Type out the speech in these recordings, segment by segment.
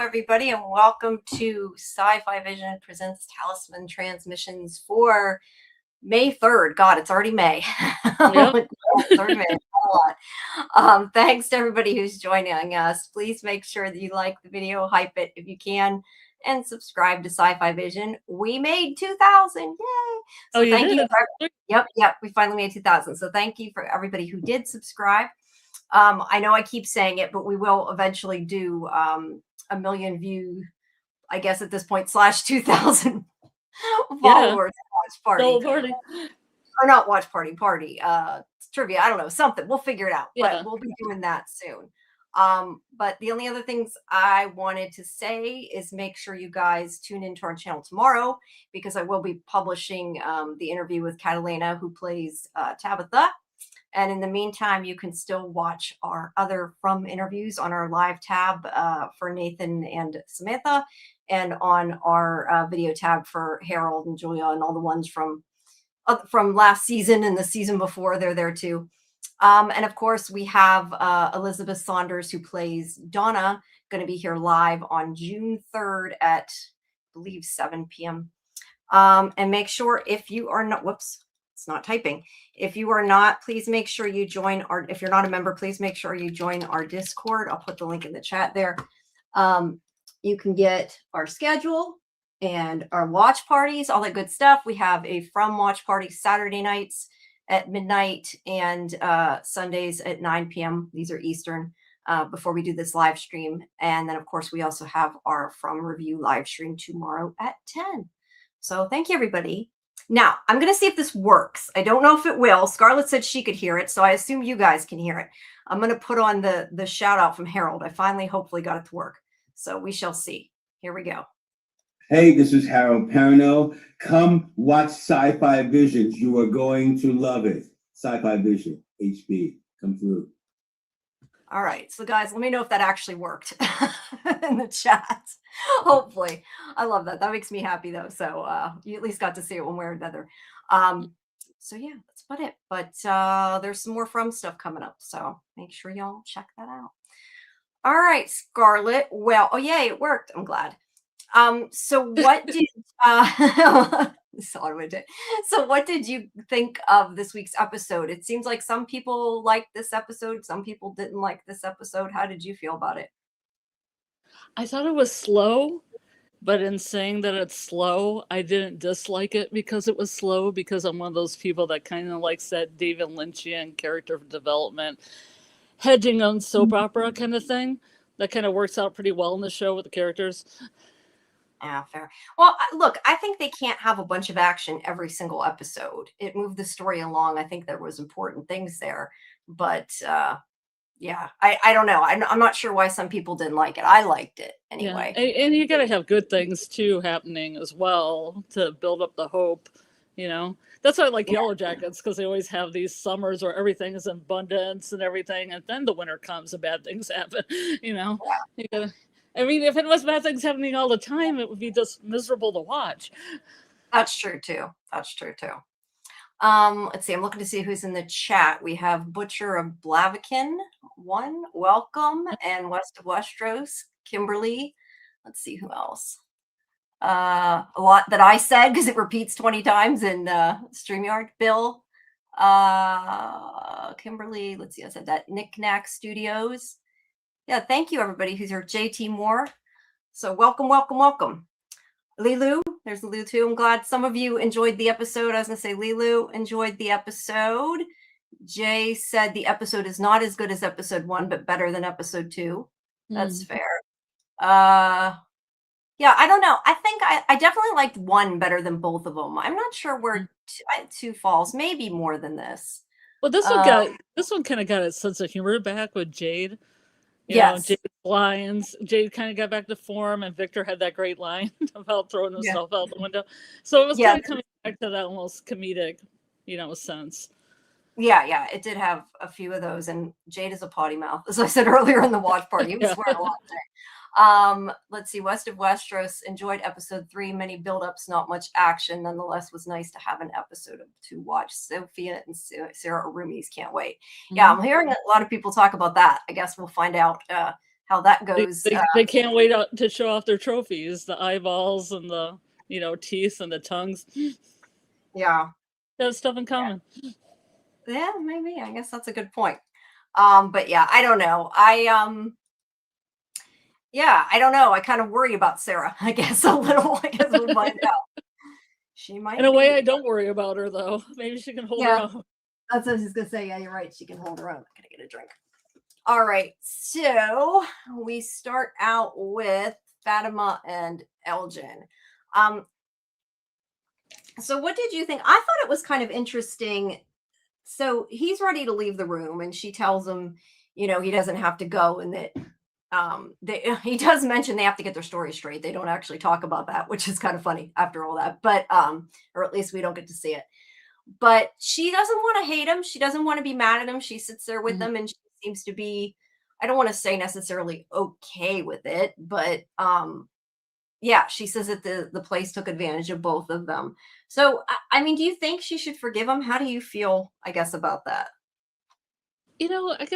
everybody, and welcome to Sci-Fivision presents Talisman Transmissions for May 3rd. God, it's already May. Yep. It's already May. Thanks to everybody who's joining us. Please make sure that you like the video, hype it if you can, and subscribe to Sci-Fivision. We made 2,000. Yay! So thank you. Yep, we finally made 2,000. So thank you for everybody who did subscribe. I know I keep saying it, but we will eventually do a million view, I guess at this point, / 2,000 followers watch party. Or not watch party, trivia. I don't know, something. We'll figure it out, but we'll be doing that soon. But the only other things I wanted to say is make sure you guys tune into our channel tomorrow, because I will be publishing the interview with Catalina, who plays Tabitha. And in the meantime, you can still watch our other From interviews on our live tab for Nathan and Samantha, and on our video tab for Harold and Julia and all the ones from last season and the season before. They're there too. And of course, we have Elizabeth Saunders, who plays Donna, going to be here live on June 3rd at, I believe, 7 p.m. And make sure, if you are not, whoops, it's not typing. If you are not, please make sure you join our, if you're not a member, please make sure you join our Discord. I'll put the link in the chat there. You can get our schedule and our watch parties, all that good stuff. We have a From watch party Saturday nights at midnight and Sundays at 9 p.m. These are Eastern, before we do this live stream. And then, of course, we also have our From review live stream tomorrow at 10. So thank you, everybody. Now, I'm going to see if this works. I don't know if it will. Scarlett said she could hear it, so I assume you guys can hear it. I'm going to put on the shout out from Harold. I finally, hopefully, got it to work. So we shall see. Here we go. Hey, this is Harold Perno. Come watch Sci-Fi-Vision. You are going to love it. Sci-Fi-Vision, HB. Come through. All right. So, guys, let me know if that actually worked in the chat. Hopefully. I love that. That makes me happy, though. So you at least got to see it one way or another. So, yeah, that's about it. But there's some more From stuff coming up. So make sure y'all check that out. All right, Scarlett. Well, oh, yay, it worked. I'm glad. So what did so what did you think of this week's episode? It seems like some people liked this episode, some people didn't like this episode. How did you feel about it? I thought it was slow, but in saying that it's slow, I didn't dislike it because it was slow, because I'm one of those people that kind of likes that David Lynchian character development, hedging on soap opera kind of thing. That kind of works out pretty well in the show with the characters. Yeah, fair. Well, look, I think they can't have a bunch of action every single episode. It moved the story along. I think there was important things there, but yeah, I don't know. I'm not sure why some people didn't like it. I liked it anyway. Yeah. And you got to have good things too happening as well to build up the hope. You know, that's why I like Yellow Jackets, because they always have these summers where everything is in abundance and everything, and then the winter comes and bad things happen. You know, you gotta. I mean, if it was bad things happening all the time, it would be just miserable to watch. That's true too. Let's see. I'm looking to see who's in the chat. We have Butcher of Blaviken, one, welcome, and West of Westeros, Kimberly. Let's see who else. A lot that I said because it repeats 20 times in StreamYard. Bill, Kimberly. Let's see. I said that. Knick-Knack Studios. Yeah, thank you, everybody who's here. JT Moore. So welcome. Lilu, there's Lilu too. I'm glad some of you enjoyed the episode. I was going to say Lilu enjoyed the episode. Jay said the episode is not as good as episode 1, but better than episode 2. That's fair. Yeah, I don't know. I think I definitely liked 1 better than both of them. I'm not sure where 2 falls. Maybe more than this. Well, this one kind of got its sense of humor back with Jade. You know, Jade's lines. Jade kind of got back to form, and Victor had that great line about throwing himself out the window. So it was kind of coming back to that almost comedic, sense. Yeah, it did have a few of those, and Jade is a potty mouth, as I said earlier in the watch party. He was swearing a lot today. Let's see. West of Westeros enjoyed episode 3. Many build-ups, not much action. Nonetheless, was nice to have an episode to watch. Sophia and Sarah Arumis can't wait. Yeah, I'm hearing a lot of people talk about that. I guess we'll find out how that goes. They can't wait out to show off their trophies, the eyeballs and the teeth and the tongues. Yeah. They have stuff in common. Yeah, maybe. I guess that's a good point. But yeah, I don't know. Yeah, I don't know. I kind of worry about Sarah, I guess, a little. I guess we'll find out. She might In a way, be. I don't worry about her, though. Maybe she can hold her Yeah. own. That's what I was just going to say. Yeah, you're right. She can hold her own. I'm going to get a drink. All right. So we start out with Fatima and Elgin. So what did you think? I thought it was kind of interesting. So he's ready to leave the room, and she tells him, he doesn't have to go, and that he does mention they have to get their story straight. They don't actually talk about that, which is kind of funny after all that, but or at least we don't get to see it. But she doesn't want to hate him. She doesn't want to be mad at him. She sits there with him, and she seems to be, I don't want to say necessarily okay with it, but yeah, she says that the place took advantage of both of them. So, I mean, do you think she should forgive him? How do you feel, I guess, about that? I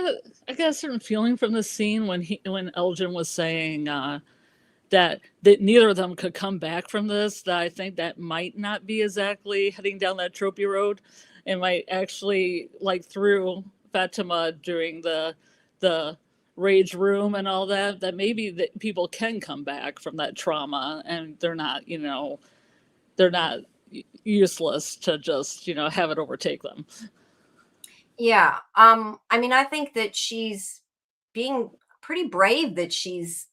got a certain feeling from the scene when Elgin was saying that neither of them could come back from this, that I think that might not be exactly heading down that tropey road, and might actually, like through Fatima during the rage room and all that maybe that people can come back from that trauma, and they're not useless to just have it overtake them. Yeah. I mean, I think that she's being pretty brave, that she's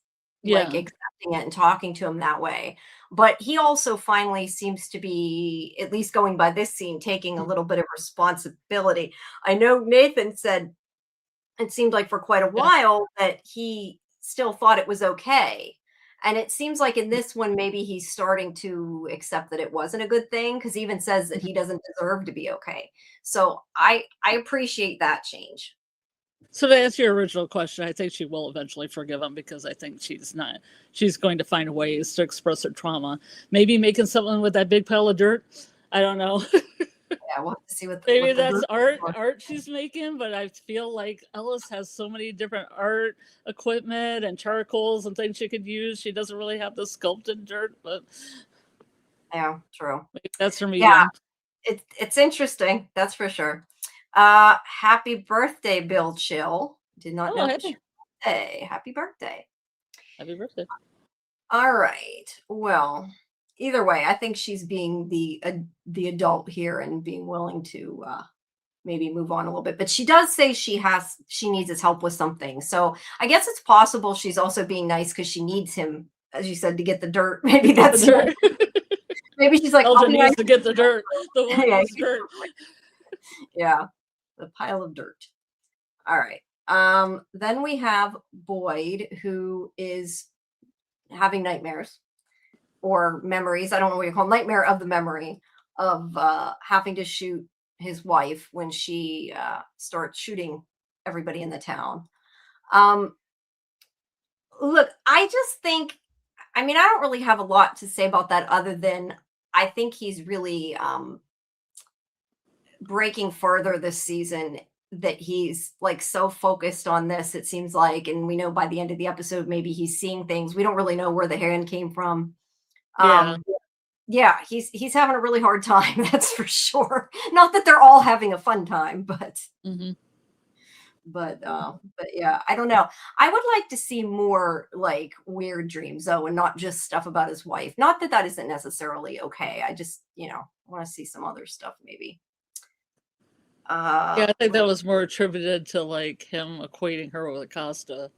like accepting it and talking to him that way. But he also finally seems to be, at least going by this scene, taking a little bit of responsibility. I know Nathan said it seemed like for quite a while that he still thought it was okay. And it seems like in this one, maybe he's starting to accept that it wasn't a good thing, because he even says that he doesn't deserve to be okay. So I appreciate that change. So to answer your original question, I think she will eventually forgive him, because I think she's going to find ways to express her trauma. Maybe making something with that big pile of dirt. I don't know. Yeah, we'll have to see what maybe that's art she's making, but I feel like Ellis has so many different art equipment and charcoals and things she could use. She doesn't really have the sculpted dirt, but yeah, true. Maybe that's her medium. Yeah, it's interesting, that's for sure. Happy birthday, Bill Chill. Did not know. Hey, happy birthday. Happy birthday. All right. Well, either way, I think she's being the adult here and being willing to maybe move on a little bit. But she does say she needs his help with something. So I guess it's possible she's also being nice because she needs him, as you said, to get the dirt. Maybe that's dirt. Maybe she's like, Elgin needs to get the dirt. The one yeah, dirt. Yeah, the pile of dirt. All right. Then we have Boyd, who is having nightmares or memories. I don't know what you call them. Nightmare of the memory of having to shoot his wife when she starts shooting everybody in the town. Look, I just think, I mean, I don't really have a lot to say about that other than I think he's really breaking further this season, that he's like so focused on this, it seems like, and we know by the end of the episode maybe he's seeing things. We don't really know where the hand came from. Yeah, he's having a really hard time, that's for sure. Not that they're all having a fun time, but but yeah, I don't know. I would like to see more like weird dreams though, and not just stuff about his wife. Not that that isn't necessarily okay. I just, want to see some other stuff maybe. Yeah, I think that was more attributed to like him equating her with Acosta.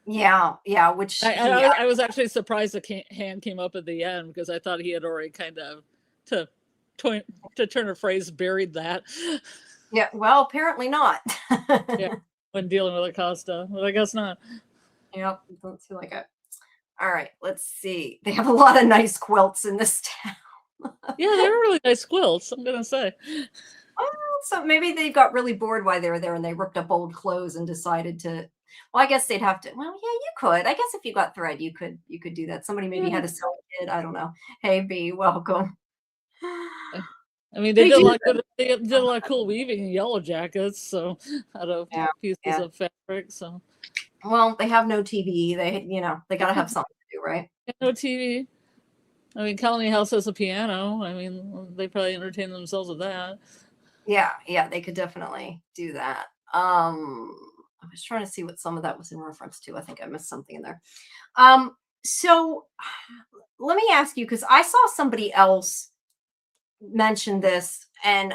Yeah, which I was actually surprised the hand came up at the end, because I thought he had already kind of, to turn a phrase, buried that. Yeah, well, apparently not. Yeah, when dealing with Acosta, but I guess not. Yep, doesn't feel like it. All right, let's see. They have a lot of nice quilts in this town. Yeah, they're really nice quilts, I'm gonna say. Well, so maybe they got really bored while they were there and they ripped up old clothes and decided to. Well, I guess they'd have to. Well, yeah, you could. I guess if you got thread, you could do that. Somebody maybe had a sewing kit. I don't know. Hey, B, welcome. I mean, they did a lot of cool weaving in Yellow Jackets, so out of pieces of fabric. So Well, they have no TV. They got to have something to do, right? No TV. I mean, Colony House has a piano. I mean, they probably entertain themselves with that. Yeah, they could definitely do that. I was trying to see what some of that was in reference to. I think I missed something in there. So let me ask you, because I saw somebody else mention this, and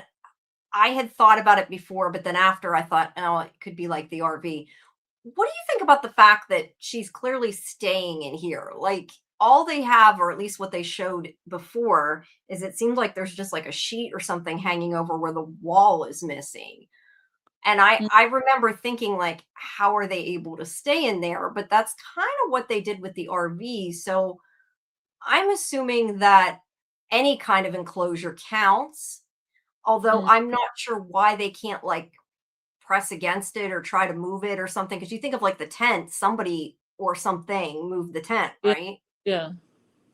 I had thought about it before, but then after I thought, oh, it could be like the RV. What do you think about the fact that she's clearly staying in here? Like, all they have, or at least what they showed before, is it seemed like there's just like a sheet or something hanging over where the wall is missing. And I remember thinking, like, how are they able to stay in there? But that's kind of what they did with the RV. So I'm assuming that any kind of enclosure counts, although Mm. I'm not sure why they can't, like, press against it or try to move it or something. Because you think of like the tent, somebody or something moved the tent, Yeah. right? Yeah.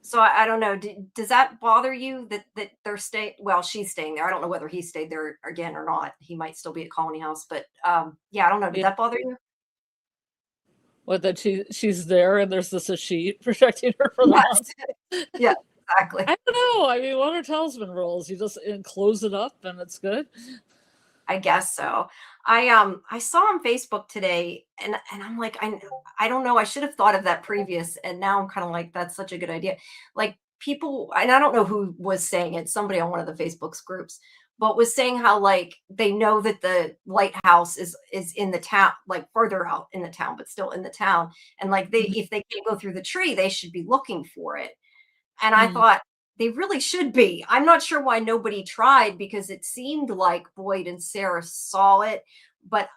So I don't know. Does that bother you that they're staying? Well, she's staying there. I don't know whether he stayed there again or not. He might still be at Colony House, but yeah, I don't know. Did Yeah. that bother you? What, that she's there and there's just a sheet protecting her for the Yes. month? Yeah, exactly. I don't know. I mean, what are talisman rules? You just close it up and it's good. I guess so. I saw on Facebook today, and I'm like, I don't know. I should have thought of that previous, and now I'm kind of like, that's such a good idea. Like, people, and I don't know who was saying it, somebody on one of the Facebook's groups, but was saying how, like, they know that the lighthouse is in the town, like further out in the town, but still in the town. And like, if they can't go through the tree, they should be looking for it. And I Mm. thought, they really should be. I'm not sure why nobody tried, because it seemed like Boyd and Sarah saw it, but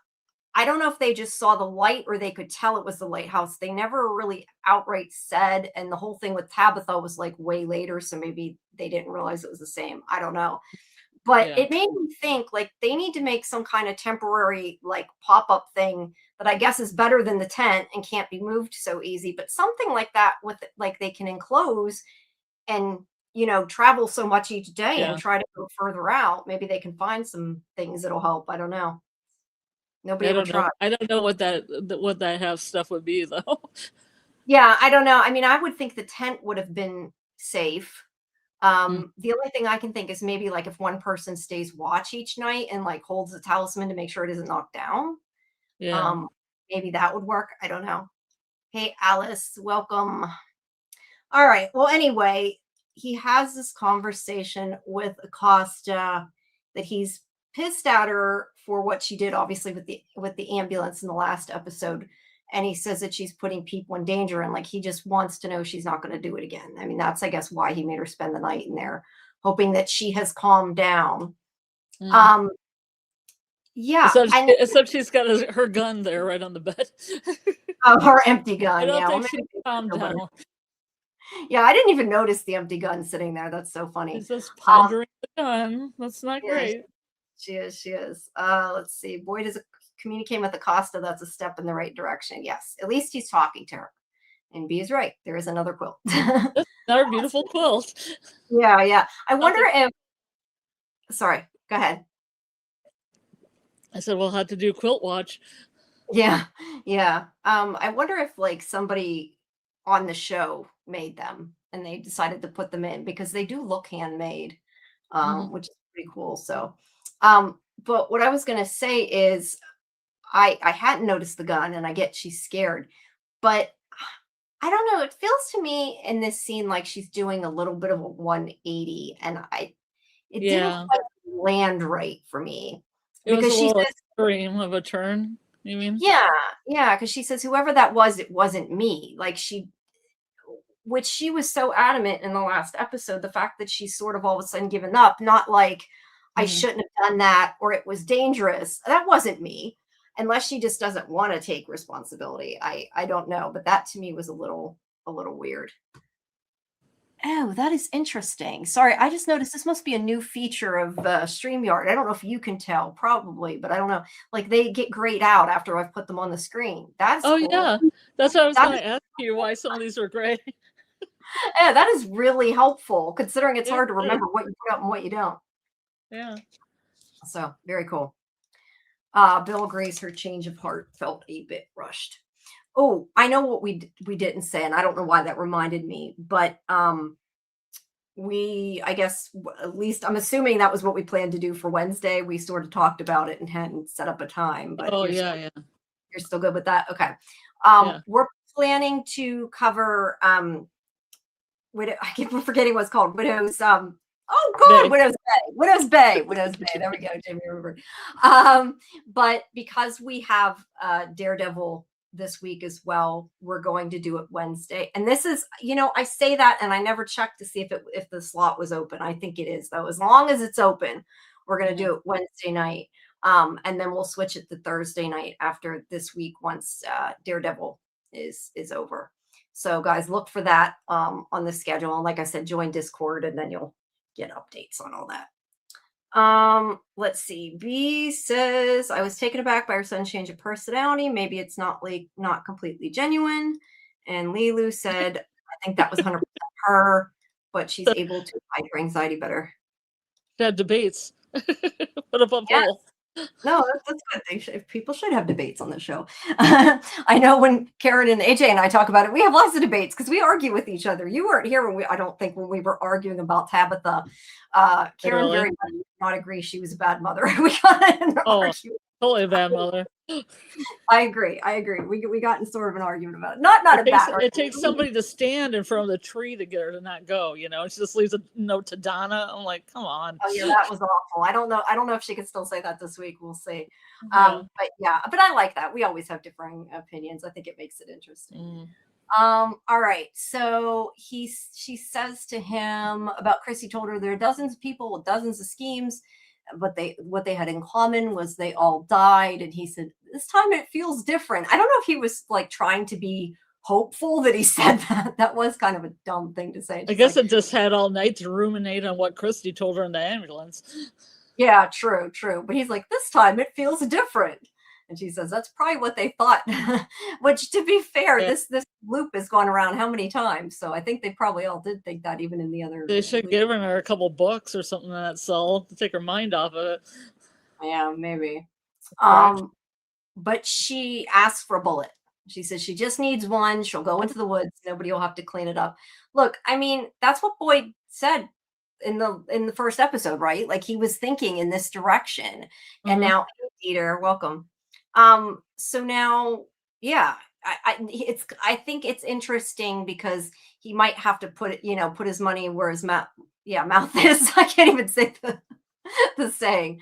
I don't know if they just saw the light or they could tell it was the lighthouse. They never really outright said, and the whole thing with Tabitha was like way later, so maybe they didn't realize it was the same. I don't know. But Yeah. it made me think, like, they need to make some kind of temporary, like, pop-up thing that I guess is better than the tent and can't be moved so easy, but something like that, with, like, they can enclose and travel so much each day and Yeah. try to go further out. Maybe they can find some things that'll help. I don't know. Nobody I ever don't know. tried. I don't know what that half stuff would be though. Yeah, I don't know. I mean, I would think the tent would have been safe. Mm. The only thing I can think is maybe like if one person stays watch each night and like holds the talisman to make sure it isn't knocked down. Yeah. Um, Maybe that would work. I don't know. Hey, Alice, welcome. All right. Well, anyway, he has this conversation with Acosta that he's pissed at her for what she did, obviously with the ambulance in the last episode, and he says that she's putting people in danger, and like he just wants to know she's not going to do it again. I mean, that's, I guess, why he made her spend the night in there, hoping that she has calmed down. Mm. Yeah, and Except she's got her gun there right on the bed. her empty gun. I don't Yeah, well, think she maybe calmed better. down. Yeah, I didn't even notice the empty gun sitting there. That's so funny. She's just pondering the gun. That's not Yeah, great. she is. Let's see. Boyd is communicating with Acosta. That's a step in the right direction. Yes, at least he's talking to her. And B is right. There is another quilt. Another beautiful quilt. Yeah. I wonder if. Sorry, go ahead. I said we'll have to do quilt watch. Yeah. I wonder if like somebody on the show made them and they decided to put them in, because they do look handmade, which is pretty cool. So, but what I was gonna say is, I hadn't noticed the gun, and I get she's scared, but I don't know. It feels to me in this scene like she's doing a little bit of a 180, and it didn't quite land right for me, It was because a she little says, extreme of a turn. You mean? yeah, because she says whoever that was, it wasn't me. Like which she was so adamant in the last episode, the fact that she's sort of all of a sudden given up, not like I shouldn't have done that or it was dangerous. That wasn't me, unless she just doesn't want to take responsibility. I don't know, but that to me was a little weird. Oh, that is interesting. Sorry, I just noticed this must be a new feature of StreamYard. I don't know if you can tell, probably, but I don't know. Like, they get grayed out after I've put them on the screen. That's cool. Yeah. That's what I was going to ask you, why some of these are gray. Yeah, that is really helpful, considering it's hard to remember what you put up and what you don't. Yeah. So, very cool. Bill agrees her change of heart felt a bit rushed. Oh, I know what we didn't say, and I don't know why that reminded me, but I guess at least I'm assuming that was what we planned to do for Wednesday. We sort of talked about it and hadn't set up a time, but Oh yeah, yeah, you're still good with that? Okay. yeah. We're planning to cover widow. I keep forgetting what's called widows. Oh God, Bay. Widow's Bay, Widow's Bay, Widow's Bay. There we go, Jamie. Remember. But because we have Daredevil this week as well, we're going to do it Wednesday. And this is, I say that, and I never checked to see if the slot was open. I think it is though. As long as it's open, we're going to do it Wednesday night, and then we'll switch it to Thursday night after this week once Daredevil is over. So guys, look for that on the schedule. And like I said, join Discord and then you'll get updates on all that. Let's see. B says, I was taken aback by her son's change of personality. Maybe it's not completely genuine. And Lilu said, I think that was 100% her, but she's able to hide her anxiety better. She had debates. What about Paul? No, that's good. People should have debates on the show. I know when Karen and AJ and I talk about it, we have lots of debates because we argue with each other. You weren't here I don't think when we were arguing about Tabitha. Karen Really? very much did not agree she was a bad mother. We got in an argument. Totally a bad mother. I agree. We got in sort of an argument about it. Not a bad argument. It takes somebody to stand in front of the tree to get her to not go, She just leaves a note to Donna. I'm like, come on. Oh yeah, that was awful. I don't know if she can still say that this week. We'll see. Yeah. But I like that. We always have differing opinions. I think it makes it interesting. All right. So she says to him about Chrissy told her there are dozens of people with dozens of schemes, but what they had in common was they all died. And he said, this time it feels different. I don't know if he was like trying to be hopeful that he said that. That was kind of a dumb thing to say. I guess it just had all night to ruminate on what Christy told her in the ambulance. Yeah, true. But he's like, this time it feels different. And she says, that's probably what they thought, which to be fair, this loop has gone around how many times? So I think they probably all did think that even in the other. They should have given her a couple books or something in that cell to take her mind off of it. Yeah, maybe. But she asks for a bullet. She says she just needs one. She'll go into the woods. Nobody will have to clean it up. Look, I mean, that's what Boyd said in the first episode, right? Like he was thinking in this direction. And now, Peter, welcome. So now, yeah, I think it's interesting because he might have to put his money where his mouth is. I can't even say the saying,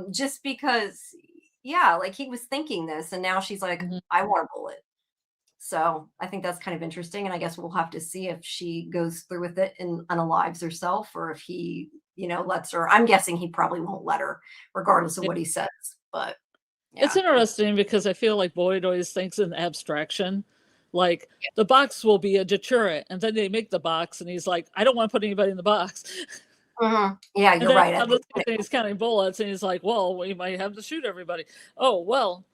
just because, like he was thinking this and now she's like, I want a bullet. So I think that's kind of interesting. And I guess we'll have to see if she goes through with it and unalives herself or if he, lets her. I'm guessing he probably won't let her regardless of what he says, but. Yeah. It's interesting because I feel like Boyd always thinks in abstraction, like the box will be a deterrent, and then they make the box, and he's like, I don't want to put anybody in the box. Yeah, you're right. He's counting bullets, and he's like, well, we might have to shoot everybody. Oh, well,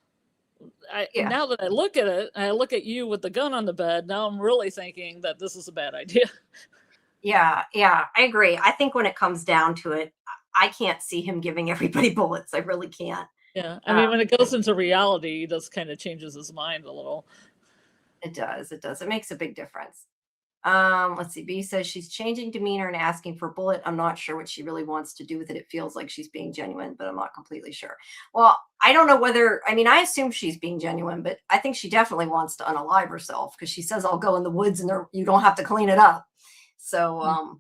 now that I look at it, and I look at you with the gun on the bed, now I'm really thinking that this is a bad idea. Yeah, I agree. I think when it comes down to it, I can't see him giving everybody bullets. I really can't. Yeah, I mean, when it goes into reality, he just kind of changes his mind a little. It does. It makes a big difference. Let's see. B says she's changing demeanor and asking for a bullet. I'm not sure what she really wants to do with it. It feels like she's being genuine, but I'm not completely sure. Well, I don't know I assume she's being genuine, but I think she definitely wants to unalive herself because she says, I'll go in the woods and you don't have to clean it up. So,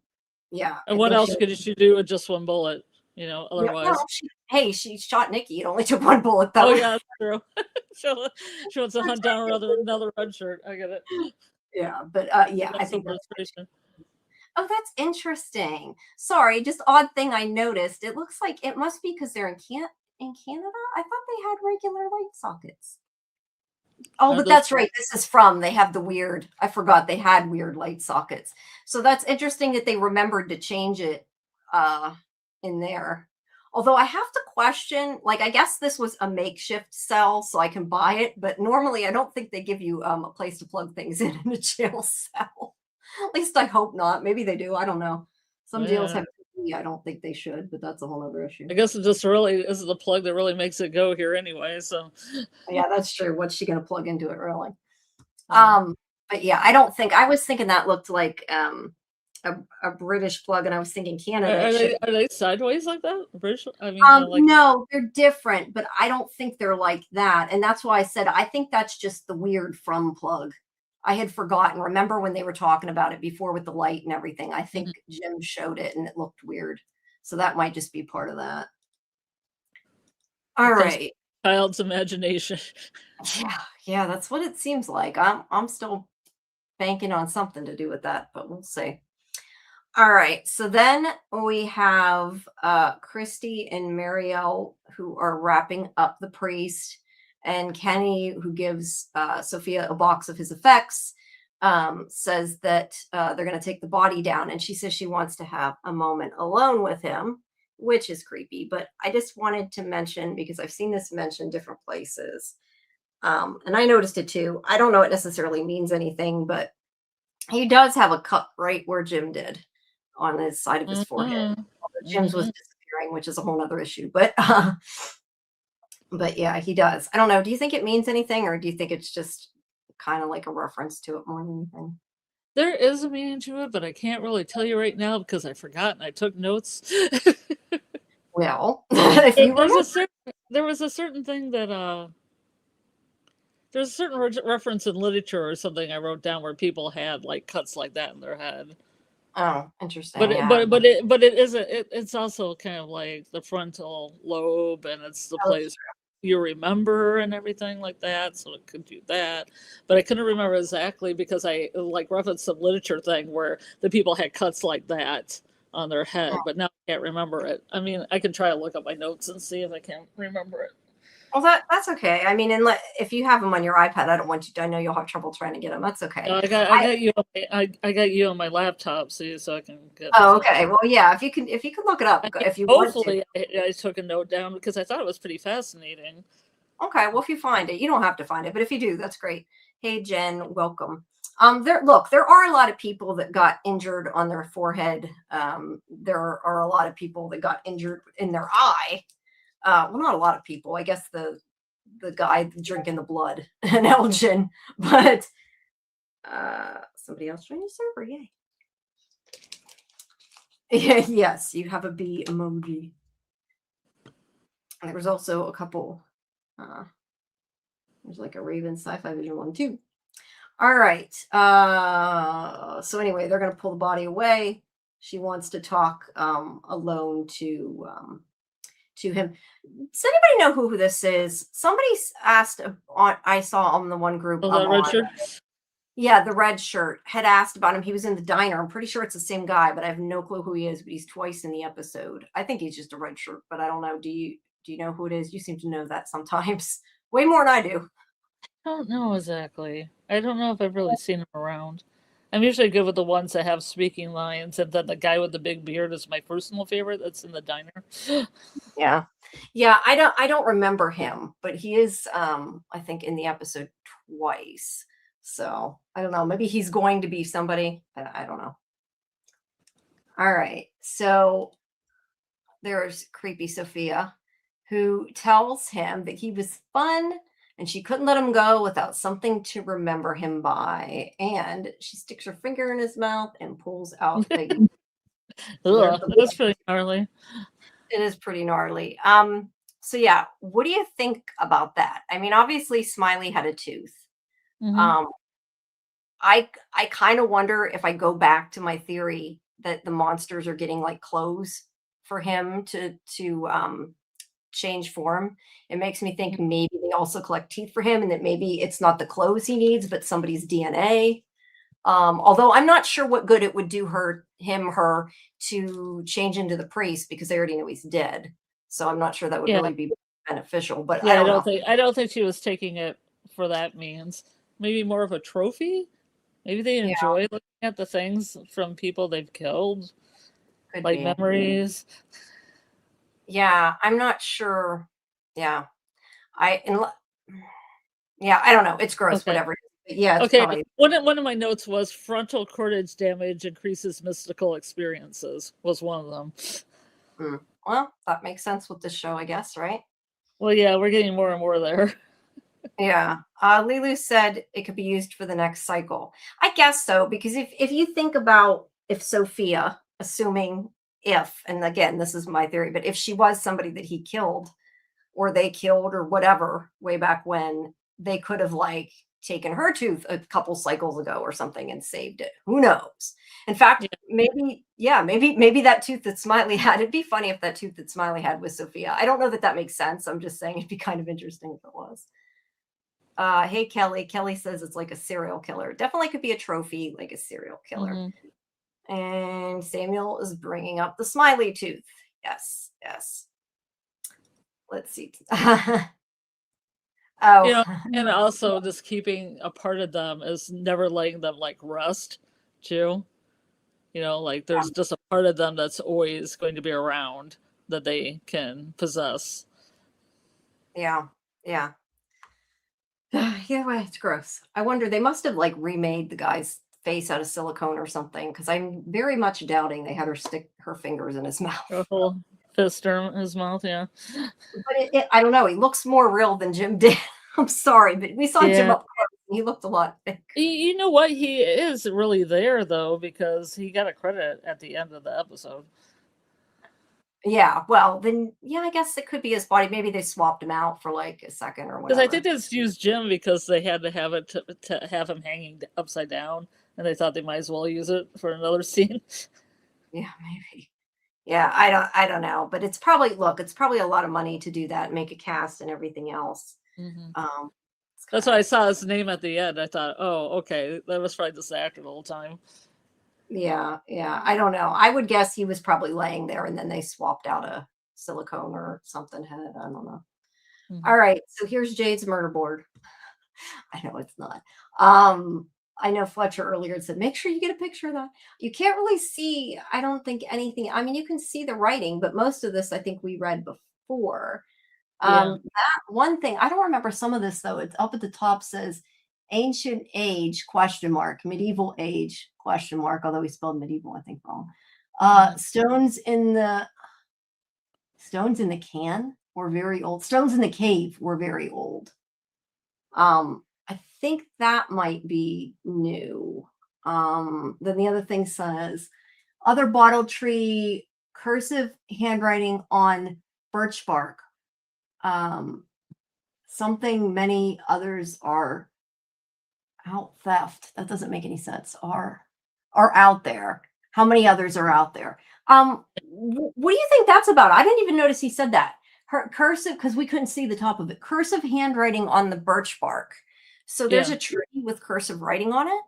yeah. And what else could she do with just one bullet? Otherwise. She shot Nikki. It only took one bullet, though. Oh, yeah, that's true. she wants to hunt down another red shirt. I get it. Yeah, but I think frustration. Oh, that's interesting. Sorry, just odd thing I noticed. It looks like it must be because they're in Canada. I thought they had regular light sockets. Oh, but that's right. This is they have I forgot they had weird light sockets. So that's interesting that they remembered to change it in there. Although I have to question, I guess this was a makeshift cell, so I can buy it. But normally, I don't think they give you a place to plug things in a jail cell. At least I hope not. Maybe they do. I don't know. Some jails have. I don't think they should, but that's a whole other issue. I guess it just really is the plug that really makes it go here anyway. So. Yeah, that's true. What's she going to plug into it, really? But yeah, I was thinking that looked like a British plug, and I was thinking Canada. Are they sideways like that? British? I mean, like no, they're different, but I don't think they're like that. And that's why I said I think that's just the weird from plug. I had forgotten. Remember when they were talking about it before with the light and everything? I think Jim showed it and it looked weird. So that might just be part of that. All right. Child's imagination. Yeah, that's what it seems like. I'm still banking on something to do with that, but we'll see. All right, so then we have Christy and Marielle who are wrapping up the priest, and Kenny, who gives Sophia a box of his effects, says that they're going to take the body down, and she says she wants to have a moment alone with him, which is creepy. But I just wanted to mention, because I've seen this mentioned different places, and I noticed it too. I don't know it necessarily means anything, but he does have a cut right where Jim did on his side of his forehead. Jim's was disappearing, which is a whole other issue. But yeah, he does. I don't know. Do you think it means anything, or do you think it's just kind of like a reference to it more than anything? There is a meaning to it, but I can't really tell you right now because I forgot and I took notes. Well, if you there was a certain thing that there's a certain reference in literature or something I wrote down where people had like cuts like that in their head. Oh, interesting. But yeah. but it isn't. It's also kind of like the frontal lobe, and it's the place you remember and everything like that. So it could do that. But I couldn't remember exactly because I like referenced some literature thing where the people had cuts like that on their head, but now I can't remember it. I mean, I can try to look up my notes and see if I can remember it. Well, that's okay. I mean, if you have them on your iPad, I don't want you to. I know you'll have trouble trying to get them. That's okay. I got you. I got you on my laptop, see, so I can get. Oh, okay. Well, yeah. If you can look it up, if you hopefully want to. I took a note down because I thought it was pretty fascinating. Okay. Well, if you find it, you don't have to find it, but if you do, that's great. Hey, Jen, welcome. There are a lot of people that got injured on their forehead. There are a lot of people that got injured in their eye. Well, not a lot of people. I guess the guy drinking the blood, an Elgin, but somebody else joined the server. Yay! Yes, you have a bee emoji. And there was also a couple. There's like a Raven sci-fivision one too. All right. So anyway, they're gonna pull the body away. She wants to talk alone to him. Does anybody know who this is? Somebody asked I saw on the one group. The red shirt? Yeah, the red shirt had asked about him. He was in the diner. I'm pretty sure it's the same guy, but I have no clue who he is. But he's twice in the episode. I think he's just a red shirt, but I don't know. Do you know who it is? You seem to know that sometimes, way more than I do. I don't know exactly. I don't know if I've really seen him around. I'm usually good with the ones that have speaking lines, and then the guy with the big beard is my personal favorite. That's in the diner. Yeah. I don't remember him, but he is. I think in the episode twice. So I don't know. Maybe he's going to be somebody. I don't know. All right. So there's creepy Sophia, who tells him that he was fun and she couldn't let him go without something to remember him by. And she sticks her finger in his mouth and pulls out the. That's pretty gnarly. It is pretty gnarly. So yeah, what do you think about that? I mean, obviously Smiley had a tooth. Mm-hmm. I kind of wonder if I go back to my theory that the monsters are getting like clothes for him to change form. It makes me think maybe they also collect teeth for him, and that maybe it's not the clothes he needs, but somebody's DNA. Although I'm not sure what good it would do her to change into the priest, because they already know he's dead. So I'm not sure that would really be beneficial. But yeah, I don't think she was taking it for that means. Maybe more of a trophy. Maybe they enjoy looking at the things from people they've killed, could like be. Memories. Yeah, I'm not sure. Yeah, I don't know. It's gross. Okay. Whatever. Yeah. Okay. Probably... One of my notes was frontal cortege damage increases mystical experiences. Was one of them. Well, that makes sense with this show, I guess, right? Well, yeah, we're getting more and more there. Yeah. Lilu said it could be used for the next cycle. I guess so, because if you think about if Sophia, assuming if, and again, this is my theory, but if she was somebody that he killed or they killed or whatever way back when, they could have like taken her tooth a couple cycles ago or something and saved it. Who knows? In fact, Yeah. maybe that tooth that Smiley had, it'd be funny if that tooth that Smiley had was Sophia. I don't know that that makes sense. I'm just saying it'd be kind of interesting if it was. Hey Kelly. Kelly says it's like a serial killer. Definitely could be a trophy, like a serial killer. And Samuel is bringing up the smiley tooth. Yes, yes. Let's see. Oh, You know, and also just keeping a part of them is never letting them like rust too. You know, like there's just a part of them that's always going to be around that they can possess. yeah, yeah. Yeah, well, it's gross. I wonder, they must have like remade the guy's face out of silicone or something, because I'm very much doubting they had her stick her fingers in his mouth. A whole fist in his mouth, yeah. But I don't know. He looks more real than Jim did. I'm sorry, but we saw Jim Yeah. up close. And he looked a lot thick. You know what? He is really there though, because he got a credit at the end of the episode. Yeah, well, then, yeah, I guess it could be his body. Maybe they swapped him out for like a second or Because whatever. I think they just used Jim because they had to have it to have him hanging upside down, and they thought they might as well use it for another scene. Yeah, maybe. Yeah, I don't know, but it's probably a lot of money to do that, and make a cast and everything else. It's That's kinda, why I saw his name at the end. I thought, oh, okay, that was probably this actor the whole time. yeah, yeah. I don't know. I would guess he was probably laying there, and then they swapped out a silicone or something head. I don't know. All right, so here's Jade's murder board. I know it's not. I know Fletcher earlier said, make sure you get a picture of that. You can't really see, I don't think anything. I mean, you can see the writing, but most of this I think we read before. Yeah. That one thing, I don't remember some of this though. It's up at the top says ancient age question mark, medieval age question mark, although we spelled medieval, I think wrong. Stones in the can were very old. Stones in the cave were very old. I think that might be new. Then the other thing says other bottle tree cursive handwriting on birch bark. Something many others are out theft. That doesn't make any sense. Are out there. How many others are out there? What do you think that's about? I didn't even notice he said that. Her cursive, because we couldn't see the top of it. Cursive handwriting on the birch bark. So there's Yeah. a tree with cursive writing on it.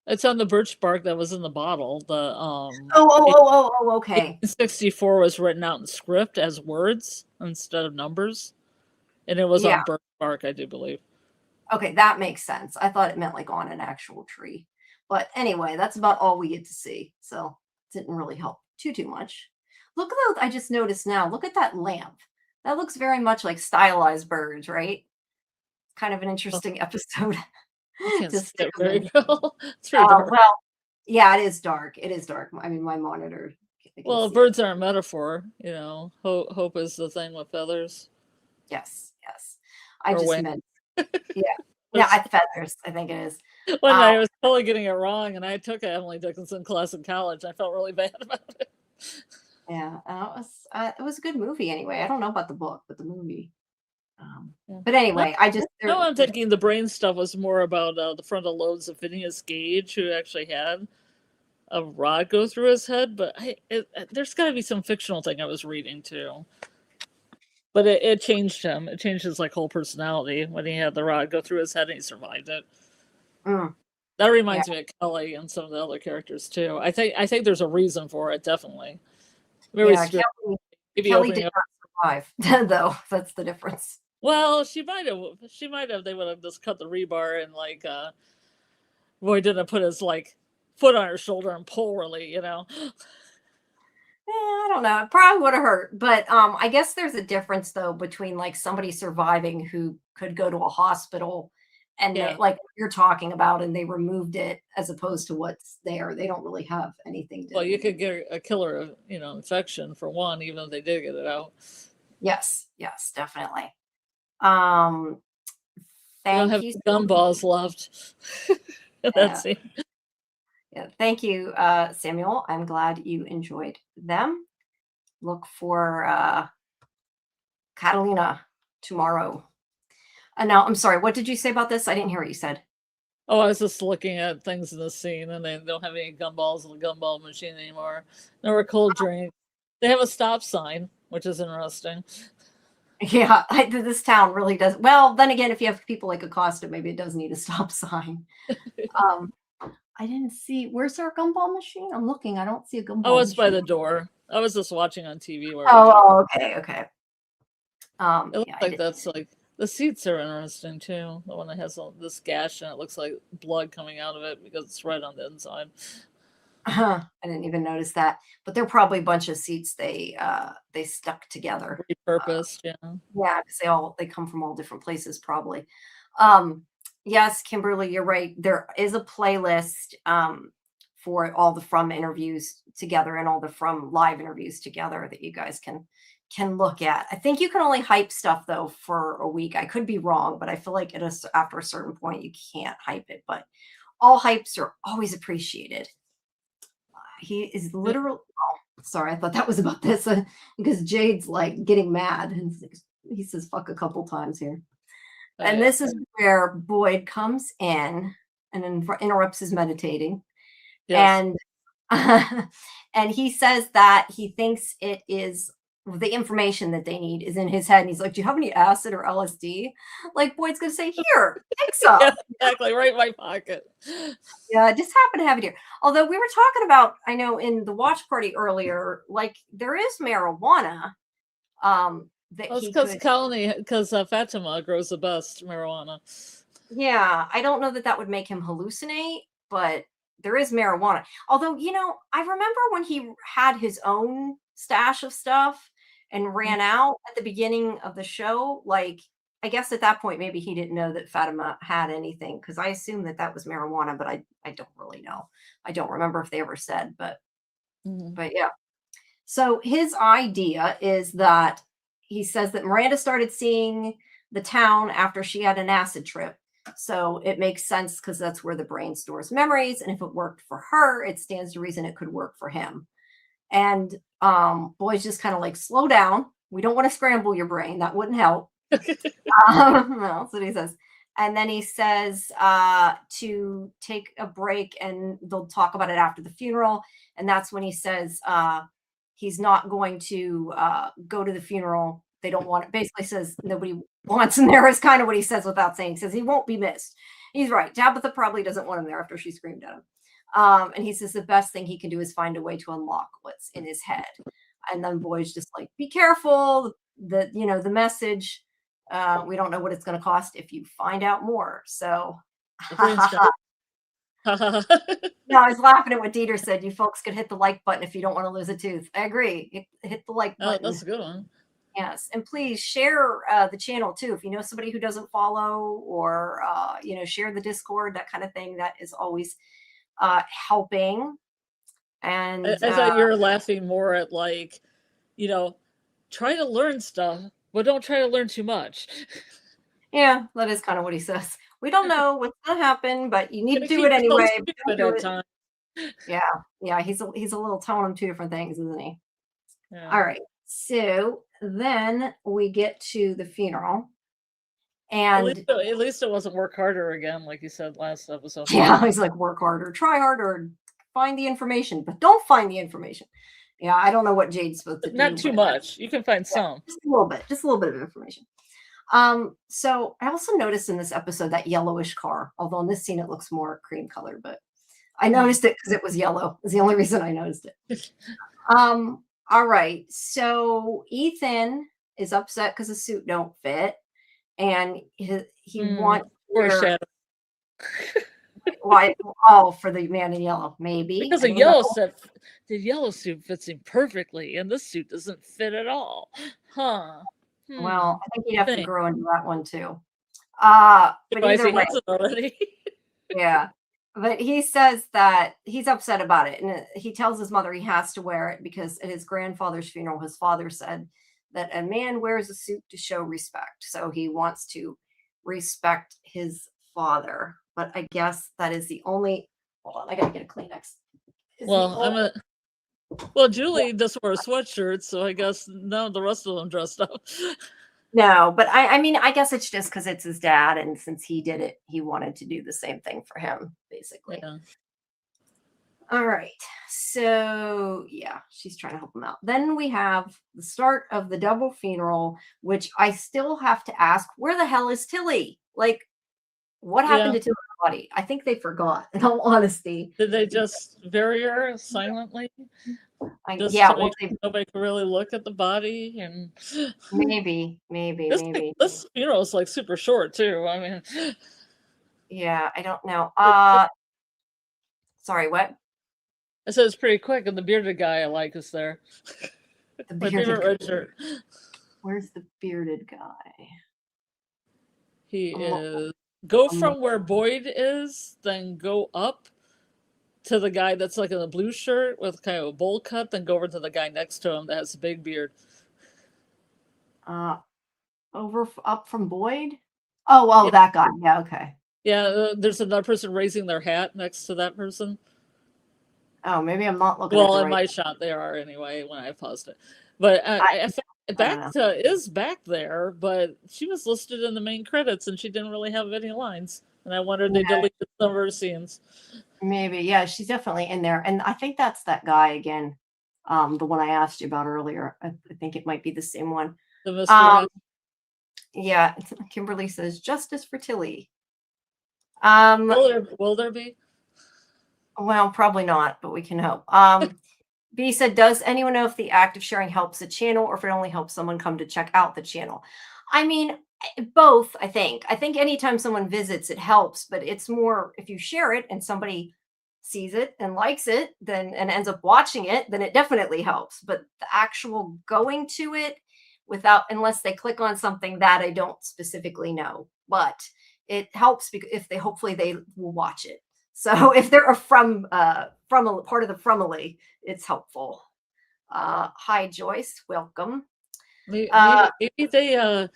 It's on the birch bark that was in the bottle. The Okay. 1864 was written out in script as words instead of numbers, and it was Yeah. on birch bark, I do believe. Okay, that makes sense. I thought it meant like on an actual tree. But anyway, that's about all we get to see. So it didn't really help too much. Look at those. I just noticed now. Look at that lamp. That looks very much like stylized birds, right? Kind of an interesting episode. I can't to see stick it 'em very in. well. It's very dark. Well, yeah, it is dark. It is dark. I mean, my monitor. I can Well, see it. birds are a metaphor, you know. Hope is the thing with feathers. Yes, yes. I Or just wings. meant, yeah, yeah, feathers. I think it is. One night I was totally getting it wrong, and I took an Emily Dickinson class in college. I felt really bad about it. Yeah, it was a good movie anyway. I don't know about the book, but the movie. Yeah. But anyway, No, I'm thinking the brain stuff was more about the frontal lobes of Phineas Gage, who actually had a rod go through his head. But there's got to be some fictional thing I was reading too. But it changed him. It changed his like whole personality when he had the rod go through his head and he survived it. That reminds me of Kelly and some of the other characters too. I think there's a reason for it, definitely. Yeah, Kelly did not survive, though. That's the difference. Well, she might have. They would have just cut the rebar and like Roy didn't put his like foot on her shoulder and pull really, you know. I don't know. It probably would have hurt, but I guess there's a difference though between like somebody surviving who could go to a hospital and Yeah. they, like you're talking about, and they removed it, as opposed to what's there. They don't really have anything. Well, you could get a killer, you know, infection for one, even if they did get it out. Yes, yes, definitely. don't Thank have you. gumballs left. That's it. Yeah, thank you, Samuel. I'm glad you enjoyed them. Look for Catalina tomorrow. Now, I'm sorry, what did you say about this? I didn't hear what you said. Oh, I was just looking at things in the scene, and they don't have any gumballs in the gumball machine anymore. Nor a cold drink. They have a stop sign, which is interesting. Yeah, this town really does. Well, then again, if you have people like Acosta, maybe it does need a stop sign. I didn't see. Where's our gumball machine? I'm looking. I don't see a gumball. Oh, it's by machine. the door. I was just watching on TV. Where Okay. it looks like that's like the seats are interesting too. The one that has this gash and it looks like blood coming out of it because it's right on the inside. I didn't even notice that, but they're probably a bunch of seats they stuck together. Repurposed, yeah. Yeah, because they come from all different places, probably. Yes, Kimberly, you're right. There is a playlist for all the From interviews together and all the From live interviews together that you guys can look at. I think you can only hype stuff though for a week. I could be wrong, but I feel like after a certain point you can't hype it. But all hypes are always appreciated. He is literally. Oh, sorry, I thought that was about this because Jade's like getting mad and he says "fuck" a couple times here. And this is where Boyd comes in and interrupts his meditating. Yes. And he says that he thinks it is the information that they need is in his head. And he's like, do you have any acid or LSD? Like Boyd's going to say, here, take some. Yeah, exactly, right in my pocket. Yeah, I just happen to have it here. Although we were talking about, I know in the watch party earlier, like there is marijuana. It's because Fatima grows the best marijuana. Yeah, I don't know that would make him hallucinate, but there is marijuana. Although, I remember when he had his own stash of stuff and ran out at the beginning of the show, like, I guess at that point, maybe he didn't know that Fatima had anything because I assumed that was marijuana, but I don't really know. I don't remember if they ever said, but yeah. So his idea is that he says that Miranda started seeing the town after she had an acid trip. So it makes sense because that's where the brain stores memories. And if it worked for her, it stands to reason it could work for him. And Boyd's just kind of like, slow down. We don't want to scramble your brain. That wouldn't help. No, that's what he says. And then he says to take a break and they'll talk about it after the funeral. And that's when he says he's not going to go to the funeral. They don't want it. Basically says nobody wants him there is kind of what he says without saying. He says he won't be missed. He's right. Tabitha probably doesn't want him there after she screamed at him. And he says the best thing he can do is find a way to unlock what's in his head. And then Boyd's just like, be careful. The message. We don't know what it's going to cost if you find out more. So no, I was laughing at what Dieter said. You folks could hit the like button if you don't want to lose a tooth. I agree. Hit the like button. That's a good one. Yes. And please share the channel too. If you know somebody who doesn't follow or, share the Discord, that kind of thing, that is always helping. And I thought you were laughing more at like, try to learn stuff, but don't try to learn too much. Yeah, that is kind of what he says. We don't know what's going to happen, but you need to do it anyway. Yeah. He's a little telling him two different things, isn't he? Yeah. All right. So then we get to the funeral. And at least it wasn't work harder again, like you said last episode. Yeah, he's like, work harder, try harder, find the information, but don't find the information. Yeah, I don't know what Jade's supposed to do. Not too much. You can find some. Just a little bit of information. So I also noticed in this episode that yellowish car, although in this scene it looks more cream color, but I noticed it because it was yellow. It's the only reason I noticed it. All right. So Ethan is upset because the suit don't fit. And he wants why? Oh, for the man in yellow, maybe because the yellow suit fits him perfectly, and this suit doesn't fit at all. Huh? Well, I think you'd have to grow into that one too. But either way, already. Yeah. But he says that he's upset about it, and he tells his mother he has to wear it because at his grandfather's funeral, his father said that a man wears a suit to show respect. So he wants to respect his father. But I guess that is the only. Hold on, I gotta get a Kleenex. Well, Julie doesn't wear sweatshirts, so I guess none of the rest of them dressed up. No, but I mean, I guess it's just because it's his dad, and since he did it, he wanted to do the same thing for him, basically. Yeah. All right. So, yeah, she's trying to help him out. Then we have the start of the double funeral, which I still have to ask, where the hell is Tilly? Like, what happened to Tilly's body? I think they forgot, in all honesty. Did they just bury her silently? Yeah, well, nobody could really look at the body, and maybe. This funeral is like super short too. I mean, yeah, I don't know. Sorry, what? I said it's pretty quick, and the bearded guy I like is there. My favorite red shirt. Where's the bearded guy? He is. Go from where Boyd is, then go up to the guy that's like in a blue shirt with kind of a bowl cut, then go over to the guy next to him that has a big beard. Up from Boyd? Oh, yeah. That guy. Yeah, okay. Yeah, there's another person raising their hat next to that person. Oh, maybe I'm not looking. Well, in my shot, they are anyway when I paused it. But is back there, but she was listed in the main credits and she didn't really have any lines. And I wondered they deleted some of her scenes. Maybe, yeah, she's definitely in there. And I think that's that guy again. The one I asked you about earlier. I think it might be the same one. The mystery. Yeah, Kimberly says justice for Tilly. Will there be? Well, probably not, but we can hope. B said, does anyone know if the act of sharing helps the channel or if it only helps someone come to check out the channel? I mean, both, I think. I think anytime someone visits, it helps, but it's more if you share it and somebody sees it and likes it, then and ends up watching it, then it definitely helps. But the actual going to it unless they click on something that I don't specifically know, but it helps because hopefully they will watch it. So if they're from a part of the fromily, it's helpful. Hi, Joyce. Welcome. Maybe they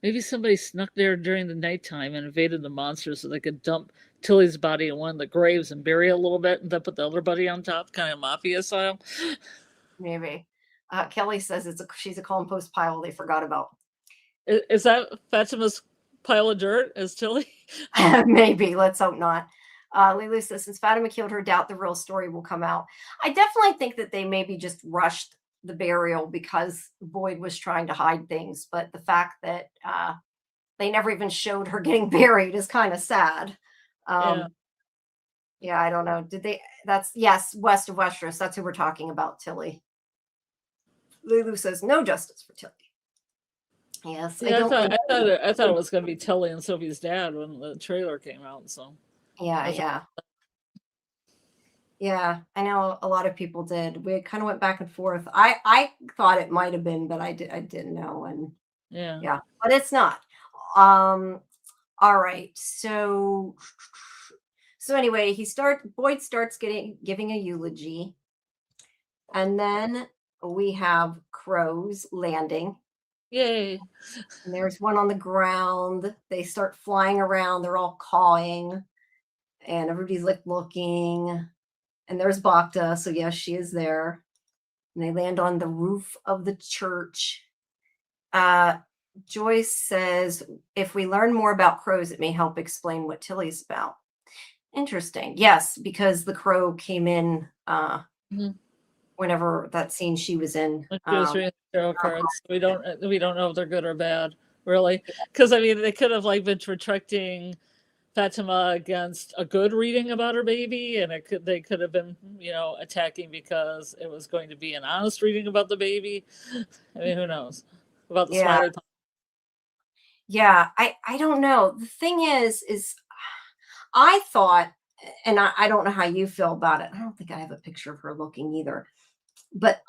maybe somebody snuck there during the nighttime and invaded the monsters so they could dump Tilly's body in one of the graves and bury it a little bit and then put the other body on top, kind of mafia style. Maybe. Kelly says she's a column post pile they forgot about. Is that Fatima's pile of dirt? Is Tilly? Maybe. Let's hope not. Lulu says, since Fatima killed her, doubt the real story will come out. I definitely think that they maybe just rushed the burial because Boyd was trying to hide things. But the fact that they never even showed her getting buried is kind of sad. Yeah, I don't know. Yes, west of Westeros. That's who we're talking about, Tilly. Lulu says, no justice for Tilly. Yes. Yeah, I thought it was going to be Tilly and Sophie's dad when the trailer came out. So. Yeah. I know a lot of people did. We kind of went back and forth. I thought it might have been, but I didn't know. And yeah, but it's not. All right. So anyway, Boyd starts giving a eulogy, and then we have crows landing. Yay. And there's one on the ground. They start flying around. They're all cawing. And everybody's like looking. And there's Bacta. So yes, she is there. And they land on the roof of the church. Joyce says, if we learn more about crows, it may help explain what Tilly's about. Interesting. Yes, because the crow came in whenever that scene she was in. She was reading tarot cards. We don't know if they're good or bad, really. Because I mean, they could have like been protecting Fatima against a good reading about her baby, and they could have been, attacking because it was going to be an honest reading about the baby. I mean, who knows about the smiley pop. Yeah, I don't know. The thing is I thought, and I don't know how you feel about it. I don't think I have a picture of her looking either. But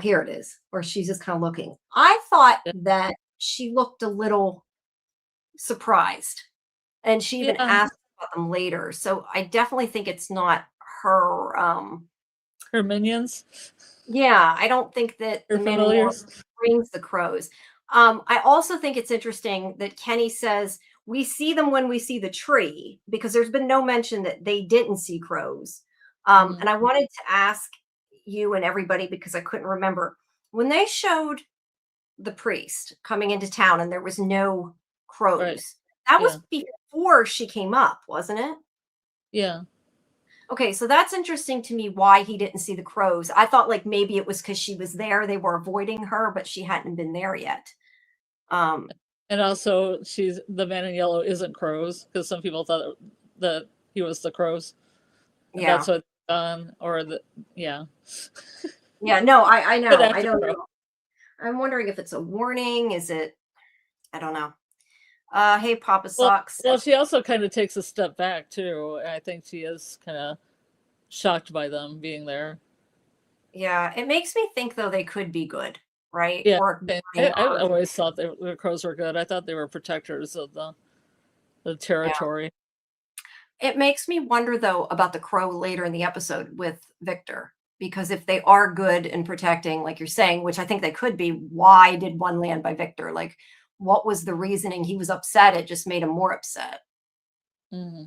here it is, or she's just kind of looking. I thought that she looked a little surprised, and she even asked about them later. So I definitely think it's not her. Her minions. Yeah, I don't think that the man brings the crows. I also think it's interesting that Kenny says we see them when we see the tree because there's been no mention that they didn't see crows. And I wanted to ask you and everybody because I couldn't remember when they showed the priest coming into town and there was no crows. Right. That was before she came up, wasn't it? Yeah. Okay, so that's interesting to me why he didn't see the crows. I thought like maybe it was because she was there, they were avoiding her, but she hadn't been there yet. And also, the man in yellow isn't crows because some people thought that he was the crows. And Yeah. that's what or the Yeah, no, I know. I don't know. I'm wondering if it's a warning. Is it? I don't know. Hey, Papa Socks. Well, she also kind of takes a step back too. I think she is kind of shocked by them being there. Yeah, it makes me think though they could be good, right? Yeah, Or I always thought the crows were good. I thought they were protectors of the territory. Yeah. It makes me wonder though about the crow later in the episode with Victor, because if they are good in protecting, like you're saying, which I think they could be, why did one land by Victor? Like, what was the reasoning? He was upset. It just made him more upset. Mm-hmm.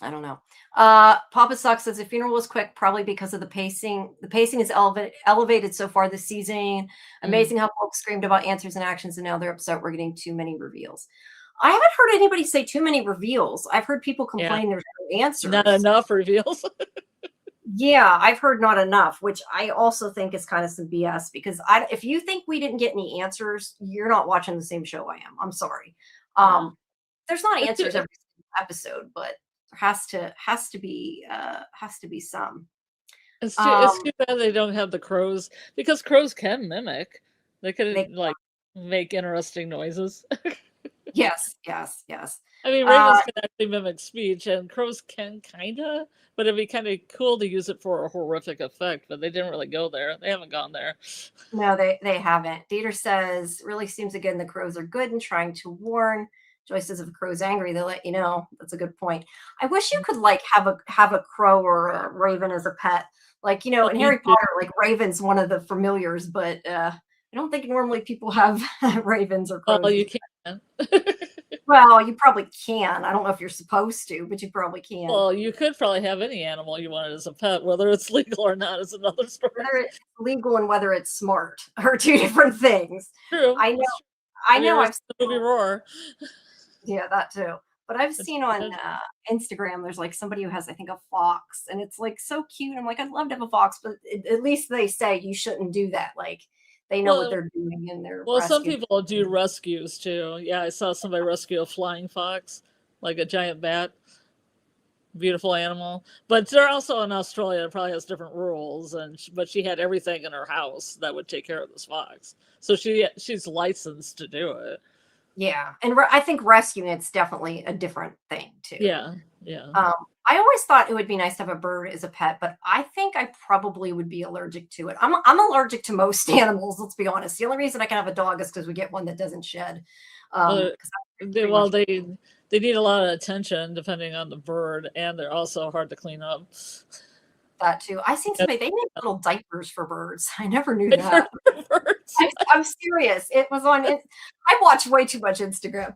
I don't know. Papa Sock says the funeral was quick, probably because of the pacing. The pacing is elevated so far this season. Amazing how folks screamed about answers and actions, and now they're upset we're getting too many reveals. I haven't heard anybody say too many reveals. I've heard people complain there's no answers. Not enough reveals. Yeah, I've heard not enough, which I also think is kind of some BS because if you think we didn't get any answers, you're not watching the same show I am. I'm sorry. There's not answers every episode, but there has to be some. It's too bad they don't have the crows because crows can mimic. They could like make interesting noises. Yes. I mean, ravens can actually mimic speech, and crows can kinda, but it'd be kind of cool to use it for a horrific effect. But they didn't really go there. They haven't gone there. No, they haven't. Dieter says, really seems again the crows are good and trying to warn. Joyce says if a crow's angry, they'll let you know. That's a good point. I wish you could like have a crow or a raven as a pet. Like, in Harry Potter, like Raven's one of the familiars, but I don't think normally people have ravens or crows. Oh, you can. Well, you probably can. I don't know if you're supposed to, but you probably can. Well, you could probably have any animal you wanted as a pet, whether it's legal or not is another story. Whether it's legal and whether it's smart are two different things. True. I know. I've seen the movie Roar. Yeah, that too. But I've seen on Instagram, there's like somebody who has, I think, a fox, and it's like so cute. I'm like, I'd love to have a fox, but at least they say you shouldn't do that. Like, they know what they're doing, and they're some people do rescues too. Yeah, I saw somebody rescue a flying fox, like a giant bat. Beautiful animal, but they're also in Australia. It probably has different rules, but she had everything in her house that would take care of this fox, so she's licensed to do it. Yeah, and I think rescuing it's definitely a different thing too. Yeah. I always thought it would be nice to have a bird as a pet, but I think I probably would be allergic to it. I'm allergic to most animals. Let's be honest. The only reason I can have a dog is because we get one that doesn't shed. They need a lot of attention depending on the bird, and they're also hard to clean up. That too. I seen somebody, they made little diapers for birds. I never knew that. I'm serious. It was on. I watch way too much Instagram.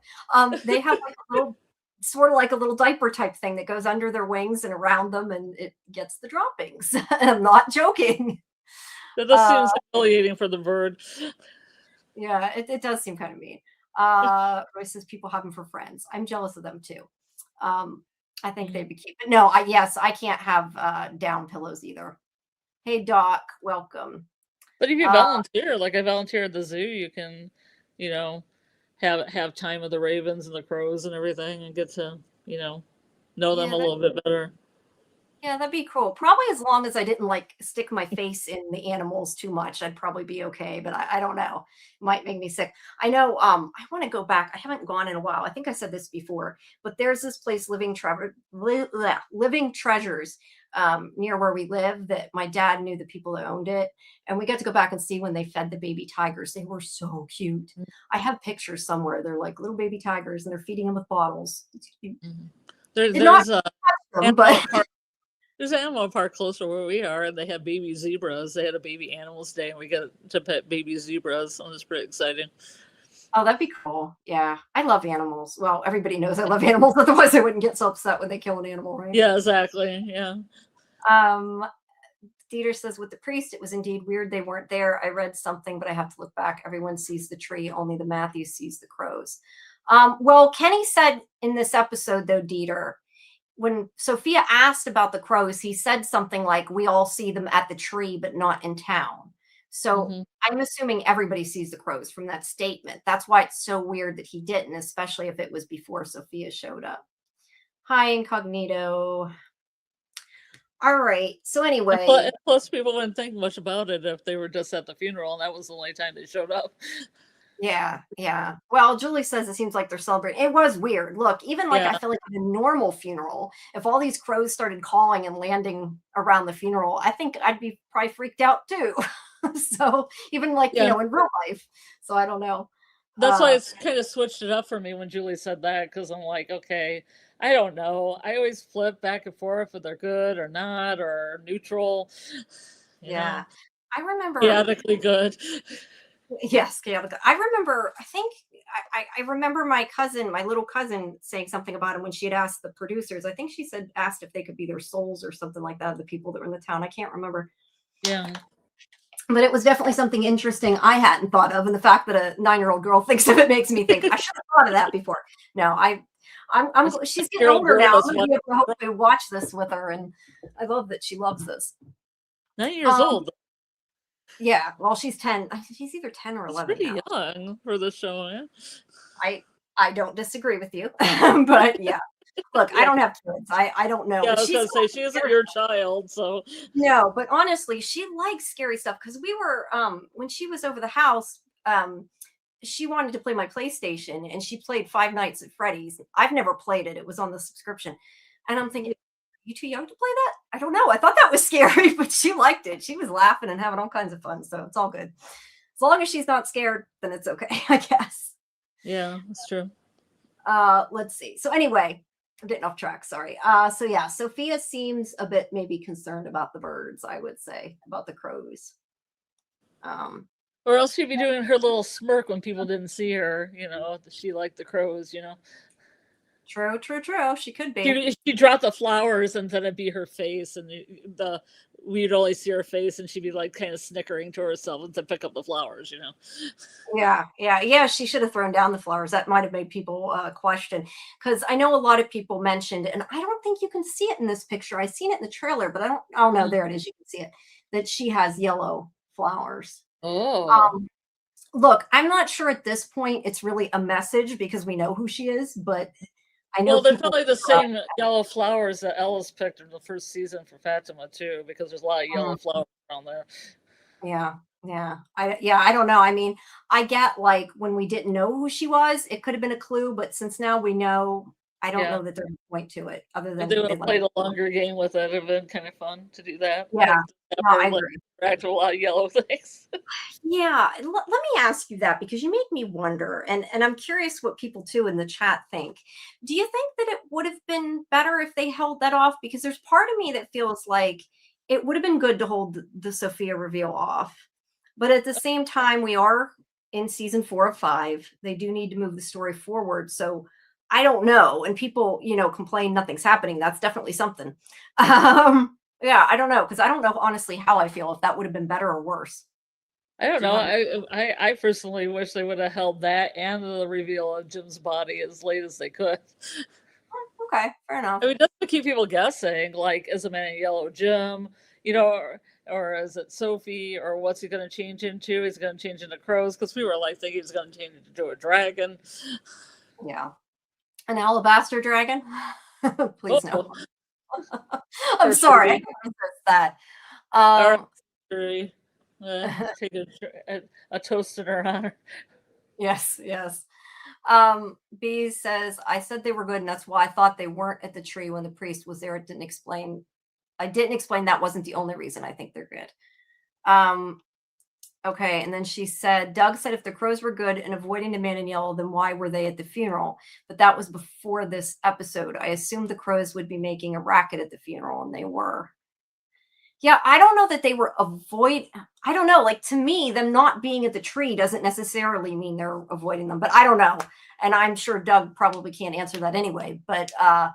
They have like a little, sort of like a little diaper type thing that goes under their wings and around them, and it gets the droppings. I'm not joking. That does seem humiliating for the bird. Yeah, it does seem kind of mean. Royce says people have them for friends. I'm jealous of them too. I think they'd be cute. But no, I can't have down pillows either. Hey Doc, welcome. But if you volunteer, like I volunteer at the zoo, you can, have time with the ravens and the crows and everything and get to, know them a little bit better. Yeah, that'd be cool. Probably as long as I didn't like stick my face in the animals too much, I'd probably be okay. But I don't know. It might make me sick. I know. I want to go back. I haven't gone in a while. I think I said this before, but there's this place, Living Treasures, near where we live. That my dad knew the people that owned it, and we got to go back and see when they fed the baby tigers. They were so cute. I have pictures somewhere. They're like little baby tigers, and they're feeding them with bottles. It's cute. There's an animal park close to where we are, and they have baby zebras. They had a baby animals day, and we got to pet baby zebras, and it's pretty exciting. Oh, that'd be cool. Yeah. I love animals. Well, everybody knows I love animals. Otherwise, I wouldn't get so upset when they kill an animal, right? Yeah, exactly. Yeah. Um, Dieter says, with the priest, it was indeed weird they weren't there. I read something, but I have to look back. Everyone sees the tree, only the Matthew sees the crows. Well, Kenny said in this episode, though, Dieter, when Sophia asked about the crows, he said something like, we all see them at the tree, but not in town. So Hmm. I'm assuming everybody sees the crows from that statement. That's why it's so weird that he didn't, especially if it was before Sophia showed up. Hi, Incognito. All right. So anyway, And plus, people wouldn't think much about it if they were just at the funeral, and that was the only time they showed up. yeah, yeah. Well, Julie says it seems like they're celebrating. It was weird. Look, even like Yeah. I feel like at a normal funeral, if all these crows started calling and landing around the funeral, I think I'd be probably freaked out too. So even like, Yeah. in real life. So I don't know. That's why it's kind of switched it up for me when Julie said that, because I'm like, okay, I don't know. I always flip back and forth if they're good or not or neutral. You Yeah. know, I remember, chaotically good. yes, yeah. I remember, I think I remember my cousin, my little cousin saying something about him when she had asked the producers. I think she said, asked if they could be their souls or something like that, the people that were in the town. I can't remember. Yeah. But it was definitely something interesting I hadn't thought of. And the fact that a 9-year-old girl thinks of it makes me think I should have thought of that before. No, she's getting Your old older girl now. that's I'm going to be able to hopefully watch this with her. And I love that she loves this. 9 years old. Yeah. Well, she's 10. She's either 10 or It's 11 pretty now. young for the show. Yeah. I don't disagree with you. But yeah. Look, I Yeah. don't have kids. I don't know. Yeah, I But was gonna say she isn't your child, so no, but honestly, she likes scary stuff because we were when she was over the house, she wanted to play my PlayStation and she played Five Nights at Freddy's. I've never played it. It was on the subscription. And I'm thinking, you too young to play that? I don't know. I thought that was scary, but she liked it. She was laughing and having all kinds of fun. So it's all good. As long as she's not scared, then it's okay, I guess. yeah, that's true. Let's see. So anyway, I'm getting off track. Sorry. So yeah, Sophia seems a bit maybe concerned about the birds, I would say, about the crows. Or else she'd be doing her little smirk when people didn't see her, she liked the crows, True. She could be. She dropped the flowers and then it'd be her face and we'd only see her face and she'd be like kind of snickering to herself and to pick up the flowers. Yeah. She should have thrown down the flowers. That might have made people question, because I know a lot of people mentioned, and I don't think you can see it in this picture. I seen it in the trailer, but I don't. Oh no, there it is. You can see it. That she has yellow flowers. Oh. Look, I'm not sure at this point it's really a message because we know who she is, but I know Well, they're people. probably the same yellow flowers that Ellis picked in the first season for Fatima too, because there's a lot of yellow flowers around there. Yeah. I don't know. I mean, I get like when we didn't know who she was, it could have been a clue, but since now we know, I don't know that there's a point to it other If than they would have played a longer game with it, it'd have been kind of fun to do that. Yeah, no, I agree. Interact with a lot of yellow things. Yeah, let me ask you that because you make me wonder, and I'm curious what people too in the chat think. Do you think that it would have been better if they held that off? Because there's part of me that feels like it would have been good to hold the Sophia reveal off, but at the same time, we are in season 4 of 5. They do need to move the story forward, so I don't know. And people, complain nothing's happening. That's definitely something. Yeah, I don't know because I don't know honestly how I feel if that would have been better or worse. I don't know. I personally wish they would have held that and the reveal of Jim's body as late as they could. Okay, fair enough. I mean, just to keep people guessing, like, is a man in yellow Jim, or is it Sophie, or what's he going to change into? Is he going to change into crows? Because we were like thinking he's going to change into a dragon. Yeah, an alabaster dragon. Please no. I'm sorry, I can't resist that. Take a toast in her honor. Yes. B says, I said they were good, and that's why I thought they weren't at the tree when the priest was there. I didn't explain that wasn't the only reason I think they're good. Okay, and then she said, Doug said if the crows were good and avoiding the man in yellow, then why were they at the funeral? But that was before this episode. I assumed the crows would be making a racket at the funeral, and they were. Yeah, I don't know that they were I don't know, like, to me, them not being at the tree doesn't necessarily mean they're avoiding them, but I don't know, and I'm sure Doug probably can't answer that anyway, but, Well,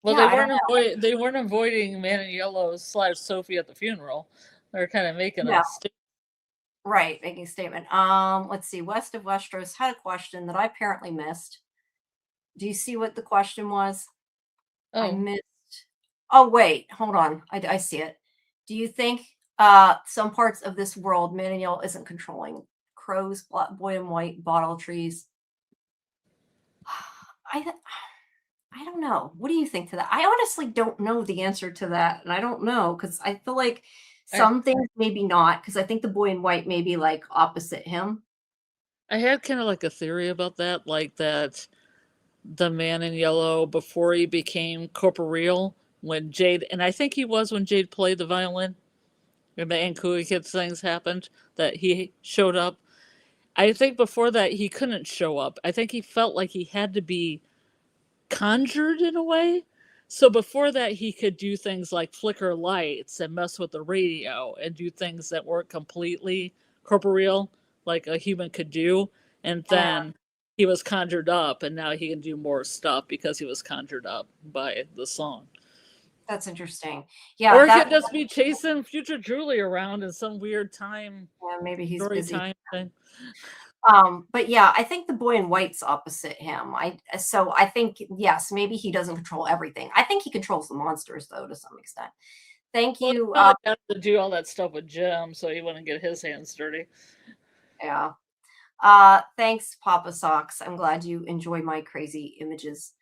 yeah, I don't know. they weren't avoiding Man in Yellow / Sophie at the funeral. They're kind of making Yeah, a statement. right, making a statement. Let's see, West of Westeros had a question that I apparently missed. Do you see what the question was? I Oh, missed Oh, wait, hold on, I see it. Do you think, some parts of this world, Man in Yellow isn't controlling? Crows, boy in white, bottle trees. I I don't know. What do you think to that? I honestly don't know the answer to that, and I don't know because I feel like I some things maybe not because I think the boy in white may be like opposite him. I had kind of like a theory about that, like that the Man in Yellow before he became corporeal when Jade, and I think he was when Jade played the violin and the Ankui Kids things happened, that he showed up. I think before that he couldn't show up. I think he felt like he had to be conjured in a way. So before that, he could do things like flicker lights and mess with the radio and do things that weren't completely corporeal, like a human could do. And Yeah, then he was conjured up, and now he can do more stuff because he was conjured up by the song. that's interesting. Yeah, Or he could that just be chasing future Julie around in some weird yeah, maybe he's story busy. time thing. But yeah, I think the boy in white's opposite him. So I think yes, maybe he doesn't control everything. I think he controls the monsters though to some extent. Thank Well, he you. probably had to do all that stuff with Jim, so he wouldn't get his hands dirty. Yeah. Thanks, Papa Socks. I'm glad you enjoy my crazy images.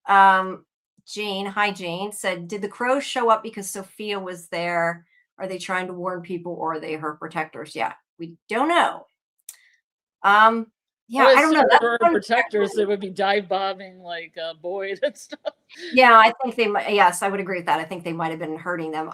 Um, Jane, hi Jane, said, did the crows show up because Sophia was there? Are they trying to warn people or are they her protectors? Yeah, we don't know. Um, I yeah, would I don't assume know. if That's we were one. protectors, they would be dive bombing like Boyd and stuff. Yeah, I think they might. Yes, I would agree with that. I think they might have been hurting them.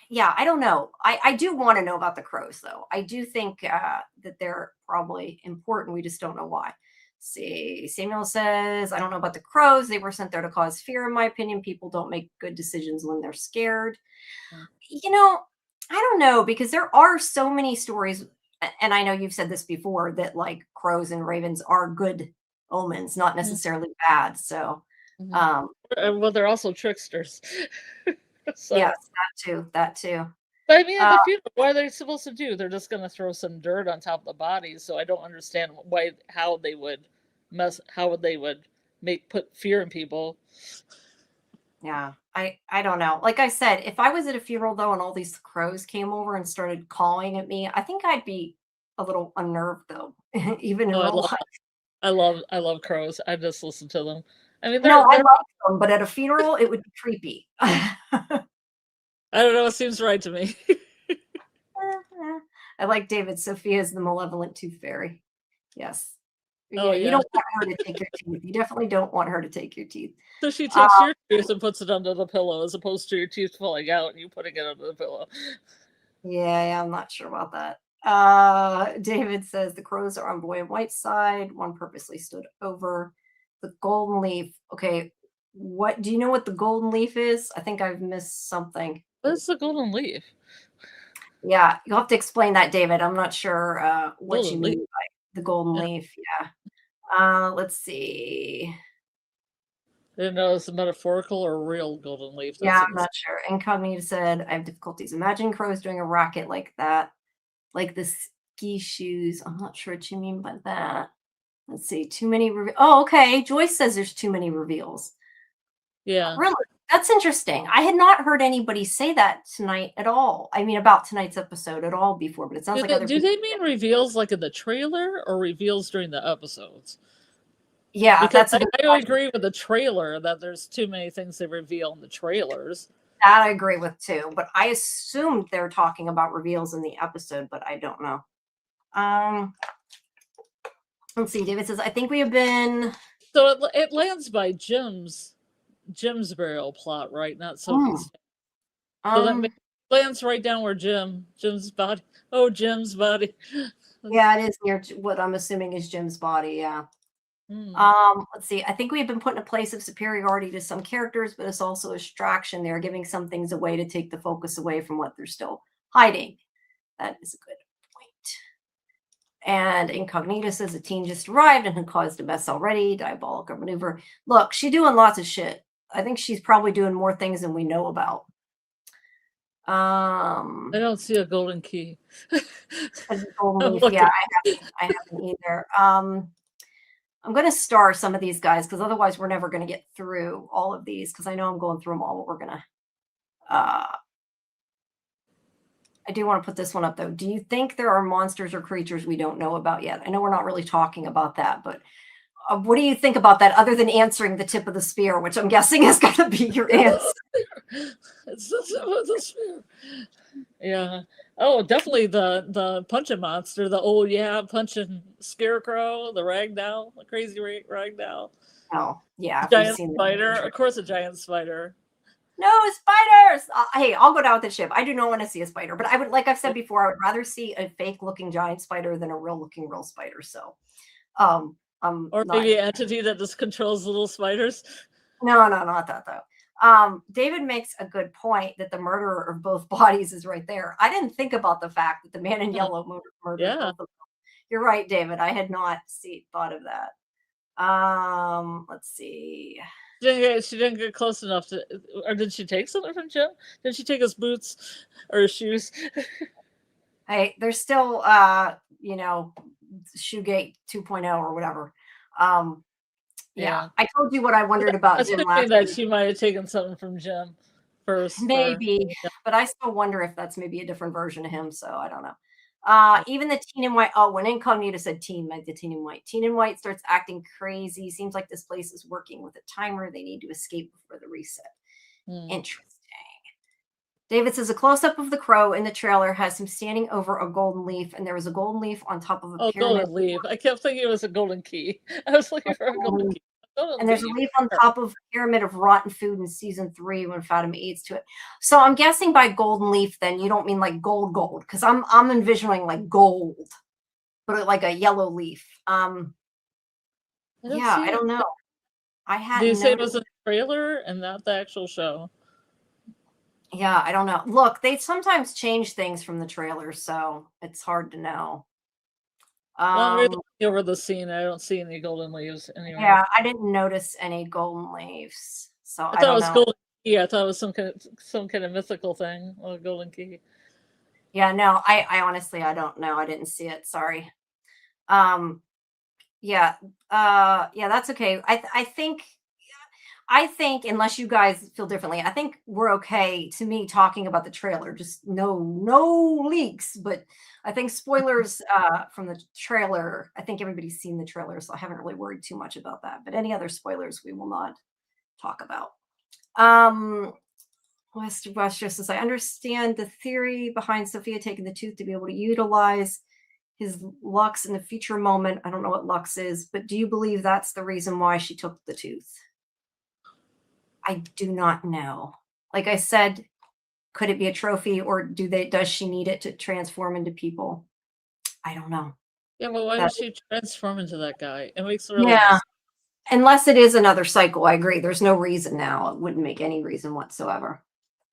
Yeah, I don't know. I do want to know about the crows, though. I do think that they're probably important. We just don't know why. See, Samuel says, I don't know about the crows. They were sent there to cause fear, in my opinion. People don't make good decisions when they're scared. You know, I don't know because there are so many stories, and I know you've said this before that like crows and ravens are good omens, not necessarily bad. So, Mm-hmm. um, Well, they're also tricksters. yes, So, that too, that too. but I mean, at Uh, the funeral, what are they supposed to do? They're just going to throw some dirt on top of the bodies. So I don't understand how they would how they would put fear in people. yeah, I don't know. Like I said, if I was at a funeral though and all these crows came over and started cawing at me, I think I'd be a little unnerved though, even in Oh, real life. I love crows. I just listen to them. I mean, No, I they're like them, but at a funeral, it would be creepy. I don't know. It seems right to me. I like David. Sophia is the malevolent tooth fairy. Yes. Oh Yeah, you yeah. don't want her to take your teeth. You definitely don't want her to take your teeth. So she Uh, takes your tooth and puts it under the pillow, as opposed to your tooth falling out and you putting it under the pillow. yeah, I'm not sure about that. David says the crows are on boy and white's side. One purposely stood over the golden leaf. Okay, what do you know what the golden leaf is? I think I've missed something. What's the golden leaf? Yeah, you'll have to explain that, David. I'm not sure what you Golden leaf. mean by the golden Yeah. leaf. Yeah. Let's see. I didn't know it's a metaphorical or real golden leaf. Yeah, That's I'm not sure. Incognito said, I have difficulties imagining crows doing a rocket like that, like the ski shoes. I'm not sure what you mean by that. Let's see. Too many. Oh, okay. Joyce says there's too many reveals. yeah. Really? That's interesting. I had not heard anybody say that tonight at all. I mean, about tonight's episode at all before, but it sounds like other Do people. they mean reveals like in the trailer or reveals during the episodes? Yeah, Because that's a good I question. agree with the trailer that there's too many things they reveal in the trailers. That I agree with too, but I assumed they're talking about reveals in the episode, but I don't know. Um, let's see. David says, I think we have been. So it lands by Jim's burial plot, right? Not Hmm, Sophie's. So that um, lands right down where Jim's body. Oh, Jim's body. yeah, it is near what I'm assuming is Jim's body. Yeah. Let's see. I think we've been put in a place of superiority to some characters, but it's also a distraction. They're giving some things away to take the focus away from what they're still hiding. That is a good point. And Incognita says the teen just arrived and had caused a mess already. Diabolical maneuver. Look, she's doing lots of shit. I think she's probably doing more things than we know about. I don't see a golden key. Golden leaf. Yeah, I haven't either. I'm going to star some of these guys because otherwise we're never going to get through all of these because I know I'm going through them all, but we're going to. I do want to put this one up, though. Do you think there are monsters or creatures we don't know about yet? I know we're not really talking about that, but what do you think about that other than answering the tip of the spear, which I'm guessing is going to be your answer? It's the tip of the spear. Yeah. Oh, definitely the punching monster, the old punching scarecrow, the ragdoll, the crazy ragdoll. Oh, yeah. Giant spider. Of course, a giant spider. No spiders. Hey, I'll go down with the ship. I do not want to see a spider, but I would, like I've said before, I would rather see a fake looking giant spider than a real spider. So, or maybe an entity that just controls little spiders. No, not that though. David makes a good point that the murderer of both bodies is right there. I didn't think about the fact that the man in yellow murdered both of them. You're right, David. I had not thought of that. Let's see. She didn't get close enough to, or did she take something from Jim? Did she take his boots or his shoes? Hey, there's still, Shoegate 2.0 or whatever. Yeah, I told you what I wondered about Jim last that she might have taken something from Jim first. Maybe, but I still wonder if that's maybe a different version of him. So I don't know. Even the teen in white. Oh, when Incognita said teen, meant the teen in white. Teen in white starts acting crazy. Seems like this place is working with a timer. They need to escape before the reset. Interesting. David says a close-up of the crow in the trailer has him standing over a golden leaf, and there was a golden leaf on top of a pyramid. Golden leaf. I kept thinking it was a golden key. I was looking for a golden key. And there's a leaf on top of a pyramid of rotten food in season 3 when Fandom eats to it. So I'm guessing by golden leaf, then you don't mean like gold, because I'm envisioning like gold, but like a yellow leaf. I don't know. I had. Do you say it was a trailer and not the actual show? Yeah, I don't know. Look, they sometimes change things from the trailer, so it's hard to know. Well, I'm really looking over the scene. I don't see any golden leaves anywhere. Yeah, I didn't notice any golden leaves. So I thought it was golden key. I thought it was some kind of mythical thing, a golden key. Yeah, no, I honestly I don't know. I didn't see it. Sorry. Yeah, that's okay. I think unless you guys feel differently, I think we're okay to me talking about the trailer. Just no leaks, but I think spoilers from the trailer. I think everybody's seen the trailer, so I haven't really worried too much about that. But any other spoilers we will not talk about. Wester says, I understand the theory behind Sophia taking the tooth to be able to utilize his Lux in the future moment. I don't know what Lux is, but do you believe that's the reason why she took the tooth? I do not know. Like I said, could it be a trophy, or does she need it to transform into people? I don't know. Yeah, but why does she transform into that guy? It makes her unless it is another cycle. I agree. There's no reason now. It wouldn't make any reason whatsoever.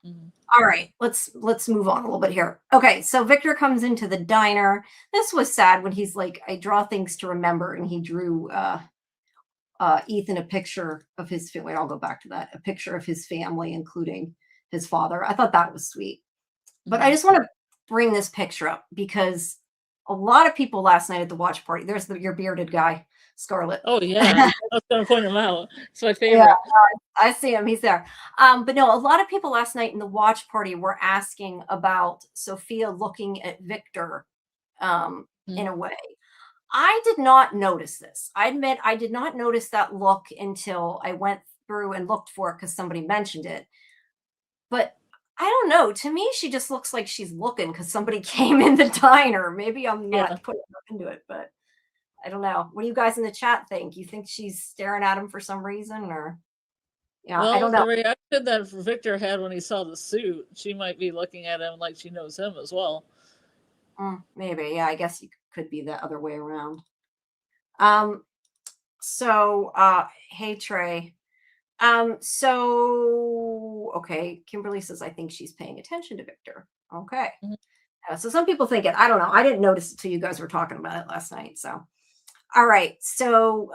All right, let's move on a little bit here. Okay, so Victor comes into the diner. This was sad when he's like, I draw things to remember, and he drew Ethan a picture of his family. I'll go back to that. A picture of his family, including his father. I thought that was sweet. But I just want to bring this picture up because a lot of people last night at the watch party, there's your bearded guy, Scarlett. Oh, yeah. I was going to point him out. It's my favorite. Yeah, I see him. He's there. But no, a lot of people last night in the watch party were asking about Sophia looking at Victor in a way. I did not notice this. I admit I did not notice that look until I went through and looked for it because somebody mentioned it. But I don't know. To me, she just looks like she's looking because somebody came in the diner. Maybe I'm not putting into it, but I don't know. What do you guys in the chat think? You think she's staring at him for some reason, or well, I don't know. The reaction that Victor had when he saw the suit, she might be looking at him like she knows him as well. Maybe, yeah. I guess you could be the other way around. So, hey Trey. Okay, Kimberly says I think she's paying attention to Victor. Okay. Mhm. So some people think it. I don't know. I didn't notice it till you guys were talking about it last night. So, all right. So,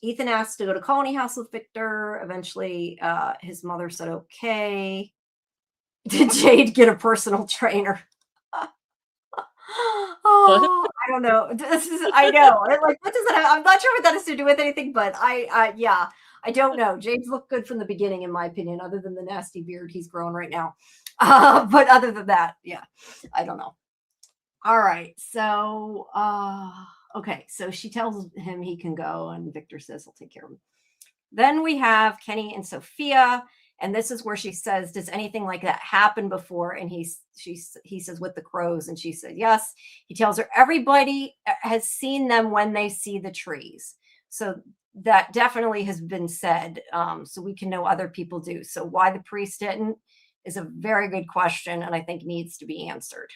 Ethan asked to go to Colony House with Victor. Eventually, his mother said okay. Did Jade get a personal trainer? Oh, I don't know. I know. Like, what does that have? I'm not sure what that has to do with anything, but yeah, I don't know. James looked good from the beginning, in my opinion, other than the nasty beard he's growing right now. But other than that, yeah, I don't know. All right. So, okay. So she tells him he can go, and Victor says he'll take care of him. Then we have Kenny and Sophia. And this is where she says, does anything like that happen before? And he says, with the crows. And she said, yes. He tells her everybody has seen them when they see the trees. So that definitely has been said. So we can know other people do. So why the priest didn't is a very good question. And I think needs to be answered.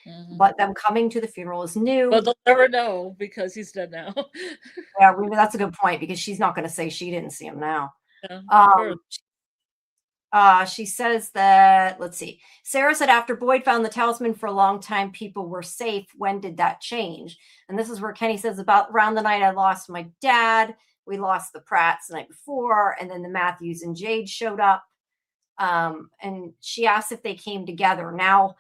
Mhm. But them coming to the funeral is new. But they'll never know because he's dead now. Yeah, that's a good point because she's not going to say she didn't see him now. Yeah, She says that, let's see. Sarah said after Boyd found the talisman for a long time, people were safe. When did that change? And this is where Kenny says about around the night I lost my dad. We lost the Pratts the night before. And then the Matthews and Jade showed up. And she asked if they came together. Now,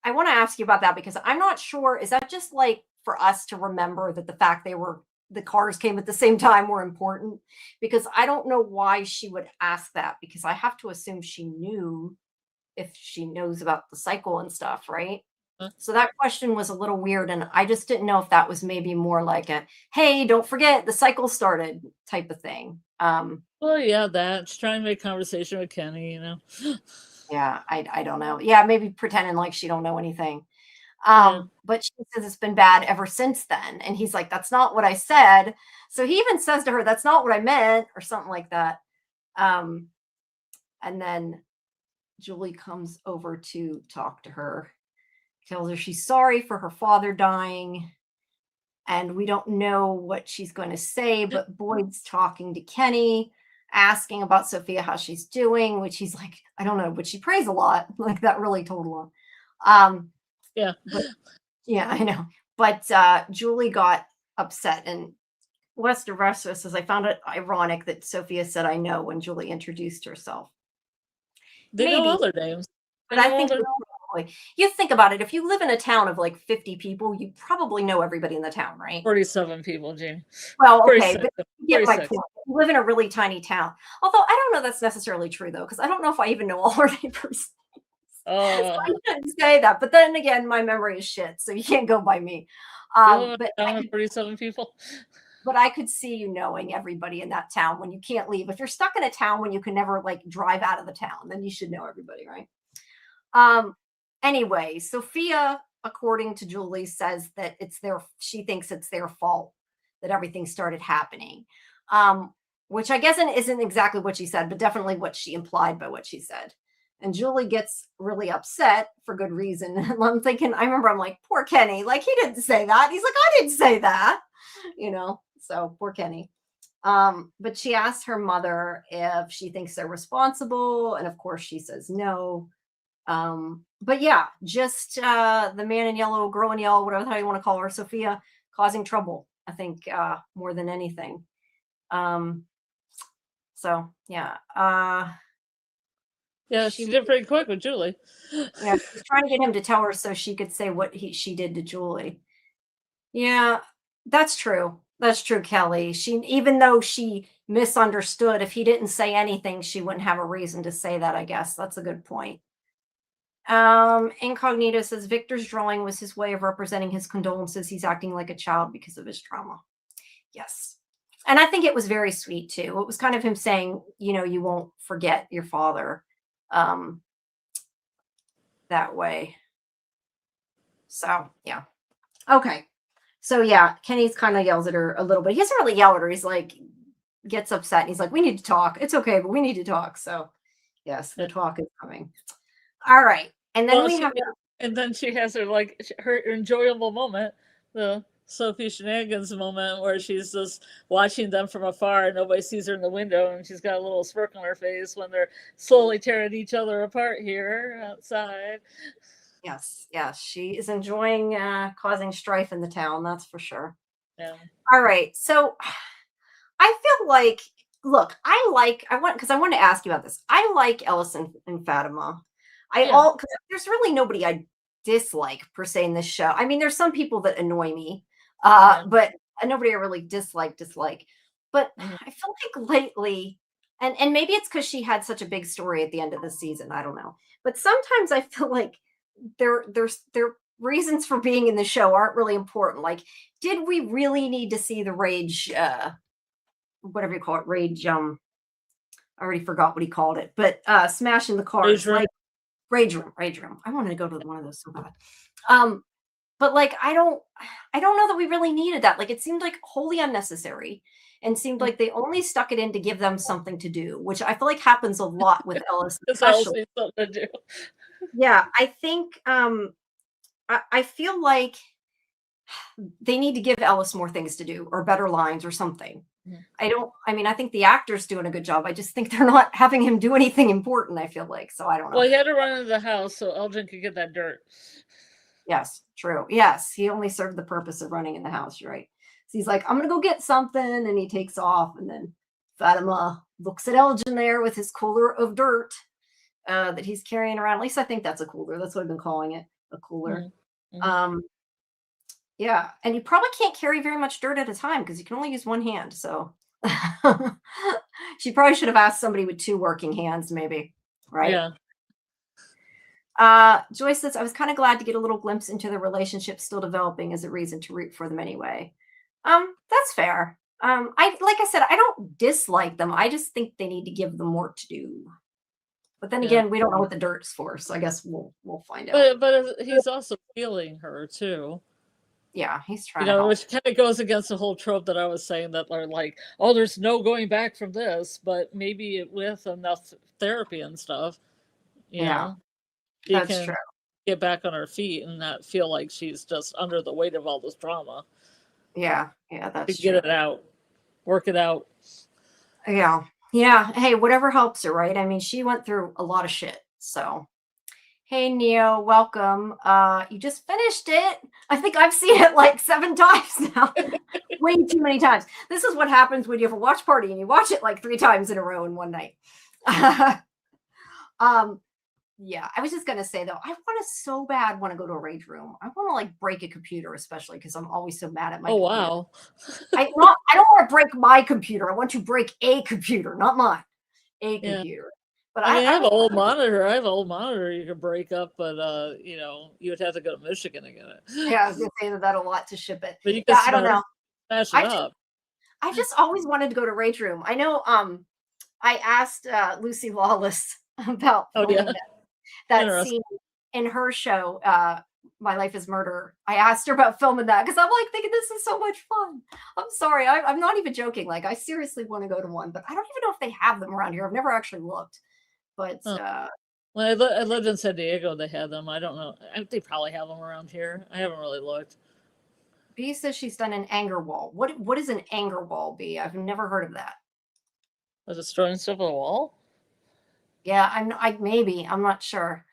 I want to ask you about that because I'm not sure. Is that just like for us to remember that the fact the cars came at the same time were important? Because I don't know why she would ask that, because I have to assume she knew if she knows about the cycle and stuff, right? So that question was a little weird. And I just didn't know if that was maybe more like a, hey, don't forget the cycle started type of thing. Well, yeah, that's trying to make conversation with Kenny, Yeah, I don't know. Yeah, maybe pretending like she don't know anything. Yeah. But she says it's been bad ever since then. And he's like, that's not what I said. So he even says to her, that's not what I meant, or something like that. And then Julie comes over to talk to her, tells her she's sorry for her father dying. And we don't know what she's going to say, but Boyd's talking to Kenny, asking about Sophia, how she's doing, which he's like, I don't know, but she prays a lot. Like that really told a lot. Yeah. But yeah, I know. But Julie got upset, and Wester Restless says, I found it ironic that Sophia said, I know, when Julie introduced herself. They know all their names. But I think probably, you think about it, if you live in a town of like 50 people, you probably know everybody in the town, right? 47 people, Jamie. Well, okay, but you get my 46. point. You live in a really tiny town. Although I don't know that's necessarily true, though, because I don't know if I even know all our neighbors. So I shouldn't say that. But then again, my memory is shit, so you can't go by me. But 47 people. But I could see you knowing everybody in that town when you can't leave. If you're stuck in a town when you can never like drive out of the town, then you should know everybody, right? Anyway, Sophia, according to Julie, says that she thinks it's their fault that everything started happening. Which I guess isn't exactly what she said, but definitely what she implied by what she said. And Julie gets really upset for good reason. And I'm thinking, I'm like, poor Kenny, like he didn't say that. He's like, I didn't say that, so poor Kenny. But she asked her mother if she thinks they're responsible. And of course she says no. But yeah, just the man in yellow, girl in yellow, whatever the hell you want to call her, Sophia, causing trouble, I think, more than anything. So yeah. Yeah, she did pretty quick with Julie. Yeah, she's trying to get him to tell her so she could say what she did to Julie. Yeah, that's true. That's true, Kelly. Even though she misunderstood, if he didn't say anything, she wouldn't have a reason to say that, I guess. That's a good point. Incognito says Victor's drawing was his way of representing his condolences. He's acting like a child because of his trauma. Yes. And I think it was very sweet too. It was kind of him saying, you won't forget your father that way. So, yeah. Okay. So, yeah, Kenny's kind of yells at her a little bit. He doesn't really yell at her. He's like, gets upset. And he's like, we need to talk. It's okay, but we need to talk. So, yes, the talk is coming. All right. And then and then she has her enjoyable moment. The Sophie Shenanigans moment where she's just watching them from afar and nobody sees her in the window, and she's got a little smirk on her face when they're slowly tearing each other apart here outside. Yes, yes, she is enjoying causing strife in the town, that's for sure. Yeah. All right, so I feel like, look, I want to ask you about this. I like Ellis and Fatima. Yeah. Because there's really nobody I dislike per se in this show. I mean, there's some people that annoy me, Yeah. but nobody I really dislike. But Mhm. I feel like lately, and maybe it's because she had such a big story at the end of the season. I don't know, but sometimes I feel like their reasons for being in the show aren't really important. Like, did we really need to see the rage? Whatever you call it, rage. I already forgot what he called it, but smashing the cars, Rage room. like rage room. I wanted to go to one of those so bad. But like I don't know that we really needed that. Like, it seemed like wholly unnecessary, and seemed like they only stuck it in to give them something to do, which I feel like happens a lot with Ellis, It's especially. always something to do. Yeah, I think I feel like they need to give Ellis more things to do, or better lines, or something. Mhm. I mean, I think the actor's doing a good job. I just think they're not having him do anything important, I feel like. So I don't know. Well, he had to run into the house so Elgin could get that dirt. Yes, true. Yes, he only served the purpose of running in the house. You're right. So he's like, I'm going to go get something. And he takes off. And then Fatima looks at Elgin there with his cooler of dirt that he's carrying around. At least I think that's a cooler. That's what I've been calling it, a cooler. Mhm. Um, yeah. And you probably can't carry very much dirt at a time because you can only use one hand. So she probably should have asked somebody with two working hands, maybe. Right. Yeah. Joyce says, I was kind of glad to get a little glimpse into the relationship still developing as a reason to root for them anyway. That's fair. Like I said, I don't dislike them. I just think they need to give them more to do. But then Yeah. again, we don't know what the dirt's for, so I guess we'll find out. But he's also feeling her too. Yeah, he's You trying to know, help. which kind of goes against the whole trope that I was saying that are like, oh, there's no going back from this, but maybe with enough therapy and stuff, you Yeah, know, she that's can true. get back on her feet and not feel like she's just under the weight of all this drama. Yeah, To that's get true. it out, work it out. Yeah. Yeah. Hey, whatever helps her, right? I mean, she went through a lot of shit. So hey Neo, welcome. You just finished it. I think I've seen it like 7 times now. Way too many times. This is what happens when you have a watch party and you watch it like 3 times in a row in one night. Yeah, I was just gonna say though, I want to so bad want to go to a rage room. I want to like break a computer, especially because I'm always so mad at my Oh computer. wow. I don't want to break my computer. I want to break a computer, not mine. A Yeah. computer. But I mean, I have an old monitor. I have an old monitor you could break up, but you know, you would have to go to Michigan to get it. yeah, I was gonna say that a lot to ship it. But you Yeah, can I don't know. smash it I've just, up. I've just always wanted to go to Rage Room. I know I asked Lucy Lawless about Oh yeah. filming that Interesting. scene in her show, My Life is Murder. I asked her about filming that because I'm like thinking this is so much fun. I'm sorry, I'm not even joking. Like, I seriously want to go to one, but I don't even know if they have them around here. I've never actually looked. But When I lived in San Diego, they had them. I don't know. They probably have them around here. I haven't really looked. B says she's done an anger wall. What is an anger wall, B? I've never heard of that. Was it throwing stuff at the wall? Yeah, I'm not sure.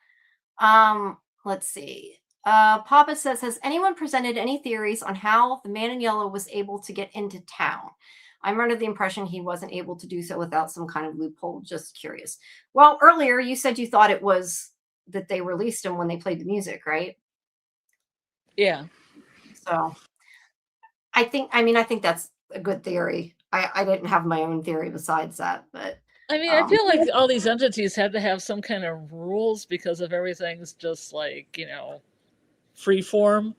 Let's see. Papa says, has anyone presented any theories on how the man in yellow was able to get into town? I'm under the impression he wasn't able to do so without some kind of loophole. Just curious. Well, earlier you said you thought it was that they released him when they played the music, right? Yeah. So I think that's a good theory. I didn't have my own theory besides that, but I mean, I feel like all these entities had to have some kind of rules because if everything's just like, you know, free form,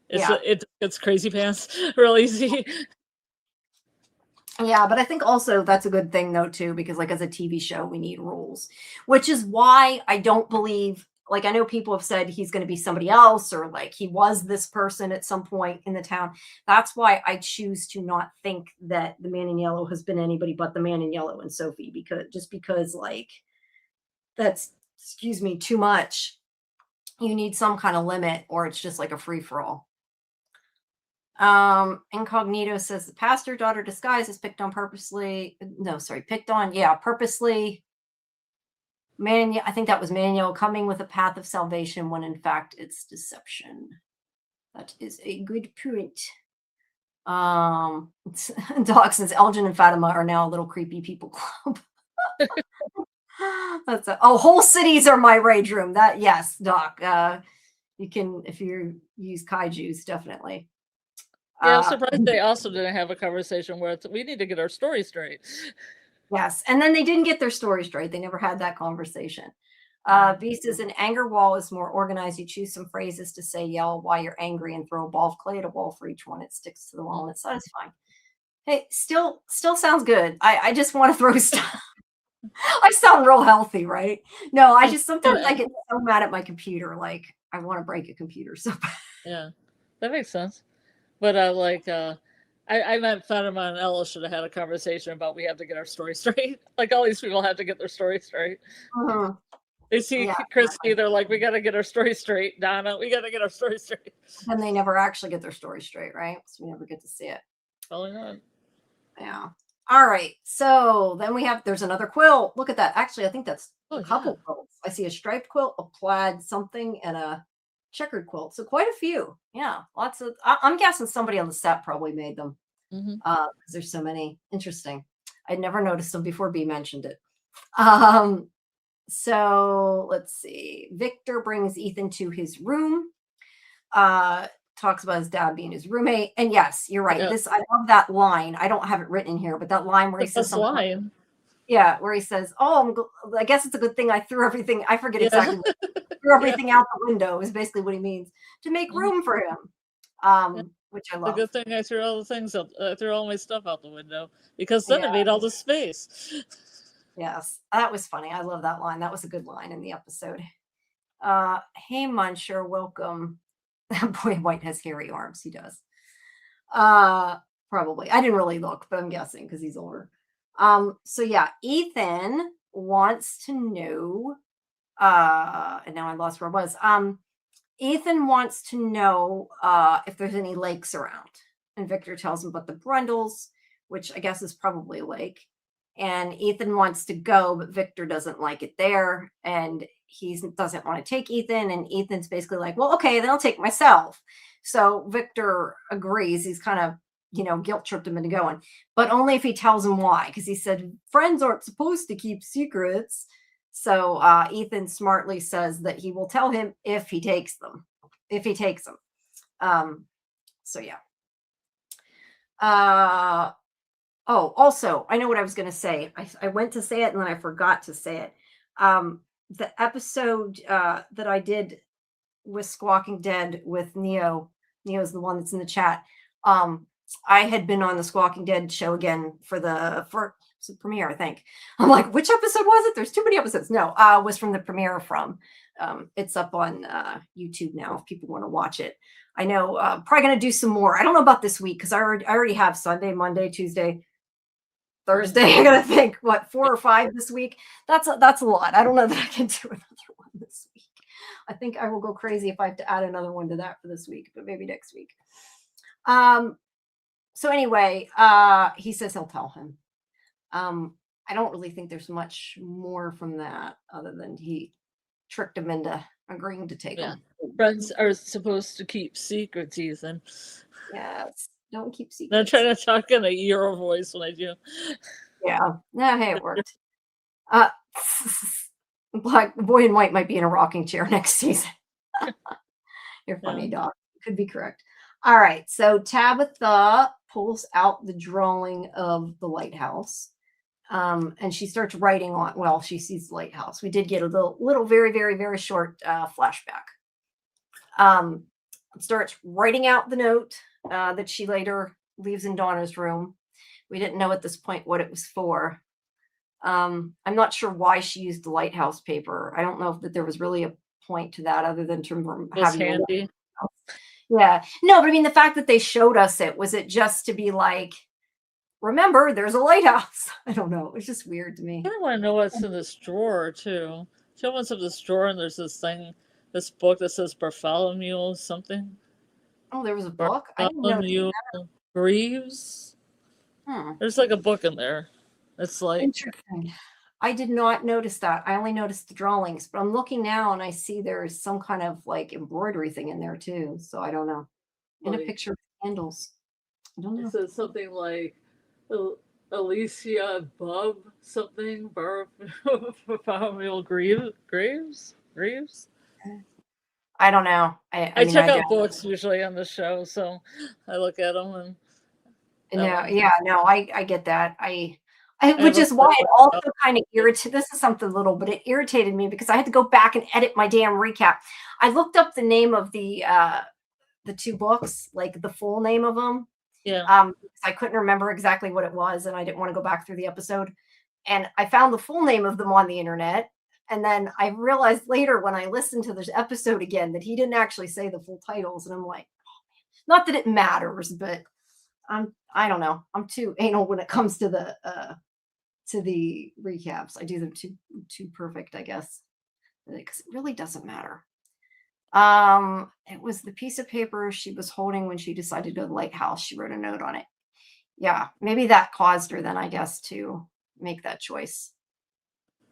it's crazy pants real easy. Yeah, but I think also that's a good thing though too, because like as a TV show, we need rules, which is why I don't believe. Like, I know people have said he's going to be somebody else, or like he was this person at some point in the town. That's why I choose to not think that the man in yellow has been anybody but the man in yellow and Sophie, because like that's, excuse me, too much. You need some kind of limit, or it's just like a free for all. Incognito says the pastor daughter disguise is picked on purposely. No, sorry, picked on. Yeah, purposely. I think that was Manuel coming with a path of salvation when in fact it's deception. That is a good point. Doc says Elgin and Fatima are now a little creepy people club. Whole cities are my rage room. That yes, Doc. You can if you use kaijus, definitely. Yeah, I'm surprised they also didn't have a conversation where we need to get our story straight. Yes, and then they didn't get their story straight. They never had that conversation. Beast says an anger wall is more organized. You choose some phrases to say, yell while you're angry, and throw a ball of clay at a wall for each one. It sticks to the wall and it's satisfying. Hey, still sounds good. I just want to throw stuff. I sound real healthy, right? No, I just sometimes I get so mad at my computer, like I want to break a computer so bad. Yeah, that makes sense. But I meant Fatima and Ella should have had a conversation about we have to get our story straight. Like all these people have to get their story straight. Mm-hmm. They see Christy, they're like, we got to get our story straight. Donna, we got to get our story straight. And they never actually get their story straight, right? So we never get to see it. Probably not. Yeah. All right. So then there's another quilt. Look at that. Actually, I think that's a couple quilts. I see a striped quilt, a plaid something, and a checkered quilt. So quite a few. Yeah. Lots of, I'm guessing somebody on the set probably made them. Because there's so many. Interesting. I'd never noticed them before B mentioned it. So let's see. Victor brings Ethan to his room. Talks about his dad being his roommate. And yes, you're right. Yep. I love that line. I don't have it written in here, but that line where he says something. Line. Yeah, where he says, I guess it's a good thing I threw everything. I forget exactly. Threw everything out the window is basically what he means. To make room for him. Which I love. The good thing I threw all the things up. I threw all my stuff out the window because then it made all the space. Yes, that was funny. I love that line. That was a good line in the episode. Hey, Muncher, welcome. Boy, White has hairy arms. He does. Probably. I didn't really look, but I'm guessing because he's older. So yeah, Ethan wants to know. And now I lost where I was. Ethan wants to know if there's any lakes around. And Victor tells him about the Brundles, which I guess is probably a lake. And Ethan wants to go, but Victor doesn't like it there. And he doesn't want to take Ethan. And Ethan's basically like, well, okay, then I'll take myself. So Victor agrees. He's kind of, guilt tripped him into going, but only if he tells him why. Because he said friends aren't supposed to keep secrets. So Ethan smartly says that he will tell him if he takes them. So yeah. Also, I know what I was going to say. I went to say it and then I forgot to say it. The episode that I did with Squawking Dead with Neo's the one that's in the chat. I had been on the Squawking Dead show again for the premiere, I think. I'm like, which episode was it? There's too many episodes. No, was from the premiere from. It's up on YouTube now if people want to watch it. I know probably going to do some more. I don't know about this week because I already have Sunday, Monday, Tuesday, Thursday. I got to think, 4 or 5 this week? That's a lot. I don't know that I can do another one this week. I think I will go crazy if I have to add another one to that for this week, but maybe next week. So anyway, he says he'll tell him. I don't really think there's much more from that other than he tricked him into agreeing to take him. Friends are supposed to keep secrets, Ethan. Yes, don't keep secrets. I'm trying to talk in a Euro voice when I do. Yeah, hey, it worked. Black Boy in White might be in a rocking chair next season. You're funny, Doc. Could be correct. All right, so Tabitha pulls out the drawing of the lighthouse. And she starts writing on, she sees the lighthouse. We did get a little very, very, very short flashback. Starts writing out the note that she later leaves in Donna's room. We didn't know at this point what it was for. I'm not sure why she used the lighthouse paper. I don't know if there was really a point to that other than to have handy. Yeah. No, but I mean, the fact that they showed us was it just to be like, remember, there's a lighthouse. I don't know. It's just weird to me. I want to know what's in this drawer, too. She opens up this drawer and there's this book that says Bartholomew something. Oh, there was a book? I didn't know. Bartholomew Greaves. There's like a book in there. It's like Interesting. I did not notice that. I only noticed the drawings, but I'm looking now and I see there's some kind of like embroidery thing in there too. So I don't know. In a Like- picture of candles. I don't it know. says something like Alicia Bub something Bartholomew Graves. I don't know. I mean, check I out books usually on the show, so I look at them and no, yeah, no, I get that. have Which a is why it also friend- kind of irritated. This is something little, but it irritated me because I had to go back and edit my damn recap. I looked up the name of the 2 books, like the full name of them. yeah. Because I couldn't remember exactly what it was, and I didn't want to go back through the episode. And I found the full name of them on the internet. And then I realized later when I listened to this episode again that he didn't actually say the full titles. And I'm like, not that it matters, but I don't know. I'm too anal when it comes to the recaps. I do them too perfect, I guess, because it really doesn't matter. It was the piece of paper she was holding when she decided to go to the lighthouse. She wrote a note on it. Yeah, maybe that caused her then, I guess, to make that choice.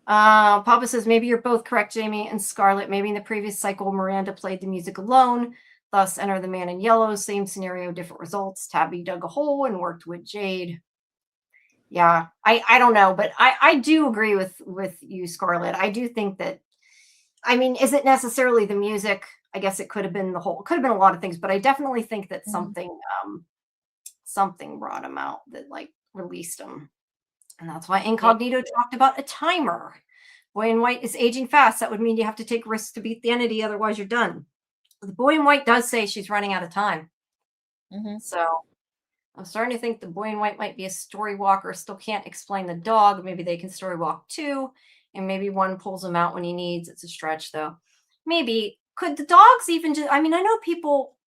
Papa says, maybe you're both correct, Jamie and Scarlett. Maybe in the previous cycle, Miranda played the music alone. Thus, enter the man in yellow. Same scenario, different results. Tabby dug a hole and worked with Jade. Yeah, I don't know, but I do agree with you, Scarlett. I do think that, I mean, is it necessarily the music? I guess it could have been the whole, could have been a lot of things, but I definitely think that something brought him out that like released him. And that's why Incognito talked about a timer. Boy in White is aging fast. That would mean you have to take risks to beat the entity, otherwise you're done. The Boy in White does say she's running out of time. So I'm starting to think the Boy in White might be a story walker. Still can't explain the dog. Maybe they can story walk too. And maybe one pulls him out when he needs. It's a stretch though. Maybe. Could the dogs even just, I mean, I know people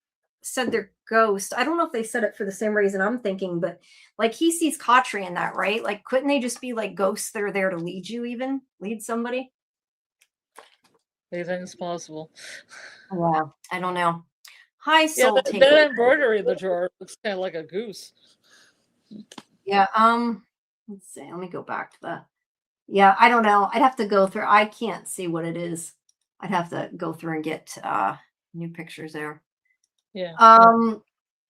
said they're ghosts. I don't know if they said it for the same reason I'm thinking, but like he sees Katri in that, right? Like, couldn't they just be like ghosts that are there to lead you, even lead somebody? Anything's possible. Wow, I don't know. Hi, Yeah, Soul that Taker. embroidery in the drawer looks kind of like a goose. Yeah. Let's see. Let me go back to that. Yeah, I don't know. I'd have to go through. I can't see what it is. I'd have to go through and get new pictures there. Yeah.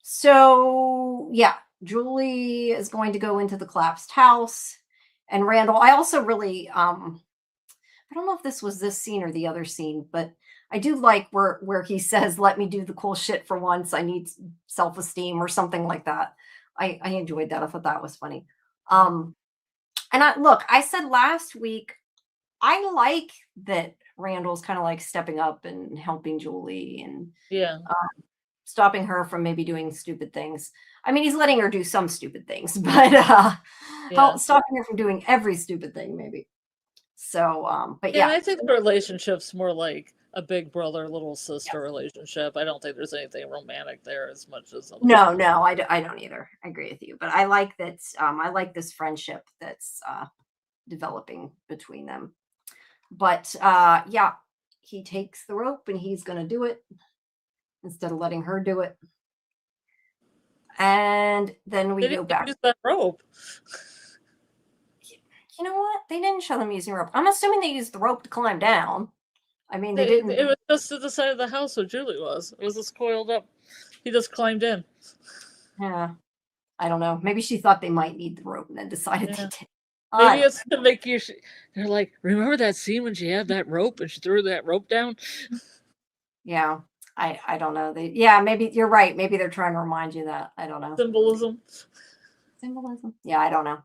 So yeah, Julie is going to go into the collapsed house, and Randall. I also really I don't know if this was this scene or the other scene, but I do like where he says, "Let me do the cool shit for once. I need self-esteem," or something like that. I enjoyed that. I thought that was funny. And I said last week, I like that Randall's kind of like stepping up and helping Julie and stopping her from maybe doing stupid things. I mean, he's letting her do some stupid things, but stopping her from doing every stupid thing, maybe. So, but yeah. I think the relationship's more like a big brother, little sister relationship. I don't think there's anything romantic there as much as No, I don't either. I agree with you, but I like that. I like this friendship that's developing between them. But yeah, he takes the rope and he's going to do it instead of letting her do it. And then we go back. Use that rope. You know what? They didn't show them using rope. I'm assuming they used the rope to climb down. I mean, they didn't. It was just to the side of the house where Julie was. It was just coiled up. He just climbed in. Yeah. I don't know. Maybe she thought they might need the rope and then decided they did. Maybe it's to make you. They're like, remember that scene when she had that rope and she threw that rope down? Yeah. I don't know. Maybe you're right. Maybe they're trying to remind you that. I don't know. Symbolism. Yeah, I don't know.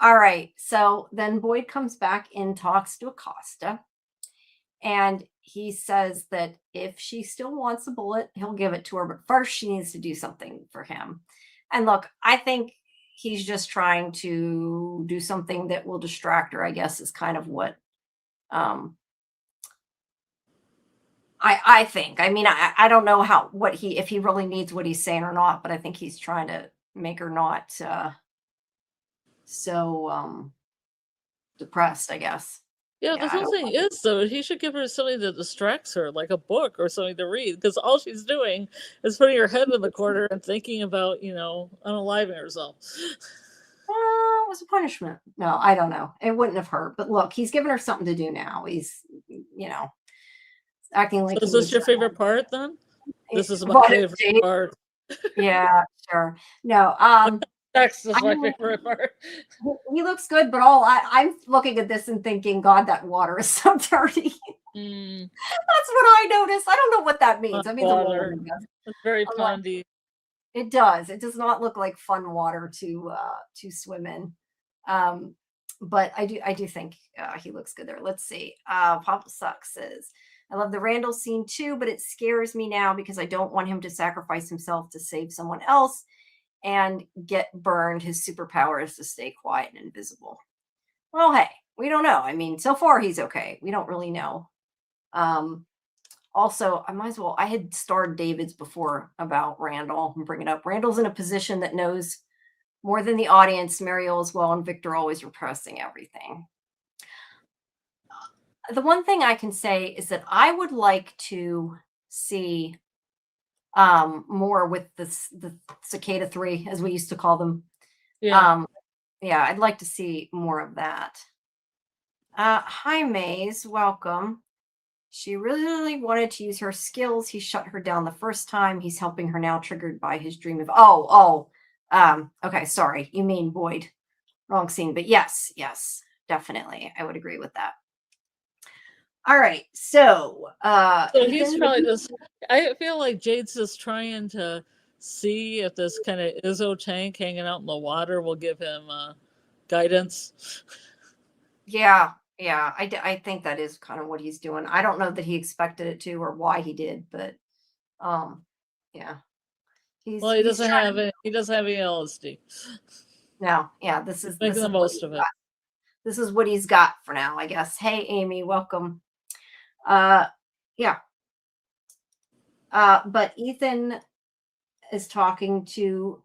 All right. So then Boyd comes back and talks to Acosta. And he says that if she still wants a bullet, he'll give it to her. But first, she needs to do something for him. And look, I think he's just trying to do something that will distract her, I guess, is kind of what I think. I mean, I don't know if he really needs what he's saying or not, but I think he's trying to make her not so depressed, I guess. Yeah, Yeah, the I whole don't thing is, though, he should give her something that distracts her, like a book or something to read, because all she's doing is putting her head in the corner and thinking about, unaliving herself. it was a punishment. No, I don't know. It wouldn't have hurt. But look, he's given her something to do now. He's, acting So like is he this needs your favorite part then? This is my what is favorite Jade? part. Yeah, sure. No, Text is I my mean, favorite part. he looks good, but I'm looking at this and thinking, God, that water is so dirty. Mm, That's what I noticed. I don't know what that means. Pond That means a little water. bit. It's very I'm like, pondy. it does. It does not look like fun water to swim in. But I do think he looks good there. Let's see. Papa Suck says, I love the Randall scene too, but it scares me now because I don't want him to sacrifice himself to save someone else and get burned. His superpower is to stay quiet and invisible. Well, hey, we don't know. I mean, so far he's okay. We don't really know. Also, I had starred David's before about Randall and bring it up. Randall's in a position that knows more than the audience. Mariel as well, and Victor always repressing everything. The one thing I can say is that I would like to see more with the Cicada 3, as we used to call them. Yeah. Yeah, I'd like to see more of that. Hi, Maze. Welcome. She really wanted to use her skills. He shut her down the first time. He's helping her now, triggered by his dream of, okay, sorry. You mean Boyd. Wrong scene. But yes, definitely. I would agree with that. All right. So He's probably just, I feel like Jade's just trying to see if this kind of Izzo tank hanging out in the water will give him guidance. Yeah, I think that is kind of what he's doing. I don't know that he expected it to or why he did, but yeah. He doesn't have any LSD. No, yeah, this is making the most of it. This is what he's got for now, I guess. Hey, Amy, welcome. Yeah. But Ethan is talking to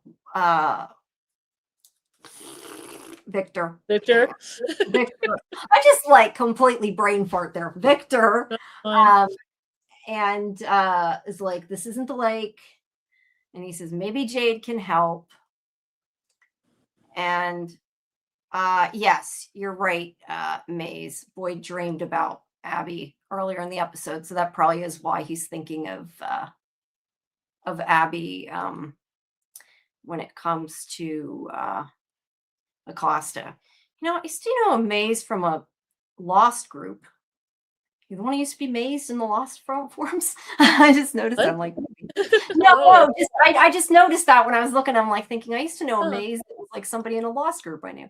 Victor. Victor. I just like completely brain fart there. Victor. And is like, this isn't the lake. And he says, maybe Jade can help. And yes, you're right, Maze. Boyd dreamed about Abby earlier in the episode, so that probably is why he's thinking of Abby when it comes to Acosta. I used to know a Maze from a Lost group. You the one who used to be Maze in the Lost forums? I just noticed that. I'm like, no, I just noticed that when I was looking. I'm like thinking, I used to know a Maze that was like somebody in a Lost group I knew.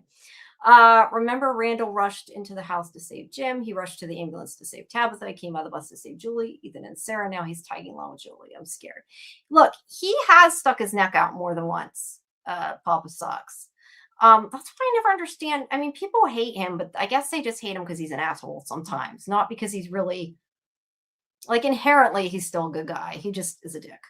Remember, Randall rushed into the house to save Jim. He rushed to the ambulance to save Tabitha. He came out of the bus to save Julie, Ethan, and Sarah. Now he's tagging along with Julie. I'm scared. Look, he has stuck his neck out more than once. Papa Sucks. That's what I never understand. I mean, people hate him, but I guess they just hate him because he's an asshole sometimes, not because he's really, like, inherently he's still a good guy. He just is a dick.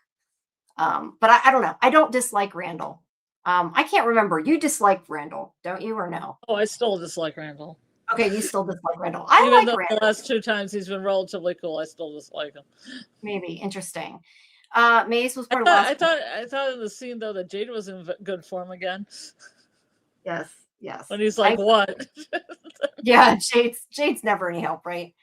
But I don't know. I don't dislike Randall. I can't remember. You dislike Randall, don't you, or no? Oh, I still dislike Randall. Okay, you still dislike Randall. Even though Randall. The last 2 times he's been relatively cool, I still dislike him. Maybe. Interesting. Maze was part of I thought in the scene, though, that Jade was in good form again. Yes. When he's like, what? Yeah, Jade's never any help, right?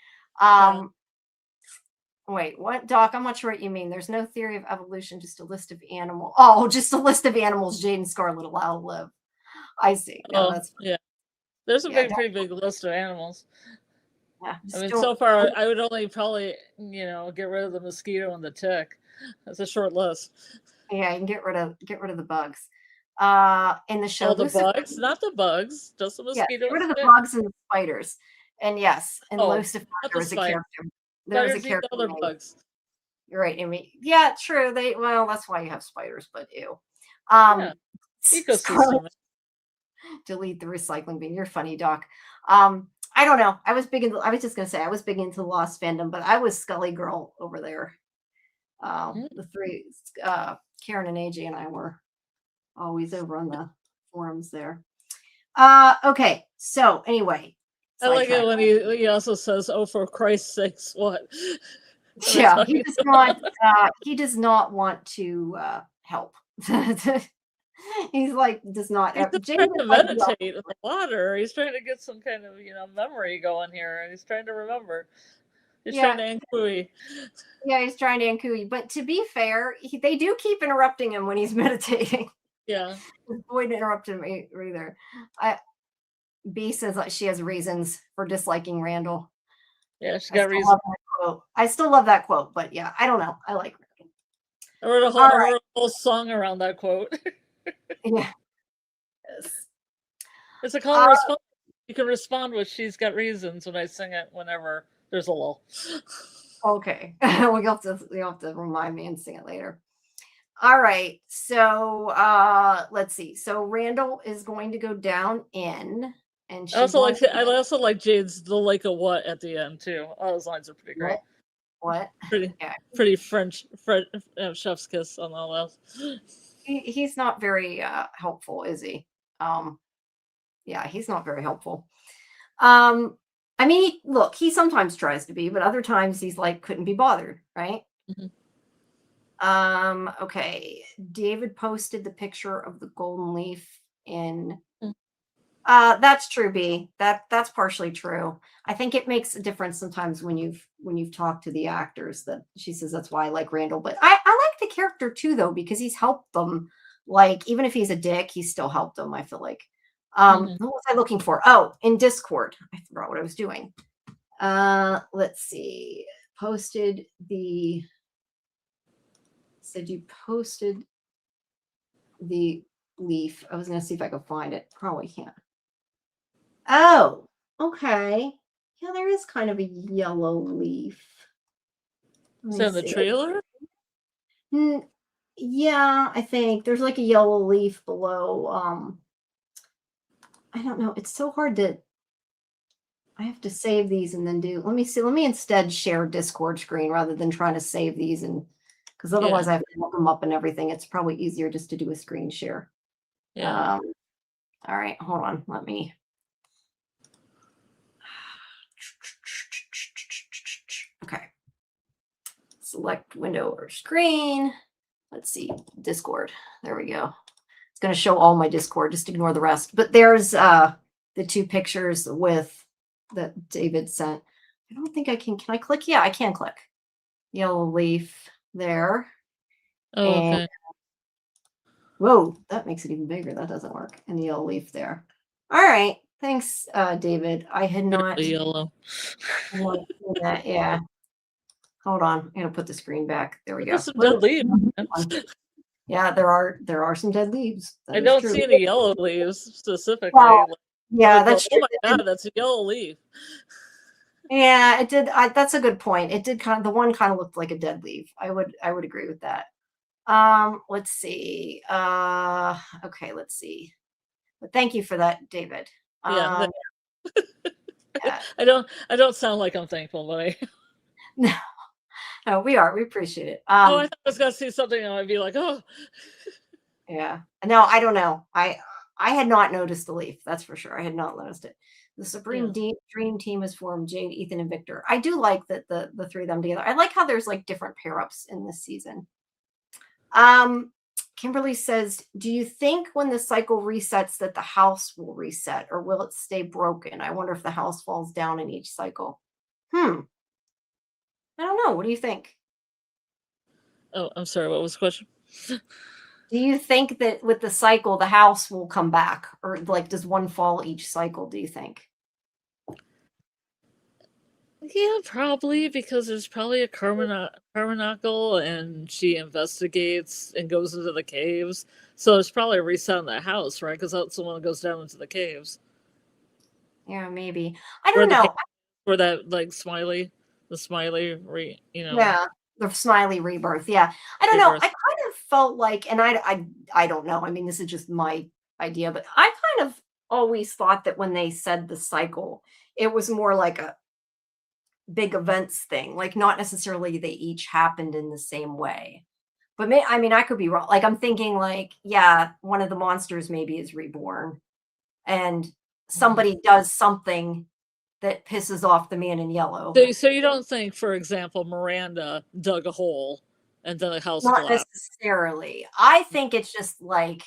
Wait, what, Doc? I'm not sure what you mean. There's no theory of evolution, just a list of animals. Oh, just a list of animals Jade and Scarlett allow to live. I see. No, that's yeah. There's a pretty big list of animals. Yeah, I mean, so far I would only probably, get rid of the mosquito and the tick. That's a short list. Yeah, you can get rid of the bugs. In the show, the bugs, not the bugs, just the mosquitoes. Yeah, get rid of the bugs and the spiders. And yes, and Lucifer is a character. There's a character. Other bugs. You're right, Amy. Yeah, true. That's why you have spiders, but ew. Ecosystem. Delete the recycling bin. You're funny, Doc. I don't know. I was just gonna say I was big into the Lost fandom, but I was Scully girl over there. The 3, Karen and AJ and I were always over on the forums there. Okay, so anyway, I like it when he also says, "Oh, for Christ's sakes, what?" Yeah, he does not want to help. He's like, does not. He's just Jamie trying to like, meditate in the water. He's trying to get some kind of, memory going here, and he's trying to remember. He's trying to Ankui. Yeah, he's trying to Ankui. But to be fair, they do keep interrupting him when he's meditating. Yeah. Avoid interrupting him either. B says that she has reasons for disliking Randall. Yeah, she got reasons. I still love that quote, but yeah, I don't know. I like Randall. I wrote a whole song around that quote. Yeah. Yes. It's a call and response. You can respond with "She's got reasons" when I sing it whenever there's a lull. Okay. You'll have to remind me and sing it later. All right. So let's see. So Randall is going to go down in, and I also like Jade's "The Lake of What" at the end too. All those lines are pretty great. What? Pretty French chef's kiss on all else. He's not very helpful, is he? Yeah, he's not very helpful. I mean, look, he sometimes tries to be, but other times he's like, couldn't be bothered, right? Mm-hmm. Okay. David posted the picture of the golden leaf in. That's true, B. That's partially true. I think it makes a difference sometimes when you've talked to the actors, that she says that's why I like Randall. But I like the character too, though, because he's helped them. Like, even if he's a dick, he's still helped them, I feel like. What was I looking for? Oh, in Discord. I forgot what I was doing. Let's see. Said you posted the leaf. I was going to see if I could find it. Probably can't. Oh, okay. Yeah, there is kind of a yellow leaf. Is that in the trailer? Yeah, I think there's like a yellow leaf below. I don't know. It's so hard to. I have to save these and then do. Let me see. Let me instead share Discord screen rather than trying to save these, and because otherwise I have to look them up and everything. It's probably easier just to do a screen share. Yeah. All right, hold on. Let me. Okay. Select window or screen. Let's see. Discord. There we go. It's going to show all my Discord. Just ignore the rest. But there's the two pictures that David sent. I don't think I can. Can I click? Yeah, I can click. Yellow leaf there. Oh, okay. Whoa, that makes it even bigger. That doesn't work. And the yellow leaf there. All right. Thanks, David. I had not. Yellow. That. Yeah. Hold on. I'm gonna put the screen back. There we go. Some dead leaves. Yeah, there are some dead leaves. I don't see any yellow leaves specifically. Well, yeah, that's true. Oh my god, that's a yellow leaf. Yeah, it did. That's a good point. It did the one kind of looked like a dead leaf. I would agree with that. Let's see. Okay, let's see. But thank you for that, David. Yeah. Yeah. I don't sound like I'm thankful, but No, we appreciate it. I thought I was gonna see something and I'd be like, oh. Yeah. No, I don't know. I had not noticed the leaf. That's for sure. I had not noticed it. The Supreme Dream Team is formed: Jade, Ethan, and Victor. I do like that the three of them together. I like how there's like different pair ups in this season. Kimberly says, do you think when the cycle resets that the house will reset, or will it stay broken? I wonder if the house falls down in each cycle. I don't know. What do you think? Oh, I'm sorry. What was the question? Do you think that with the cycle, the house will come back, or like does one fall each cycle? Do you think? Yeah, probably, because there's probably a Carbonacle, and she investigates and goes into the caves. So there's probably a reset in the house, right? Because that's the one that goes down into the caves. Yeah, maybe. I don't know. Where that like the smiley Yeah, the smiley rebirth. Yeah, I don't know. I kind of felt like, and I don't know. I mean, this is just my idea, but I kind of always thought that when they said the cycle, it was more like a big events thing, like not necessarily they each happened in the same way. But I mean, I could be wrong. Like I'm thinking like, yeah, one of the monsters maybe is reborn and somebody does something that pisses off the man in yellow. So you don't think, for example, Miranda dug a hole and then the house Not collapsed? necessarily. I think it's just like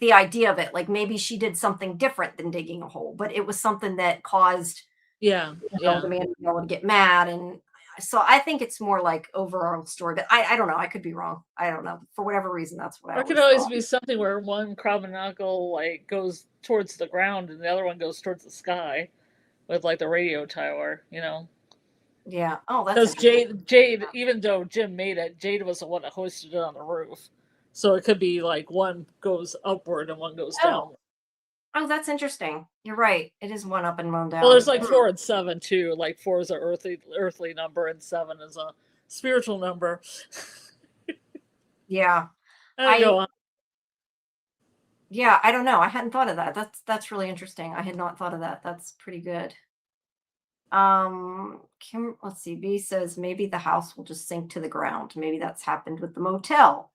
the idea of it. Like maybe she did something different than digging a hole, but it was something that caused Yeah, the man in yellow to get mad. And so I think it's more like overall story, but I don't know. I could be wrong. I don't know. For whatever reason, that's what I or it could always always thought. be something where one crab and knuckle like goes towards the ground and the other one goes towards the sky with like the radio tower, you know. Yeah. Oh, that's Because interesting. Jade, even though Jim made it, Jade was the one that hoisted it on the roof. So it could be like one goes upward and one goes down. Oh, that's interesting. You're right. It is one up and one down. Well, there's like 4 and 7 too. Like 4 is an earthly number, and 7 is a spiritual number. Yeah. Go on. Yeah, I don't know. I hadn't thought of that. That's really interesting. I had not thought of that. That's pretty good. Kim, let's see. B says maybe the house will just sink to the ground. Maybe that's happened with the motel.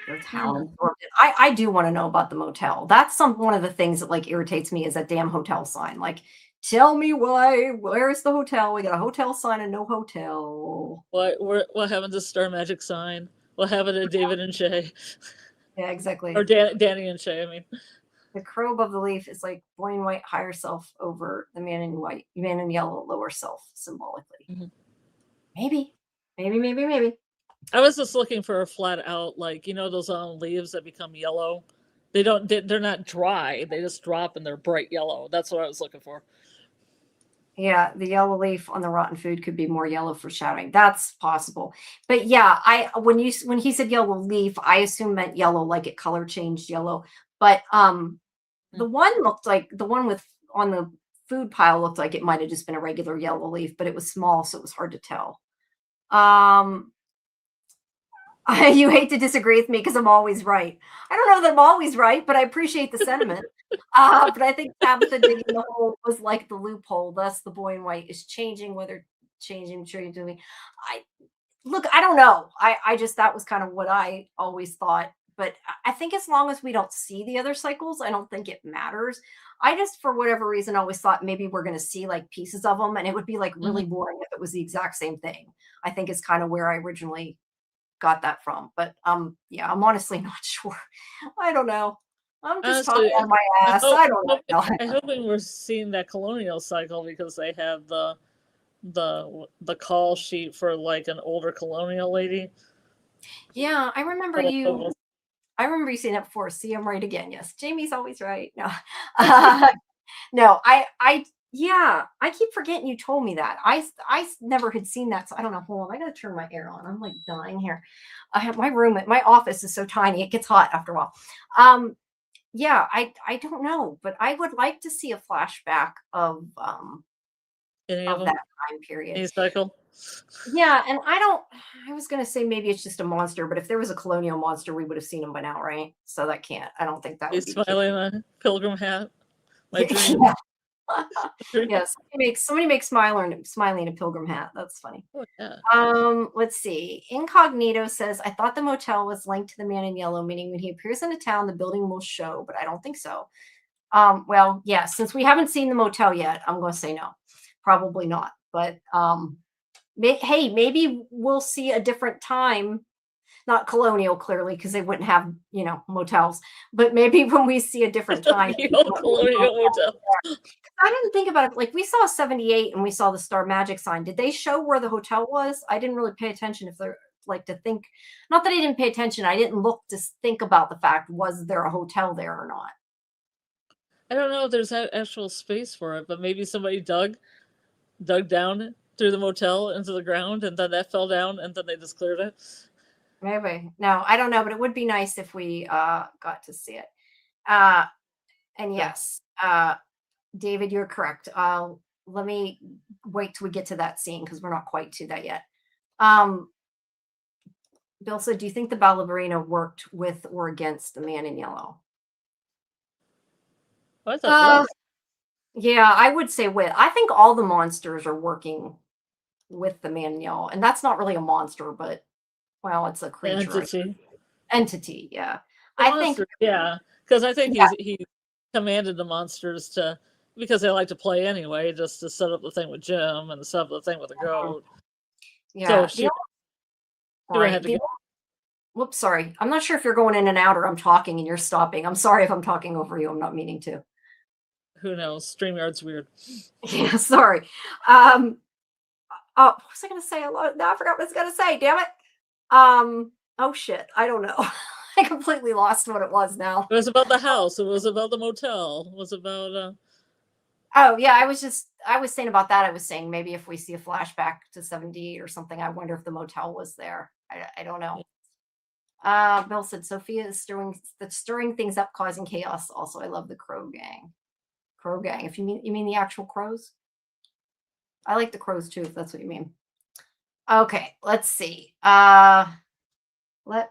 That's how absorbed it. I do want to know about the motel. That's one of the things that like irritates me is that damn hotel sign. Like, tell me why. Where's the hotel? We got a hotel sign and no hotel. What happened to Star Magic sign? What happened to David and Shay? Yeah, exactly. Or Danny and Shay, I mean. The crow above the leaf is like boy in white, higher self over the man in white, man in yellow, lower self, symbolically. Mm-hmm. Maybe. I was just looking for a flat out, like, you know, those leaves that become yellow. They're not dry. They just drop and they're bright yellow. That's what I was looking for. Yeah, the yellow leaf on the rotten food could be more yellow foreshadowing. That's possible. But yeah, when he said yellow leaf, I assume meant yellow, like it color changed yellow. But the one looked like the one on the food pile looked like it might have just been a regular yellow leaf, but it was small, so it was hard to tell. You hate to disagree with me because I'm always right. I don't know that I'm always right, but I appreciate the sentiment. But I think Tabitha digging the hole was like the loophole. Thus, the boy in white is changing, whether changing, doing. I don't know. I just, that was kind of what I always thought. But I think as long as we don't see the other cycles, I don't think it matters. I just, for whatever reason, always thought maybe we're going to see like pieces of them, and it would be like really boring if it was the exact same thing. I think is kind of where I originally got that from. But yeah, I'm honestly not sure. I don't know. I'm just talking out of my ass. I don't know. I'm hoping we're seeing that colonial cycle because they have the call sheet for like an older colonial lady. Yeah, I remember you saying that before. See, I'm right again. Yes, Jamie's always right. No, no, yeah, I keep forgetting you told me that. I never had seen that, so I don't know. Hold on, I gotta turn my air on. I'm like dying here. I have my office is so tiny, it gets hot after a while. Yeah, I don't know, but I would like to see a flashback of that time period. Any cycle? Yeah, and I was gonna say maybe it's just a monster, but if there was a colonial monster, we would have seen him by now, right? So that can't. I don't think that would be smiling on a pilgrim hat. My dream. Yeah, somebody makes Smiley in a pilgrim hat. That's funny. Oh, yeah. Let's see. Incognito says, I thought the motel was linked to the man in yellow, meaning when he appears in a town, the building will show, but I don't think so. Well, yeah, since we haven't seen the motel yet, I'm going to say no, probably not. But hey, maybe we'll see a different time. Not colonial, clearly, because they wouldn't have, motels. But maybe when we see a different time. Colonial motel. I didn't think about it. Like, we saw 78 and we saw the Star Magic sign. Did they show where the hotel was? I didn't really pay attention if they're like to think. Not that I didn't pay attention. I didn't look to think about the fact, was there a hotel there or not? I don't know if there's actual space for it, but maybe somebody dug down through the motel into the ground and then that fell down and then they just cleared it. Maybe. No, I don't know, but it would be nice if we got to see it. And yes, David, you're correct. Let me wait till we get to that scene because we're not quite to that yet. Bill said, do you think the ballerina worked with or against the man in yellow? Yeah, I would say with. I think all the monsters are working with the man in yellow. And that's not really a monster, but well, it's a creature. Entity, yeah. Yeah, because I think he commanded the monsters to, because I like to play anyway, just to set up the thing with Jim and set up the thing with the goat. Yeah. So she would have to get. Whoops, sorry. I'm not sure if you're going in and out or I'm talking and you're stopping. I'm sorry if I'm talking over you. I'm not meaning to. Who knows? StreamYard's weird. Yeah, sorry. Oh, what was I gonna say? Now I forgot what I was gonna say. Damn it. Oh shit. I don't know. I completely lost what it was now. It was about the house. It was about the motel. It was about Oh yeah, I was saying about that. I was saying maybe if we see a flashback to 78 or something, I wonder if the motel was there. I don't know. Bill said Sophia is stirring things up, causing chaos. Also, I love the Crow Gang. Crow Gang. If you mean the actual crows? I like the crows too, if that's what you mean. Okay, let's see. Okay, I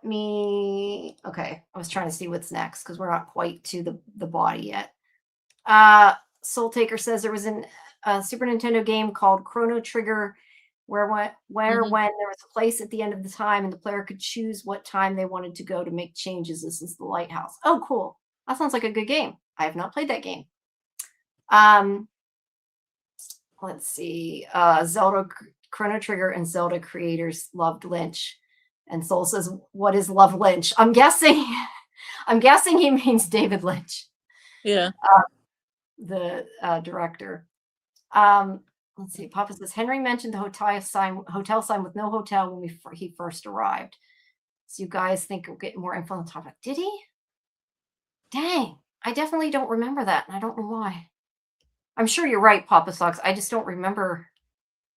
was trying to see what's next because we're not quite to the body yet. Soul Taker says there was a Super Nintendo game called Chrono Trigger where when there was a place at the end of the time and the player could choose what time they wanted to go to make changes. This is the lighthouse. Oh, cool. That sounds like a good game. I have not played that game. Let's see. Zelda Chrono Trigger and Zelda creators loved Lynch. And Soul says, what is Love Lynch? I'm guessing he means David Lynch. Yeah. The director. Let's see. Papa says Henry mentioned the hotel sign with no hotel when he first arrived. So you guys think we'll get more info on the topic. Did he? Dang. I definitely don't remember that, and I don't know why. I'm sure you're right, Papa Socks. I just don't remember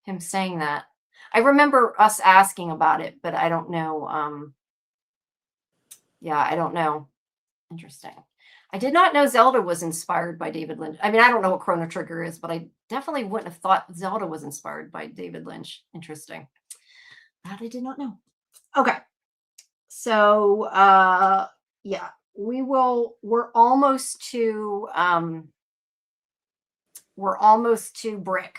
him saying that. I remember us asking about it, but I don't know. Yeah, I don't know. Interesting. I did not know Zelda was inspired by David Lynch. I mean, I don't know what Chrono Trigger is, but I definitely wouldn't have thought Zelda was inspired by David Lynch. Interesting. That I did not know. Okay. So, yeah, we're almost to Brick,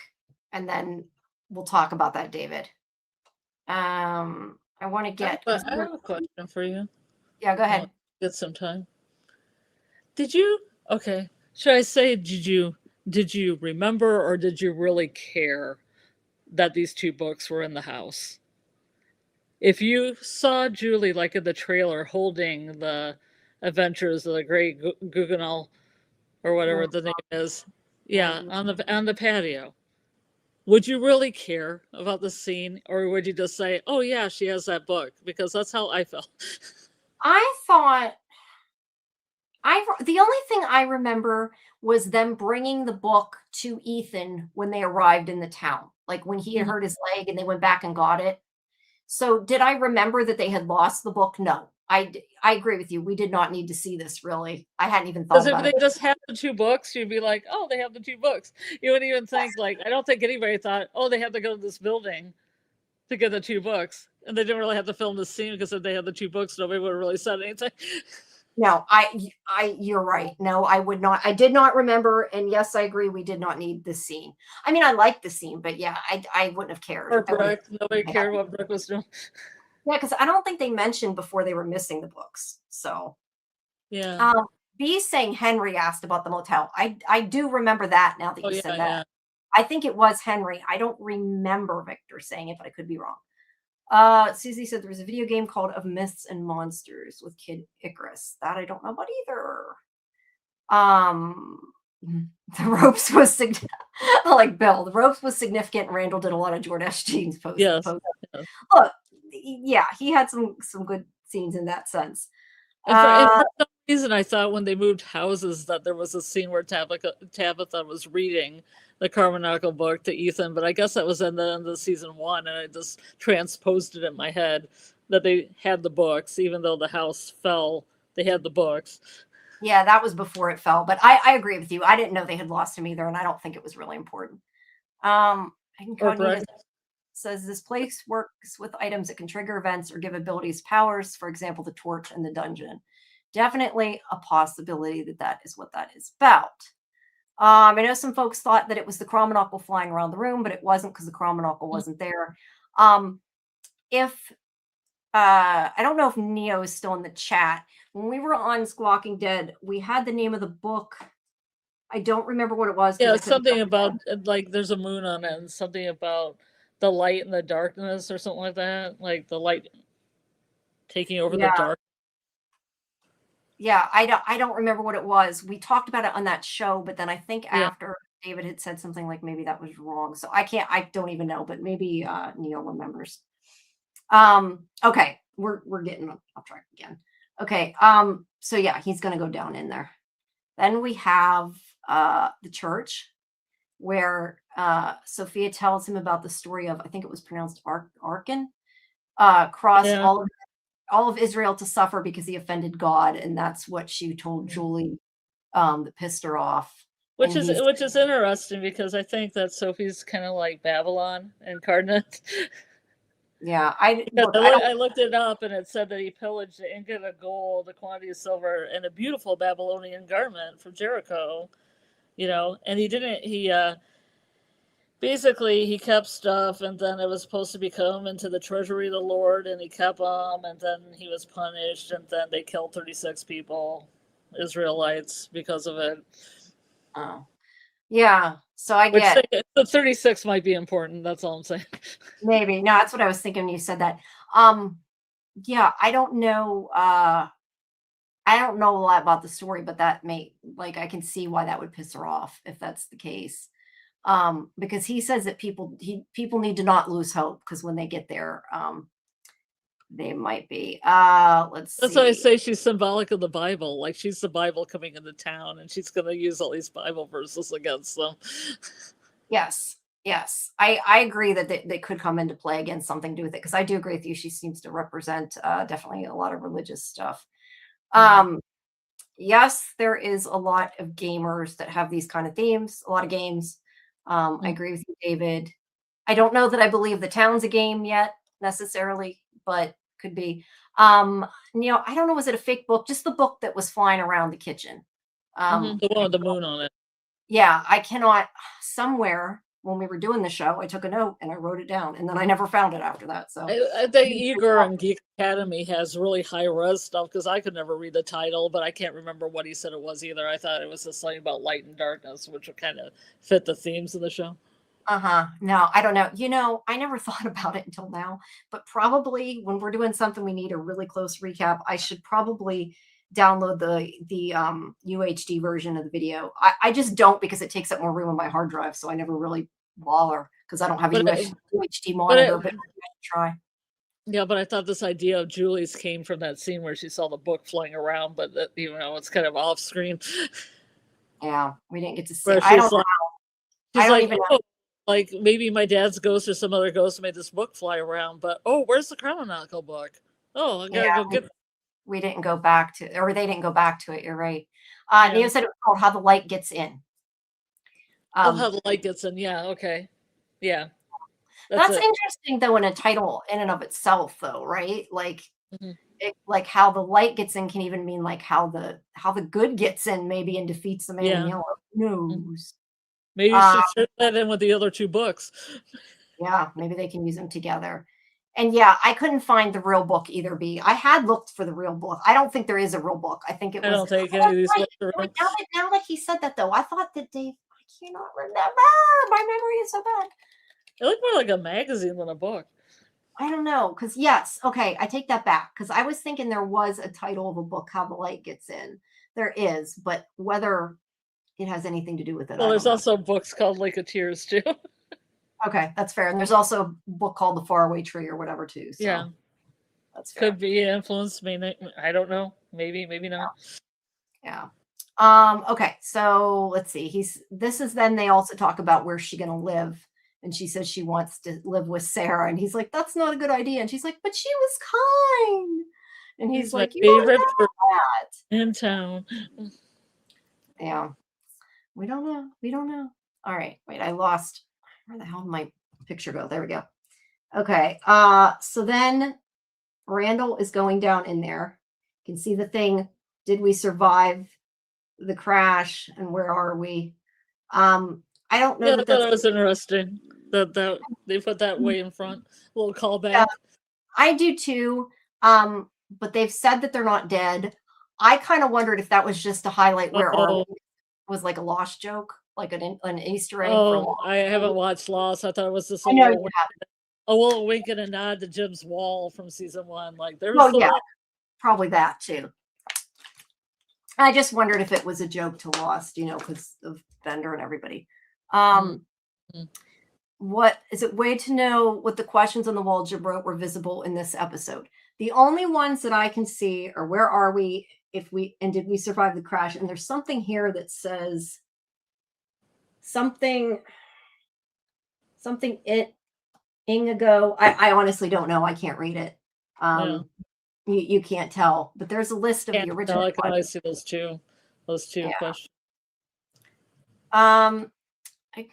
and then we'll talk about that, David. I want to get. I have a question for you. Yeah, go ahead. Get some time. Did you? Okay. Should I say did you remember or did you really care that these two books were in the house? If you saw Julie like in the trailer holding the Adventures of the Great Guggenheim or whatever the name is, yeah, on the patio, would you really care about the scene, or would you just say, "Oh yeah, she has that book"? Because that's how I felt. I thought the only thing I remember was them bringing the book to Ethan when they arrived in the town, like when he had hurt his leg and they went back and got it. So did I remember that they had lost the book? No, I agree with you. We did not need to see this, really. I hadn't even thought about it. Because if they just had the two books, you'd be like, oh, they have the two books. You wouldn't even think, like, I don't think anybody thought, oh, they have to go to this building to get the two books. And they didn't really have to film the scene because if they had the two books, nobody would have really said anything. No, you're right. No, I would not. I did not remember. And yes, I agree. We did not need this scene. I mean, I like the scene, but yeah, I wouldn't have cared. Or Brick. Nobody cared what Brick was doing. Yeah, because I don't think they mentioned before they were missing the books. So yeah. B saying Henry asked about the motel. I do remember that now that you said that. Yeah. I think it was Henry. I don't remember Victor saying it, but I could be wrong. Susie said there was a video game called Of Myths and Monsters with Kid Icarus. That I don't know about either. The ropes was like Bill. The ropes was significant. Randall did a lot of George S. Jeans posts. Yes. Look, yeah, he had some good scenes in that sense. And for some reason, I thought when they moved houses that there was a scene where Tabitha was reading the Carbonacle book to Ethan, but I guess that was in the end of season 1, and I just transposed it in my head that they had the books, even though the house fell, they had the books. Yeah, that was before it fell, but I agree with you. I didn't know they had lost him either, and I don't think it was really important. Says this place works with items that can trigger events or give abilities powers, for example, the torch in the dungeon. Definitely a possibility that is what that is about. I know some folks thought that it was the Carbonacle flying around the room, but it wasn't because the Carbonacle wasn't there. I don't know if Neo is still in the chat. When we were on Squawking Dead, we had the name of the book. I don't remember what it was. Yeah, something about like there's a moon on it, and something about the light and the darkness or something like that. Like the light taking over the dark. Yeah, I don't remember what it was. We talked about it on that show, but then I think after David had said something like maybe that was wrong. So I don't even know, but maybe Neil remembers. Okay, we're getting off track again. Okay, so yeah, he's gonna go down in there. Then we have the church where Sophia tells him about the story of, I think it was pronounced Arkan, caused all of Israel to suffer because he offended God, and that's what she told Julie that pissed her off. Which is interesting because I think that Sophie's kind of like Babylon incarnate. Yeah, I looked it up, and it said that he pillaged the ingot of gold, a quantity of silver, and a beautiful Babylonian garment from Jericho. You know, and basically he kept stuff, and then it was supposed to become into the treasury of the Lord, and he kept them, and then he was punished, and then they killed 36 people, Israelites, because of it. Oh, yeah. So I get the 36 might be important. That's all I'm saying. Maybe. No, that's what I was thinking when you said that. Yeah, I don't know. I don't know a lot about the story, but that I can see why that would piss her off if that's the case. Because he says that people need to not lose hope, because when they get there, they might be. Let's see. That's why I say she's symbolic of the Bible. Like, she's the Bible coming into town, and she's going to use all these Bible verses against them. Yes. I agree that they could come into play against something to do with it, because I do agree with you. She seems to represent definitely a lot of religious stuff. Yes, there is a lot of gamers that have these kind of themes, a lot of games. I agree with you, David. I don't know that I believe the town's a game yet necessarily, but could be. Neil, I don't know, was it a fake book? Just the book that was flying around the kitchen. The one with the moon on it. Yeah, I cannot. Somewhere when we were doing the show, I took a note and I wrote it down, and then I never found it after that. So I think Igor and Geek Academy has really high res stuff, because I could never read the title, but I can't remember what he said it was either. I thought it was just something about light and darkness, which would kind of fit the themes of the show. No, I don't know. You know, I never thought about it until now, but probably when we're doing something we need a really close recap, I should probably download the UHD version of the video. I just don't, because it takes up more room on my hard drive, so I never really bother, because I don't have a UHD monitor, but I try. Yeah, but I thought this idea of Julie's came from that scene where she saw the book flying around, but that, you know, it's kind of off screen. Yeah, we didn't get to see. I don't know. I don't even know. Like, maybe my dad's ghost or some other ghost made this book fly around, but where's the Chronicle book? Oh, I gotta go get. We didn't go back to, or they didn't go back to it. You're right. Neo said it was called How the Light Gets In. How the light gets in. Yeah. Okay. Yeah. That's interesting, though, in a title in and of itself, though, right? Like, like how the light gets in can even mean like how the good gets in, maybe, and defeats the man in yellow. Who knows? Maybe you should share that in with the other two books. Yeah, maybe they can use them together. And yeah, I couldn't find the real book either, B. I had looked for the real book. I don't think there is a real book. I think it was. I don't think any of these books are real. Now that he said that, though, I thought that Dave. I cannot remember. My memory is so bad. It looked more like a magazine than a book. I don't know, because yes, okay, I take that back, because I was thinking there was a title of a book, How the Light Gets In. There is, but whether it has anything to do with it. Well, there's also books called Lake of Tears too. Okay, that's fair. And there's also a book called The Faraway Tree or whatever too. So yeah, that's fair. Could be influenced. Maybe, I don't know. Maybe not. Yeah. Okay, so let's see. This is then they also talk about where's she gonna live. And she says she wants to live with Sarah. And he's like, that's not a good idea. And she's like, but she was kind. And he's like, you favorite that in town. Yeah. We don't know. All right. Wait, I lost. Where the hell did my picture go? There we go. Okay. So then Randall is going down in there. You can see the thing. Did we survive the crash? And where are we? I don't know. Yeah, I thought it was interesting that they put that way in front. A little callback. Yeah, I do too. But they've said that they're not dead. I kind of wondered if that was just to highlight where are we. was like a Lost joke, like an Easter egg for Oh, Lost. I haven't watched Lost. I thought it was just I know you have. a little wink and a nod to Jim's wall from season 1. Like there's Well, the yeah, wall. probably that too. I just wondered if it was a joke to Lost, because of Bender and everybody. Mhm. What is it? Way to know what the questions on the wall Jim wrote were visible in this episode. The only ones that I can see are where are we, did we survive the crash? And there's something here that says something Inigo. I honestly don't know. I can't read it. Yeah. You can't tell, but there's a list of Can't the tell. original I can only questions. see those two Yeah. questions.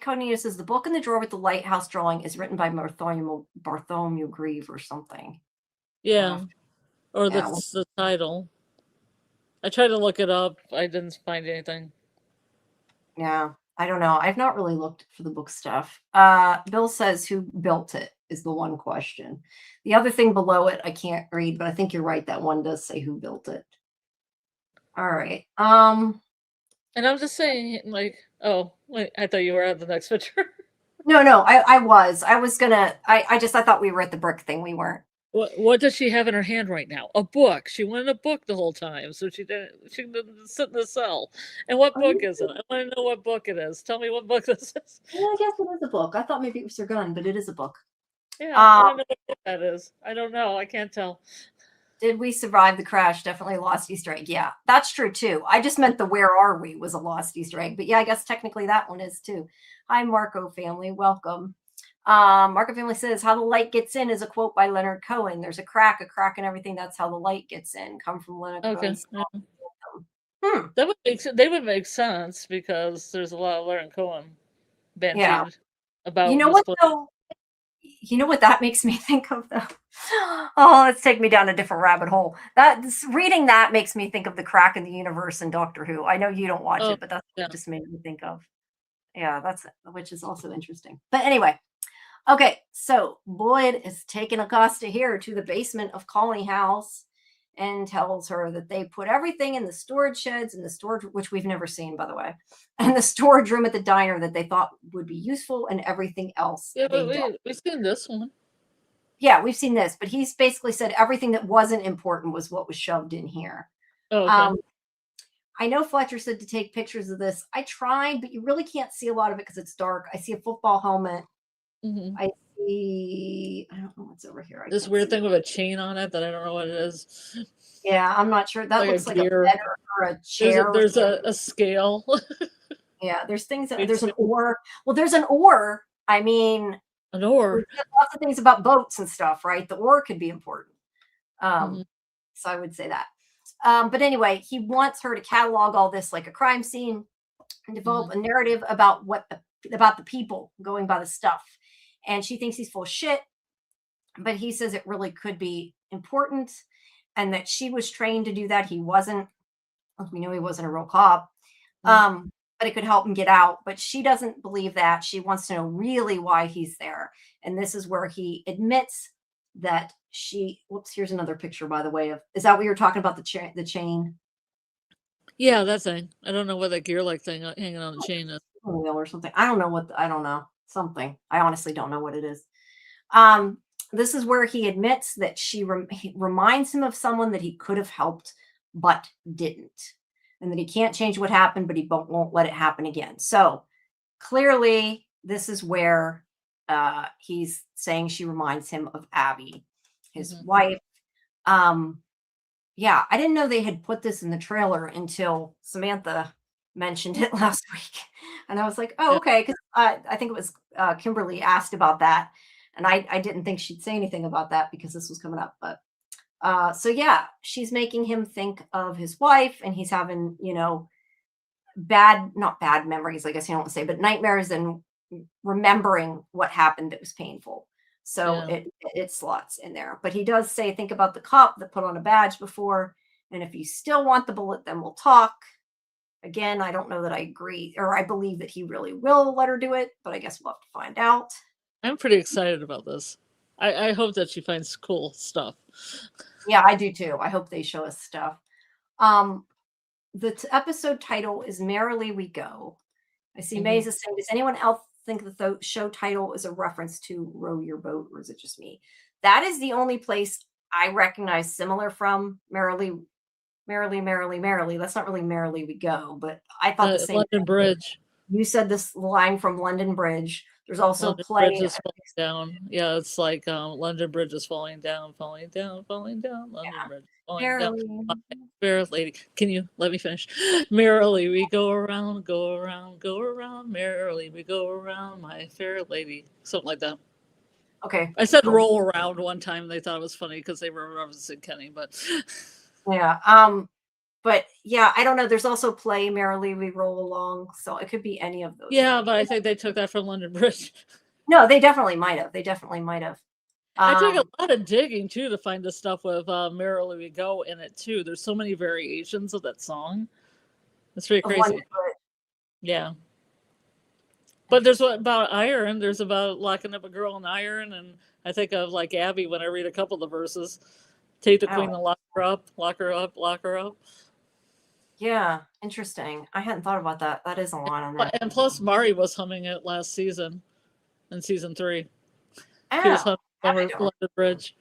Connie says the book in the drawer with the lighthouse drawing is written by Bartholomew Grieve or something. Yeah. Or that's the title. I tried to look it up. I didn't find anything. Yeah, I don't know. I've not really looked for the book stuff. Bill says who built it is the one question. The other thing below it I can't read, but I think you're right. That one does say who built it. All right. And I'm just saying, like, oh, wait, I thought you were at the next picture. No, I was. I was gonna. I thought we were at the brick thing. We weren't. What does she have in her hand right now? A book. She wanted a book the whole time, so she didn't sit in the cell. And what book is it? I want to know what book it is. Tell me what book this is. Yeah, I guess it is a book. I thought maybe it was her gun, but it is a book. Yeah, I don't know what book that is. I don't know. I can't tell. Did we survive the crash? Definitely a lost Easter egg. Yeah, that's true too. I just meant the where are we was a lost Easter egg. But yeah, I guess technically that one is too. Hi, Marco family. Welcome. Marco family says, how the light gets in is a quote by Leonard Cohen. There's a crack and everything. That's how the light gets in. Come from Leonard Okay. Cohen. Yeah. They would make sense because there's a lot of Leonard Cohen bandied about. You know what though? You know what that makes me think of though? Oh, let's take me down a different rabbit hole. Reading that makes me think of the crack in the universe and Doctor Who. I know you don't watch it, but that's what it just made me think of. Yeah, which is also interesting. But anyway, okay, so Boyd is taking Acosta here to the basement of Colony House and tells her that they put everything in the storage sheds and the storage, which we've never seen, by the way, and the storage room at the diner that they thought would be useful, and everything else. Yeah, but we've seen this one. Yeah, we've seen this, but he's basically said everything that wasn't important was what was shoved in here. Oh, okay. I know Fletcher said to take pictures of this. I tried, but you really can't see a lot of it because it's dark. I see a football helmet. Mm-hmm. I don't know what's over here. This weird thing with a chain on it that I don't know what it is. Yeah, I'm not sure. That looks like a bed or a chair. There's a scale. Yeah, there's things. There's an oar. Well, there's an oar. I mean, an oar. There's lots of things about boats and stuff, right? The oar could be important. So I would say that. But anyway, he wants her to catalog all this like a crime scene and develop a narrative about about the people going by the stuff. And she thinks he's full of shit, but he says it really could be important and that she was trained to do that. He wasn't. We knew he wasn't a real cop. But it could help him get out. But she doesn't believe that. She wants to know really why he's there. And this is where he admits that whoops, here's another picture, by the way, is that what you were talking about, the chain? Yeah, that thing. I don't know what that gear-like thing hanging on the chain is. Wheel or something. I don't know. Something. I honestly don't know what it is. This is where he admits that she reminds him of someone that he could have helped, but didn't. And that he can't change what happened, but he won't let it happen again. So clearly, this is where he's saying she reminds him of Abby, his wife. Yeah, I didn't know they had put this in the trailer until Samantha mentioned it last week. And I was like, oh, okay. Because I think it was Kimberly asked about that. And I didn't think she'd say anything about that because this was coming up. But so yeah, she's making him think of his wife, and he's having, not bad memories, I guess you don't want to say, but nightmares and remembering what happened that was painful. So it slots in there. But he does say, think about the cop that put on a badge before. And if you still want the bullet, then we'll talk. Again, I don't know that I agree, or I believe that he really will let her do it, but I guess we'll have to find out. I'm pretty excited about this. I hope that she finds cool stuff. Yeah, I do too. I hope they show us stuff. episode title is Merrily We Go. I see Mhm. Maze is saying, does anyone else think the show title is a reference to Row Your Boat, or is it just me? That is the only place I recognize similar from Merrily, Merrily, Merrily, Merrily. That's not really Merrily We Go, but I thought the same London thing. Bridge. You said this line from London Bridge. There's also London play. Bridge is falling down. Yeah, it's like London Bridge is falling down, falling down, falling down. London Bridge is falling down. Merrily. My fair lady, can you let me finish? Merrily we go around, go around, go around. Merrily we go around, my fair lady. Something like that. Okay. I said cool. roll around one time. They thought it was funny because they were referencing Kenny, but Yeah. But yeah, I don't know. There's also play Merrily We Roll Along, so it could be any of those. yeah, but I think they took that from London Bridge. No, they definitely might have. They definitely might have. I took a lot of digging too to find the stuff with Merrily We Go in it too. There's so many variations of that song. It's pretty crazy. Yeah. But there's what about iron? There's about locking up a girl in iron, and I think of like Abby when I read a couple of the verses. Take the queen and lock her up, lock her up, lock her up. Yeah, interesting. I hadn't thought about that. That is a line on there. And plus, Mari was humming it last season, in season 3. Oh, She was humming over London Bridge.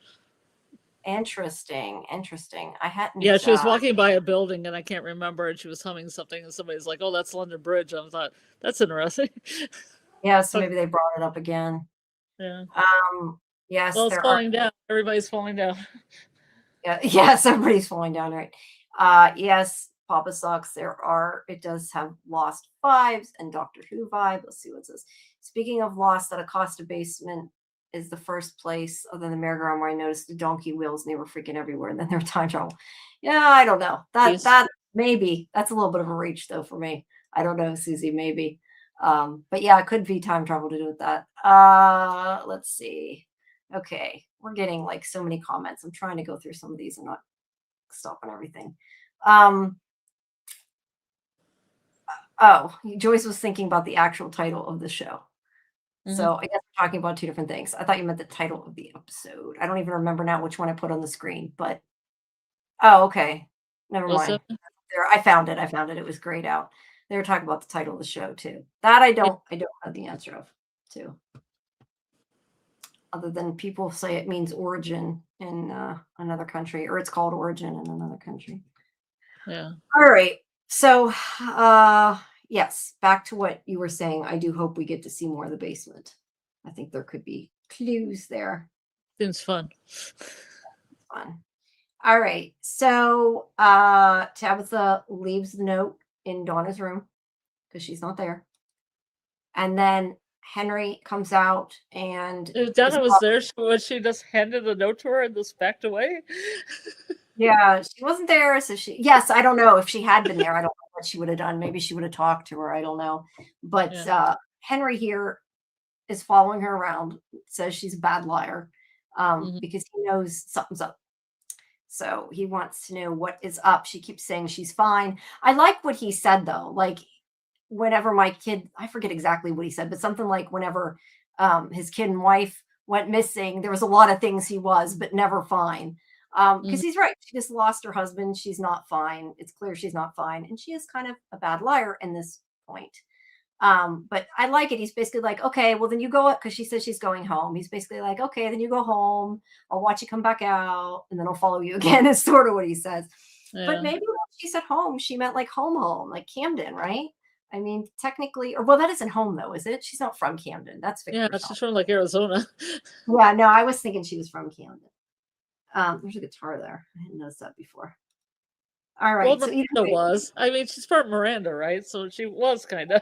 Interesting. I hadn't. Yeah, she was walking by a building, and I can't remember, and she was humming something, and somebody's like, "Oh, that's London Bridge." I thought that's interesting. Yeah, so maybe they brought it up again. Yeah. Yes. Well, it's falling down. Everybody's falling down. Yeah. Yes, everybody's falling down, right? Yes, Papa Sucks. It does have Lost vibes and Doctor Who vibe. Let's see what it says. Speaking of Lost, that Acosta basement is the first place other than the merry-go-round where I noticed the donkey wheels and they were freaking everywhere, and then there were time travel. Yeah, I don't know. That maybe that's a little bit of a reach though for me. I don't know, Susie, maybe. But yeah, it could be time travel to do with that. Let's see. Okay, we're getting like so many comments. I'm trying to go through some of these and not stopping everything. Oh, Joyce was thinking about the actual title of the show. So I guess we're talking about two different things. I thought you meant the title of the episode. I don't even remember now which one I put on the screen, but okay. Never mind. There, I found it. It was grayed out. They were talking about the title of the show too. That I don't have the answer of too. Other than people say it means origin in another country, or it's called origin in another country. Yeah. All right. So yes, back to what you were saying. I do hope we get to see more of the basement. I think there could be clues there. Seems fun. Fun. All right. So Tabitha leaves the note in Donna's room because she's not there. And then Henry comes out and if Donna was there, she just handed the note to her and just backed away? Yeah, she wasn't there. So yes, I don't know if she had been there. I don't know what she would have done. Maybe she would have talked to her. I don't know. But Henry here is following her around, says she's a bad liar because he knows something's up. So he wants to know what is up. She keeps saying she's fine. I like what he said, though. Like, whenever my kid, I forget exactly what he said, but something like whenever his kid and wife went missing, there was a lot of things he was, but never fine. Because he's right. She just lost her husband. She's not fine. It's clear she's not fine. And she is kind of a bad liar in this point. But I like it. He's basically like, okay, well, then you go, because she says she's going home. He's basically like, okay, then you go home. I'll watch you come back out, and then I'll follow you again, is sort of what he says. Yeah. But maybe when she said home, she meant like home, like Camden, right? I mean, technically, or well, that isn't home though, is it? She's not from Camden. That's she's from like Arizona. Yeah, no, I was thinking she was from Camden. There's a guitar there. I hadn't noticed that before. All right. Well, so was. I mean, she's part Miranda, right? So she was kind of.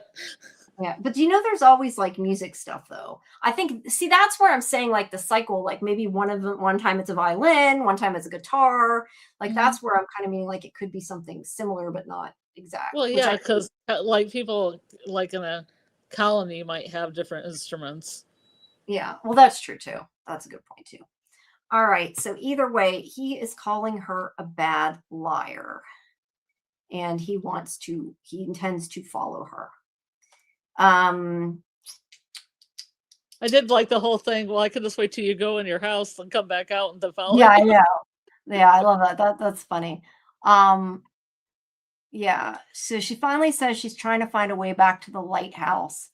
Yeah, but do you know there's always like music stuff though? I think that's where I'm saying like the cycle, like maybe one time it's a violin, one time it's a guitar. Like that's where I'm kind of meaning like it could be something similar but not exact. Well, yeah, because like people like in a colony might have different instruments. Yeah, well, that's true too. That's a good point too. All right, so either way, he is calling her a bad liar, and he intends to follow her. I did like the whole thing. Well, I could just wait till you go in your house and come back out and follow. Yeah, I know. Yeah, I love that. That's funny. Yeah. So she finally says she's trying to find a way back to the lighthouse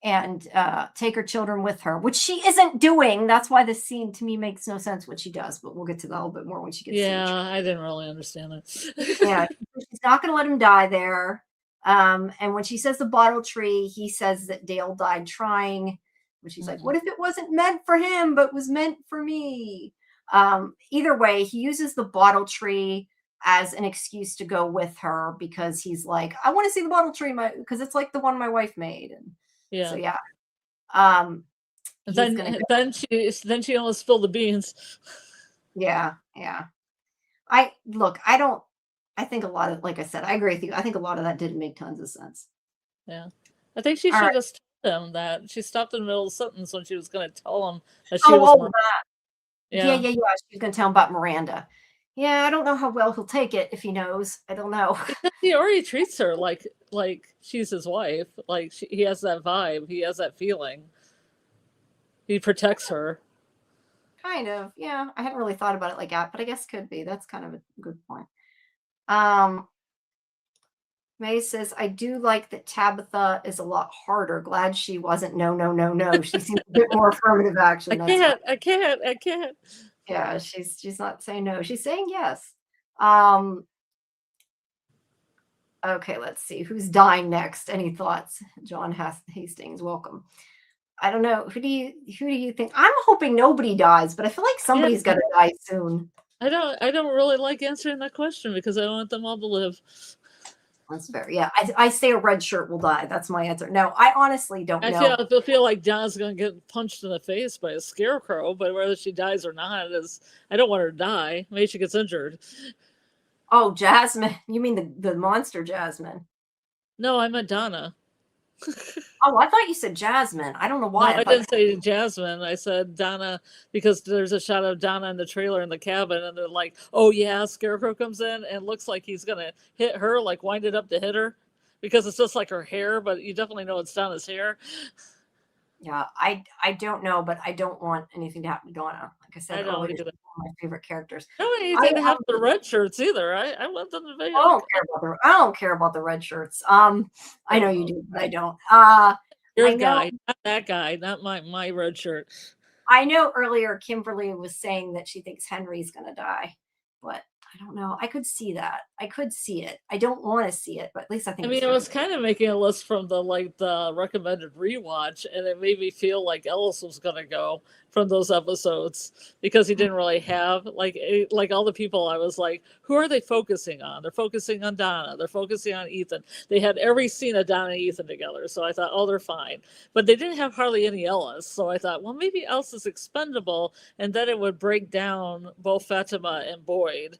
and take her children with her, which she isn't doing. That's why this scene to me makes no sense what she does, but we'll get to that a little bit more when she gets to the Yeah, tree. I didn't really understand it. Yeah, she's not going to let him die there. And when she says the bottle tree, he says that Dale died trying, which she's like, what if it wasn't meant for him, but was meant for me? Either way, he uses the bottle tree as an excuse to go with her because he's like, I want to see the bottle tree, because it's like the one my wife made. And so, Yeah. yeah. Um, And he's gonna go. then she almost spilled the beans. Yeah, yeah. I think a lot of, like I said, I agree with you. I think a lot of that didn't make tons of sense. Yeah. I think she All should right. have just told him that. She stopped in the middle of the sentence when she was going to tell him that she was Oh, more. yeah, Yeah. yeah, yeah. She's gonna tell him about Miranda. Yeah, I don't know how well he'll take it if he knows. I don't know. He already treats her like she's his wife. Like he has that vibe. He has that feeling. He protects her. Kind of. Yeah, I hadn't really thought about it like that, but I guess could be. That's kind of a good point. Um, May says, I do like that Tabitha is a lot harder. Glad she wasn't no, no, no, no. She seems a bit more affirmative action. That's fine. I can't. Yeah, she's not saying no. She's saying yes. Um, okay, let's see. Who's dying next? Any thoughts? John Hastings, welcome. I don't know. Who do you think? I'm hoping nobody dies, but I feel like somebody's got to die soon. I don't really like answering that question because I want them all to live. That's fair. Yeah, I say a red shirt will die. That's my answer. No, I honestly don't know. I feel like Donna's going to get punched in the face by a scarecrow, but whether she dies or not is, I don't want her to die. Maybe she gets injured. Oh, Jasmine. You mean the monster Jasmine? No, I meant Donna. Oh, I thought you said Jasmine. I don't know why. No, I didn't say Jasmine. I said Donna because there's a shot of Donna in the trailer in the cabin, and they're like, "Oh yeah, Scarecrow comes in and looks like he's gonna hit her, like wind it up to hit her, because it's just like her hair, but you definitely know it's Donna's hair." Yeah, I don't know, but I don't want anything to happen to Donna. Like I said earlier, she's one of my favorite characters. I don't want anything to happen to the red shirts either. I want them to be. I don't care about the red shirts. I know you do, but I don't. Your guy, not that guy, not my red shirt. I know earlier Kimberly was saying that she thinks Henry's gonna die, but I don't know. I could see that. I could see it. I don't want to see it, but at least I think. I mean, I was kind of making a list from the recommended rewatch, and it made me feel like Ellis was gonna go from those episodes because he didn't really have like all the people. I was like, who are they focusing on? They're focusing on Donna. They're focusing on Ethan. They had every scene of Donna and Ethan together, so I thought, oh, they're fine. But they didn't have hardly any Ellis, so I thought, well, maybe Ellis is expendable, and then it would break down both Fatima and Boyd.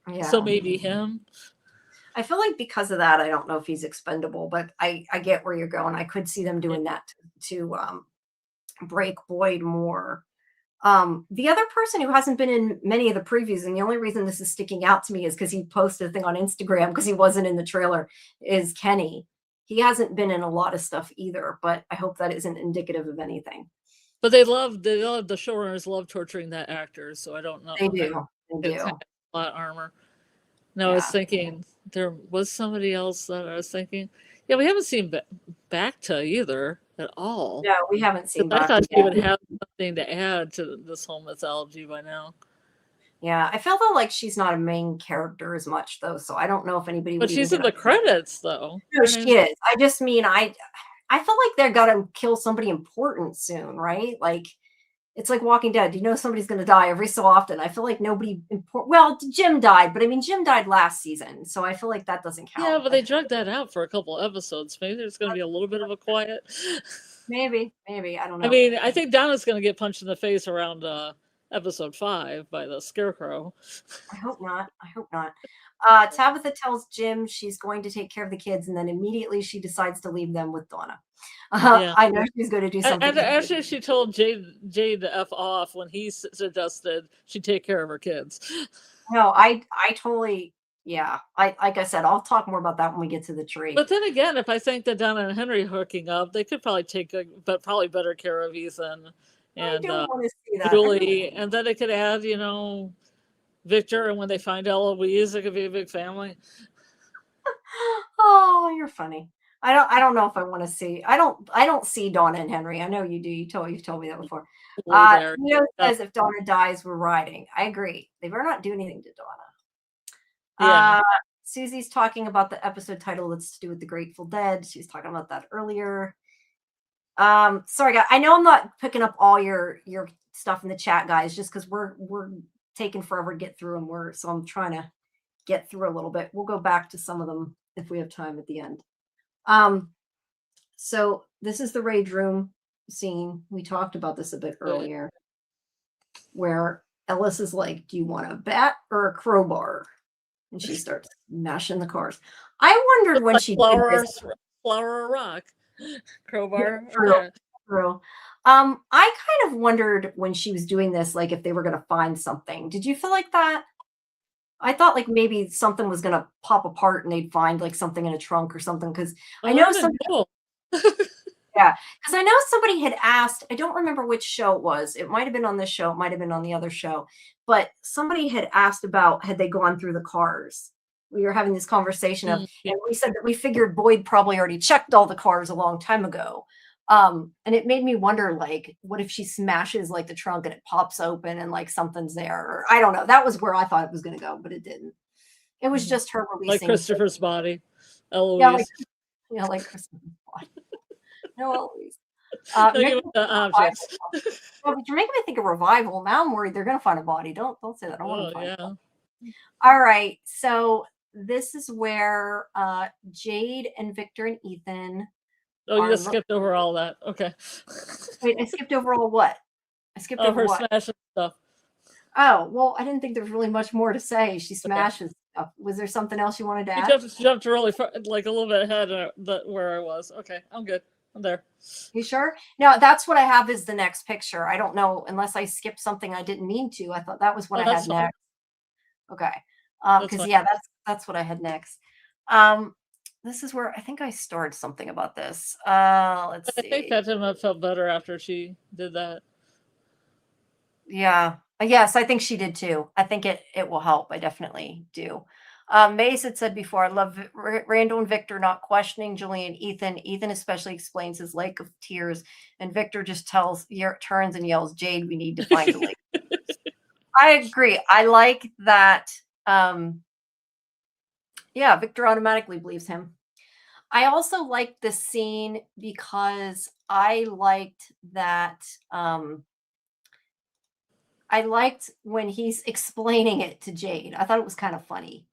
Yeah. So maybe him. I feel like because of that, I don't know if he's expendable, but I get where you're going. I could see them doing that to break Boyd more. The other person who hasn't been in many of the previews, and the only reason this is sticking out to me is because he posted a thing on Instagram because he wasn't in the trailer, is Kenny. He hasn't been in a lot of stuff either, but I hope that isn't indicative of anything. But the showrunners love torturing that actor, so I don't know. They do. It's kind of a lot of armor. No, I was thinking there was somebody else that I was thinking. Yeah, we haven't seen Bacta either at all. No, we haven't seen Bacta. I thought she would have something to add to this whole mythology by now. Yeah, I felt like she's not a main character as much though, so I don't know if anybody. But she's in the credits though. No, she is. I just mean I feel like they're gonna kill somebody important soon, right? Like it's like Walking Dead. You know somebody's going to die every so often. I feel like nobody important. Well, Jim died, but I mean, Jim died last season, so I feel like that doesn't count. Yeah, but they dragged that out for a couple episodes. Maybe there's going to be a little bit of a quiet. Maybe. I don't know. I mean, I think Donna's going to get punched in the face around episode 5 by the Scarecrow. I hope not. Tabitha tells Jim she's going to take care of the kids, and then immediately she decides to leave them with Donna. I know she's going to do something. And actually, she told Jade to F off when he suggested she take care of her kids. No, I totally, yeah. Like I said, I'll talk more about that when we get to the tree. But then again, if I think that Donna and Henry hooking up, they could probably take probably better care of Ethan and Julie, and then they could add, Victor, and when they find Eloise, it could be a big family. Oh, you're funny. I don't know if I want to see. I don't see Donna and Henry. I know you do. You've told me that before. There. Neo says if Donna dies, we're riding. I agree. They better not do anything to Donna. Yeah. Susie's talking about the episode title that's to do with the Grateful Dead. She was talking about that earlier. Sorry guys. I know I'm not picking up all your stuff in the chat, guys, just because we're taking forever to get through them. So I'm trying to get through a little bit. We'll go back to some of them if we have time at the end. So this is the rage room scene. We talked about this a bit earlier, where Ellis is like, do you want a bat or a crowbar? And she starts mashing the cars. I wondered when she flower or rock. Crowbar. True. I kind of wondered when she was doing this, like if they were going to find something. Did you feel like that? I thought like maybe something was going to pop apart and they'd find like something in a trunk or something. Because I know somebody, yeah, because I know somebody had asked, I don't remember which show it was. It might have been on this show. It might have been on the other show. But somebody had asked about, had they gone through the cars? We were having this conversation of, and we said that we figured Boyd probably already checked all the cars a long time ago. And it made me wonder, like, what if she smashes like the trunk and it pops open and like something's there? Or I don't know. That was where I thought it was going to go, but it didn't. It was just her releasing. Like Christopher's body. Eloise. Yeah, like Christopher's body. No, Eloise. The objects. Well, you're making me think of Revival. Now I'm worried they're going to find a body. Don't say that. I don't want to find it. All right. So this is where Jade and Victor and Ethan. Oh, you just skipped over all that. Okay. Wait, I skipped over all what? I skipped over her what? smashing stuff. Oh, well, I didn't think there was really much more to say. She smashes stuff. Was there something else you wanted to add? You jumped really far, like a little bit ahead of where I was. Okay, I'm good. I'm there. You sure? No, that's what I have is the next picture. I don't know unless I skipped something I didn't mean to. I thought that was what I had next. Okay. Because yeah, that's what I had next. This is where I think I starred something about this. Let's see. I think Fatima felt better after she did that. Yeah. Yes, I think she did too. I think it will help. I definitely do. Mace had said before, I love Randall and Victor not questioning Julian, Ethan. Ethan especially explains his lake of tears, and Victor just turns and yells, Jade, we need to find a lake. I agree. I like that. Yeah, Victor automatically believes him. I also liked this scene because I liked that. I liked when he's explaining it to Jade. I thought it was kind of funny.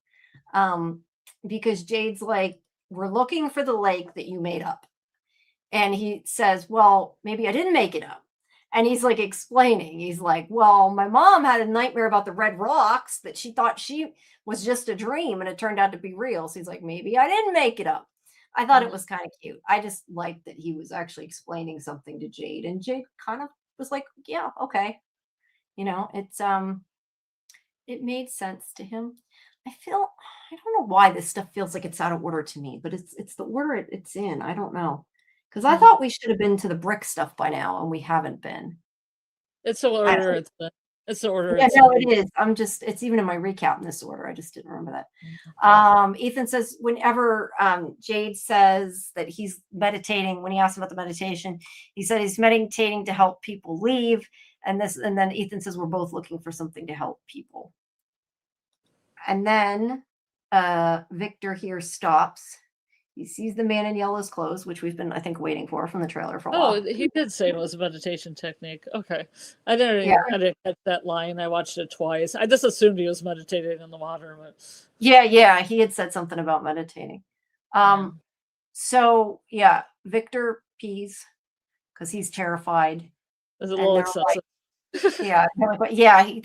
Because Jade's like, we're looking for the lake that you made up. And he says, well, maybe I didn't make it up. And he's like explaining, he's like, well, my mom had a nightmare about the red rocks that she thought she was just a dream and it turned out to be real. So he's like, maybe I didn't make it up. I thought it was kind of cute. I just liked that he was actually explaining something to Jade, and Jade kind of was like, yeah, okay. You know, it made sense to him. I don't know why this stuff feels like it's out of order to me, but it's the order it's in. I don't know. Because I thought we should have been to the brick stuff by now, and we haven't been. It's the order. It's the order. Yeah, no, it is. It's even in my recap in this order. I just didn't remember that. Ethan says whenever Jade says that he's meditating, when he asks about the meditation, he said he's meditating to help people leave. And then Ethan says we're both looking for something to help people. And then Victor here stops. He sees the man in yellow's clothes, which we've been, I think, waiting for from the trailer for a while. Oh, he did say it was a meditation technique. Okay. I didn't catch that line. I watched it twice. I just assumed he was meditating in the water. But... Yeah. He had said something about meditating. So, yeah, Victor pees because he's terrified. It's a little excessive.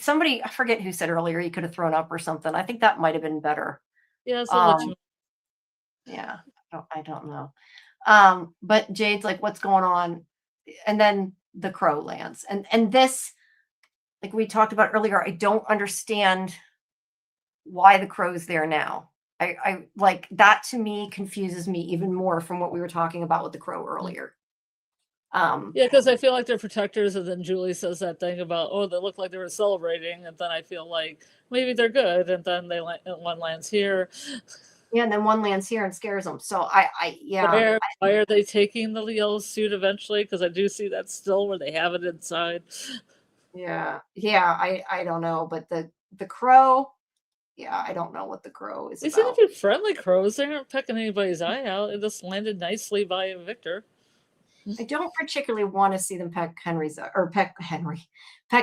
Somebody, I forget who said earlier he could have thrown up or something. I think that might have been better. Yeah, I don't know. But Jade's like, what's going on? And then the crow lands. And this, like we talked about earlier, I don't understand why the crow's there now. I like that, to me confuses me even more from what we were talking about with the crow earlier. Because I feel like they're protectors, and then Julie says that thing about, oh, they look like they were celebrating, and then I feel like maybe they're good, and then one lands here. Yeah, and then one lands here and scares them. So yeah. Why are they taking the yellow suit eventually? Because I do see that still where they have it inside. Yeah. I don't know, but the crow, yeah, I don't know what the crow is They seem about. to be friendly crows. They aren't pecking anybody's eye out. It just landed nicely by Victor. I don't particularly want to see them peck peck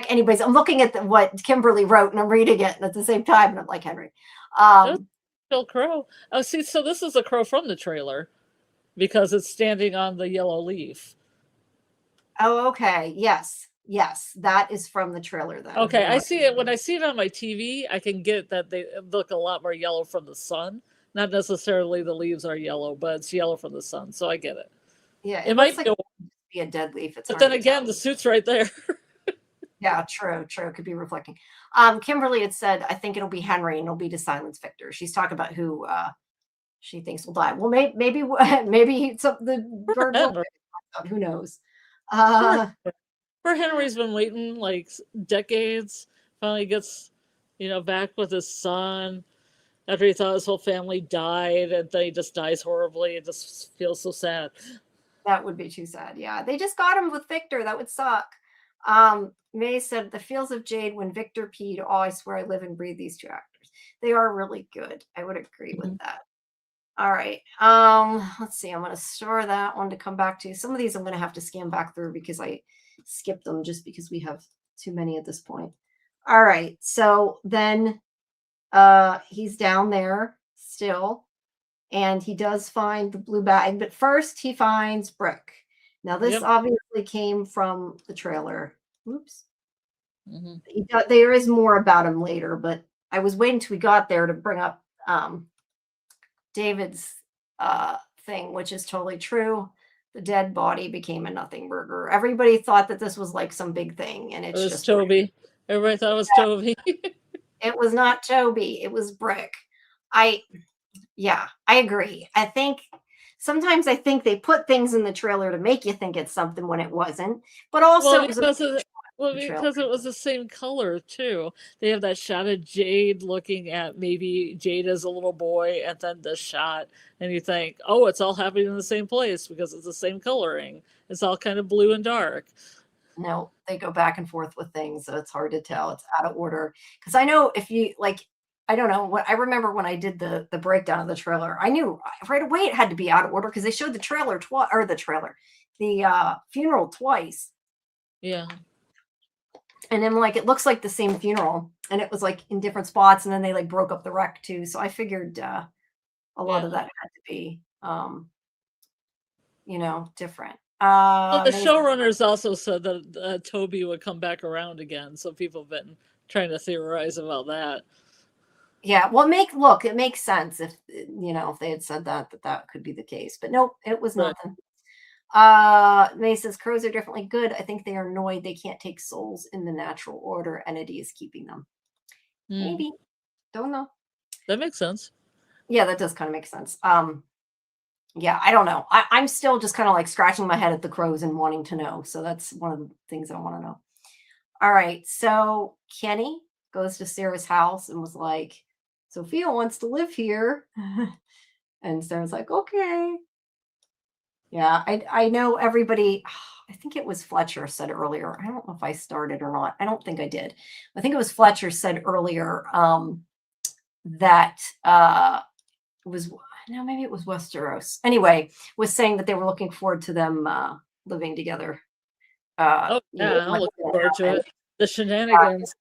anybody's. I'm looking at what Kimberly wrote and I'm reading it and at the same time, and I'm like, Henry. That's still crow. Oh, see, so this is a crow from the trailer because it's standing on the yellow leaf. Oh, okay. Yes. That is from the trailer then. Okay, I see it. When I see it on my TV, I can get that they look a lot more yellow from the sun. Not necessarily the leaves are yellow, but it's yellow from the sun, so I get it. Yeah, it might be a dead leaf. But then again, the suit's right there. Yeah, true. It could be reflecting. Kimberly had said, I think it'll be Henry and it'll be to silence Victor. She's talking about who she thinks will die. Well, maybe the bird will. Who knows? Poor Henry's been waiting like decades. Finally gets, back with his son after he thought his whole family died, and then he just dies horribly. It just feels so sad. That would be too sad. Yeah, they just got him with Victor. That would suck. May said the feels of Jade when Victor peed. Oh, I swear I live and breathe these two actors. They are really good. I would agree with that. All right. Let's see. I'm going to store that one to come back to. Some of these I'm going to have to scan back through because I skipped them just because we have too many at this point. All right. So then he's down there still, and he does find the blue bag, but first he finds Brick. Now this obviously came from the trailer. Oops. There is more about him later, but I was waiting till we got there to bring up David's thing, which is totally true. The dead body became a nothing burger. Everybody thought that this was like some big thing, and it was just Toby. Everybody thought it was Toby. It was not Toby. It was Brick. I agree. Sometimes I think they put things in the trailer to make you think it's something when it wasn't. But also because it was the same color too. They have that shot of Jade looking at maybe Jade as a little boy, and then the shot, and you think, oh, it's all happening in the same place because it's the same coloring. It's all kind of blue and dark. No, they go back and forth with things, so it's hard to tell. It's out of order. Because I know if you I don't know what I remember when I did the breakdown of the trailer. I knew right away it had to be out of order because they showed the trailer the funeral twice. Yeah. And then it looks like the same funeral, and it was in different spots, and then they broke up the wreck too. So I figured a lot of that had to be different. Well, the showrunners also said that Toby would come back around again, so people have been trying to theorize about that. Yeah, well, it makes sense if if they had said that could be the case, but nope, it was nothing. May says crows are definitely good. I think they are annoyed they can't take souls in the natural order. Entity is keeping them. Maybe, don't know. That makes sense. Yeah, that does kind of make sense. Yeah, I don't know. I'm still just kind of scratching my head at the crows and wanting to know. So that's one of the things I want to know. All right, so Kenny goes to Sarah's house and was like, Sophia wants to live here. And Sarah's like, okay. Yeah, I know everybody. I think it was Fletcher said earlier. I don't know if I started or not. I don't think I did. I think it was Fletcher said earlier that maybe it was Westeros. Anyway, was saying that they were looking forward to them living together. I'm looking forward to it. The shenanigans.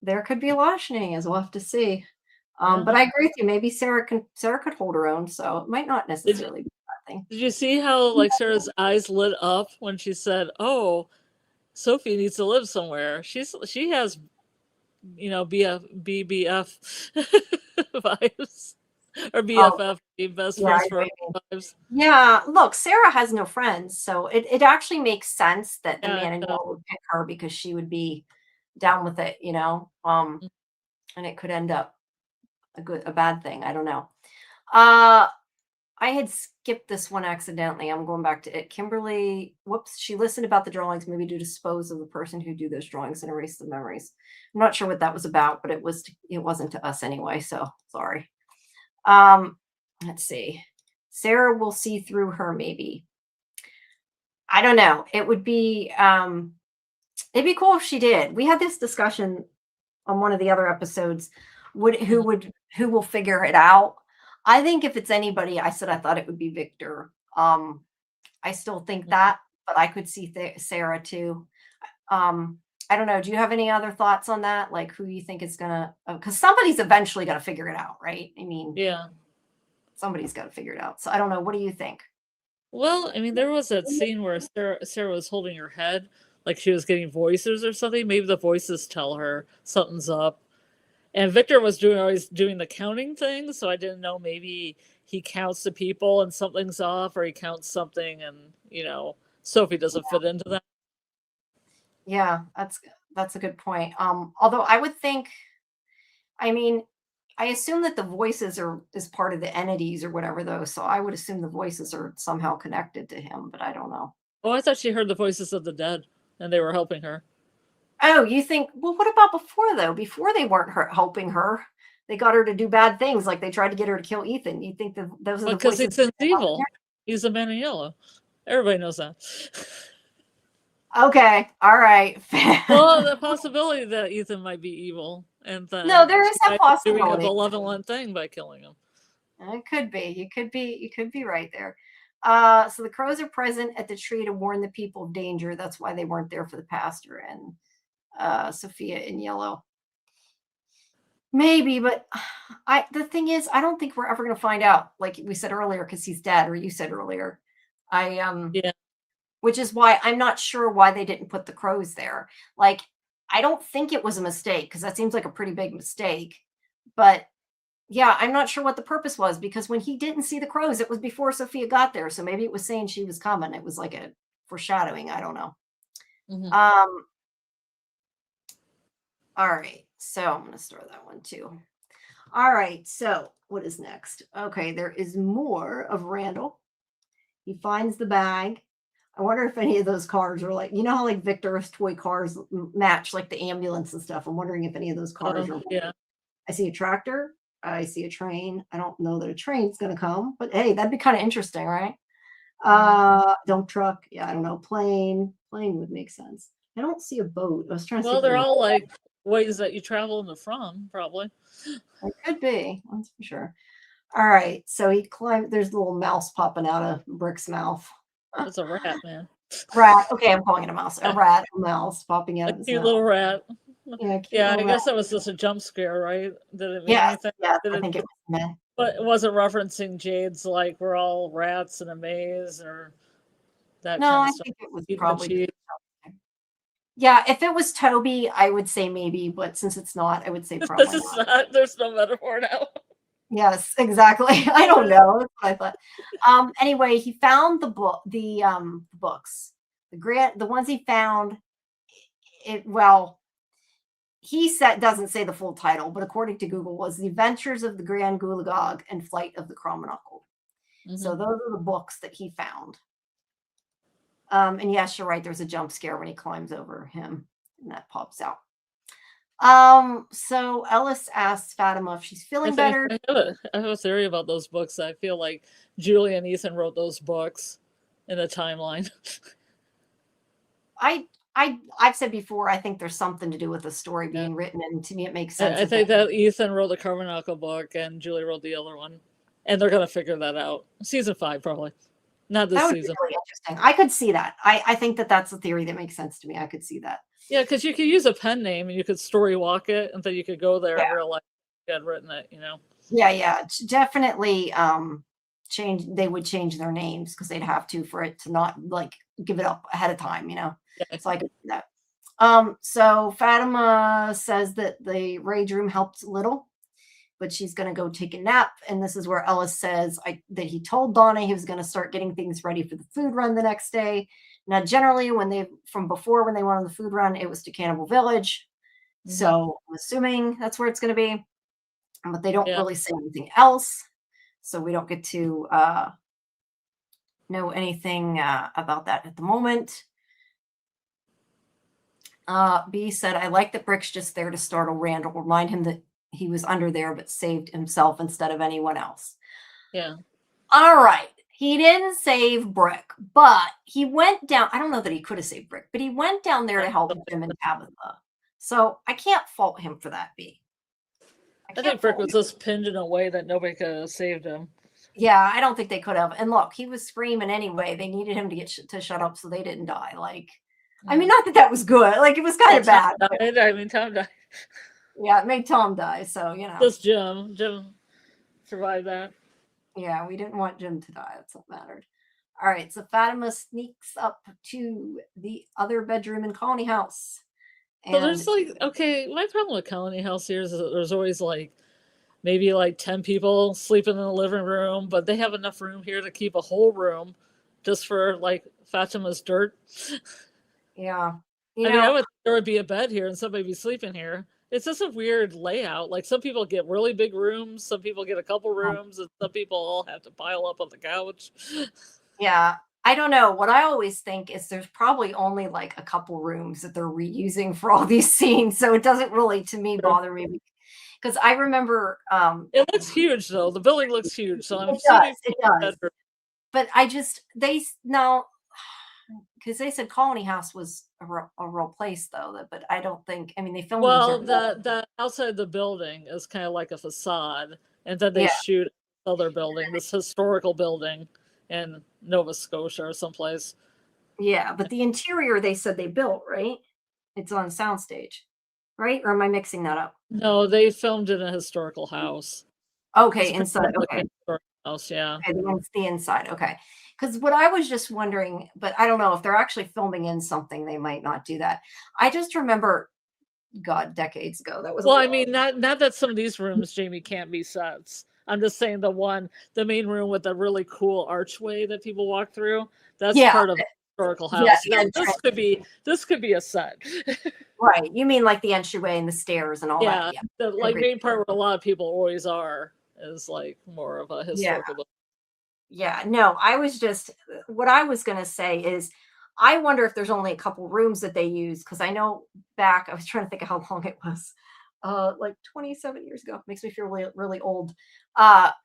There could be a lot of shenanigans. We'll have to see. But I agree with you. Maybe Sarah could hold her own, so it might not necessarily be a bad thing. Did you see how Sarah's eyes lit up when she said, "Oh, Sophie needs to live somewhere"? She has, BBF vibes or BFF, best friends for vibes. Yeah, look, Sarah has no friends, so it actually makes sense that the man in law would pick her because she would be down with it, and it could end up a bad thing. I don't know. I had skipped this one accidentally. I'm going back to it. Kimberly, she listened about the drawings, maybe to dispose of the person who do those drawings and erase the memories. I'm not sure what that was about, but it wasn't to us anyway, so sorry. let's see. Sarah will see through her, maybe. I don't know. It would be it'd be cool if she did. We had this discussion on one of the other episodes. Who will figure it out? I think if it's anybody, I said I thought it would be Victor. I still think that, but I could see Sarah too. I don't know. Do you have any other thoughts on that? Like who you think is gonna? Because somebody's eventually got to figure it out, right? I mean, Yeah. somebody's got to figure it out. So I don't know. What do you think? Well, I mean, there was that scene where Sarah was holding her head, like she was getting voices or something. Maybe the voices tell her something's up. And Victor was always doing the counting thing, so I didn't know, maybe he counts the people and something's off, or he counts something and, Sophie doesn't fit into that. Yeah, that's a good point. Although I would think, I mean, I assume that the voices is part of the entities or whatever, though. So I would assume the voices are somehow connected to him, but I don't know. Oh, I thought she heard the voices of the dead and they were helping her. Oh, you think, well, what about before, though? Before they weren't helping her. They got her to do bad things, like they tried to get her to kill Ethan. You think that those are the voices? Because Ethan's evil. He's a man in yellow. Everybody knows that. Okay, all right. Well, the possibility that Ethan might be evil, and that no, there is a possibility. Doing a malevolent thing by killing him. It could be. You could be right there. So the crows are present at the tree to warn the people of danger. That's why they weren't there for the pastor and Sophia in yellow. Maybe, but the thing is, I don't think we're ever going to find out. Like we said earlier, because he's dead, or you said earlier. Yeah. Which is why I'm not sure why they didn't put the crows there. Like, I don't think it was a mistake, because that seems like a pretty big mistake. But yeah, I'm not sure what the purpose was, because when he didn't see the crows, it was before Sophia got there. So maybe it was saying she was coming. It was like a foreshadowing. I don't know. Mm-hmm. All right. So I'm going to store that one too. All right. So what is next? Okay. There is more of Randall. He finds the bag. I wonder if any of those cars are like, how like Victor's toy cars match like the ambulance and stuff. I'm wondering if any of those cars are. Yeah. I see a tractor. I see a train. I don't know that a train's going to come, but hey, that'd be kind of interesting, right? Dump truck. Yeah, I don't know. Plane would make sense. I don't see a boat. I was trying to see. Well, they're all like ways that you travel in the from, probably. It could be. That's for sure. All right. So he climbed. There's a little mouse popping out of Brick's mouth. It's a rat, man. Rat. Okay, I'm calling it a mouse. A rat, a mouse popping out of his cute mouth. Little rat. Yeah, I guess that was just a jump scare, right? Did it mean yeah, anything? Yeah, I think it was meant. But it wasn't referencing Jade's like we're all rats in a maze or that No, kind of I stuff. think it was probably. Yeah, if it was Toby, I would say maybe, but since it's not, I would say probably This is not. There's no metaphor now. Yes, exactly. I don't know. That's what I thought. Anyway, he found the books, the ones he found. He doesn't say the full title, but according to Google, was The Adventures of the Grand Gulagog and Flight of the Chromonocle. Mm-hmm. So those are the books that he found. And yes, you're right. There's a jump scare when he climbs over him, and that pops out. So Ellis asks Fatima if she's feeling better. I have a theory about those books. I feel like Julie and Ethan wrote those books in the timeline. I've said before, I think there's something to do with the story being written, and to me it makes sense. I think that Ethan wrote the Carbonacle book and Julie wrote the other one, and they're gonna figure that out. Season 5, probably. Not this season. Really interesting. I could see that. I think that's a theory that makes sense to me. I could see that. Yeah, because you could use a pen name and you could story walk it, and then you could go there in real life. You had written it, Yeah, definitely. They would change their names because they'd have to for it to not like give it up ahead of time, Yeah. So I could see that. So Fatima says that the rage room helped a little, but she's going to go take a nap. And this is where Ellis says that he told Donna he was going to start getting things ready for the food run the next day. Now, generally, when they went on the food run, it was to Cannibal Village. Mm-hmm. So I'm assuming that's where it's going to be. But they don't really say anything else. So we don't get to know anything about that at the moment. B said, I like that Brick's just there to startle Randall, remind him that he was under there but saved himself instead of anyone else. Yeah. All right. He didn't save Brick, but he went down. I don't know that he could have saved Brick, but he went down there to help Jim and Tabitha. So I can't fault him for that, B. I think Brick was just pinned in a way that nobody could have saved him. Yeah, I don't think they could have. And look, he was screaming anyway. They needed him to get to shut up so they didn't die. Like, I mean, not that that was good. Like, it was kind of bad. Died. I mean, Tom died. Yeah, it made Tom die. So, you know. Just Jim. Jim survived that. Yeah, we didn't want Jim to die. That's what mattered. All right, so Fatima sneaks up to the other bedroom in Colony House. And so there's like, okay, my problem with Colony House here is that there's always like maybe like 10 people sleeping in the living room, but they have enough room here to keep a whole room just for like Fatima's dirt. Yeah. I mean, I would think there would be a bed here and somebody be sleeping here. It's just a weird layout. Like some people get really big rooms, some people get a couple rooms, and some people all have to pile up on the couch. Yeah. I don't know. What I always think is there's probably only like a couple rooms that they're reusing for all these scenes. So it doesn't really, to me, bother me. Because I remember it looks huge though. The building looks huge. So I'm assuming it does. But I just because they said Colony House was a real place though, but I don't think, I mean, they filmed the outside the building is kind of like a facade, and then they shoot another building, this historical building in Nova Scotia or someplace. Yeah, but the interior they said they built, right? It's on soundstage, right? Or am I mixing that up? No, they filmed in a historical house. Okay, inside. Okay. House, yeah. Okay, the inside. Okay. Because what I was just wondering, but I don't know if they're actually filming in something, they might not do that. I just remember, God, decades ago, that was. Well, I mean, not that some of these rooms, Jamie, can't be sets. I'm just saying the main room with the really cool archway that people walk through. That's part of the historical house. Yeah, this could be a set. Right. You mean like the entryway and the stairs and all that? Yeah. The main part where a lot of people always are is like more of a historical. Yeah. No, what I was going to say is I wonder if there's only a couple rooms that they use, because I know I was trying to think of how long it was. Like 27 years ago. Makes me feel really, really old.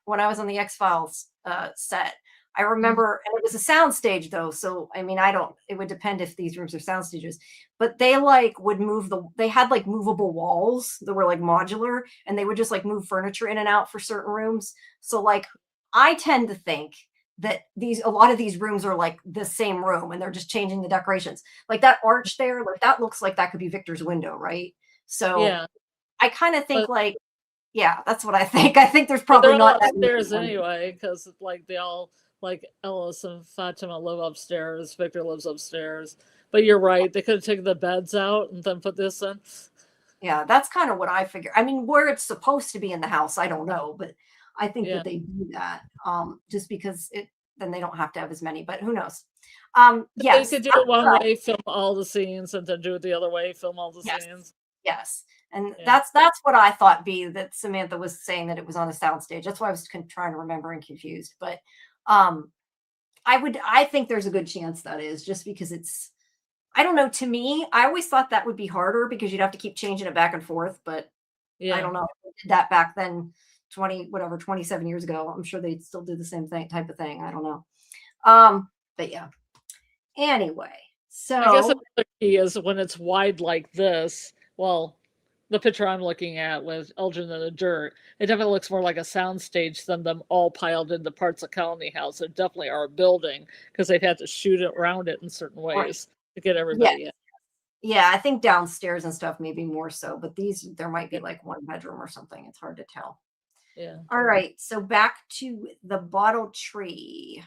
When I was on the X-Files set, I remember, and it was a sound stage though. So, I mean, it would depend if these rooms are sound stages, but they like would they had like movable walls that were like modular, and they would just like move furniture in and out for certain rooms. So like, I tend to think that a lot of these rooms are like the same room and they're just changing the decorations. Like that arch there, like that looks like that could be Victor's window, right? So yeah. I kind of think that's what I think. I think there's probably not upstairs anyway, because like they all, like Ellis and Fatima live upstairs, Victor lives upstairs. But you're right, they could have taken the beds out and then put this in. Yeah, that's kind of what I figure. I mean, where it's supposed to be in the house, I don't know, but I think that they do that just because then they don't have to have as many, but who knows? Yes. They could do it one way, film all the scenes, and then do it the other way, film all the scenes. Yes. And that's what I thought, that Samantha was saying, that it was on a soundstage. That's why I was trying to remember and confused. But I think there's a good chance that is, just because I don't know, to me, I always thought that would be harder because you'd have to keep changing it back and forth, but I don't know. They did that back then 27 years ago. I'm sure they'd still do the same type of thing. I don't know. But yeah. Anyway, so I guess the key is when it's wide like this. Well, the picture I'm looking at with Elgin in the dirt, it definitely looks more like a soundstage than them all piled into parts of Colony House. It definitely are a building because they've had to shoot it around it in certain ways to get everybody in. Yeah, I think downstairs and stuff maybe more so, but there might be like one bedroom or something. It's hard to tell. Yeah. All right, so back to the bottle tree.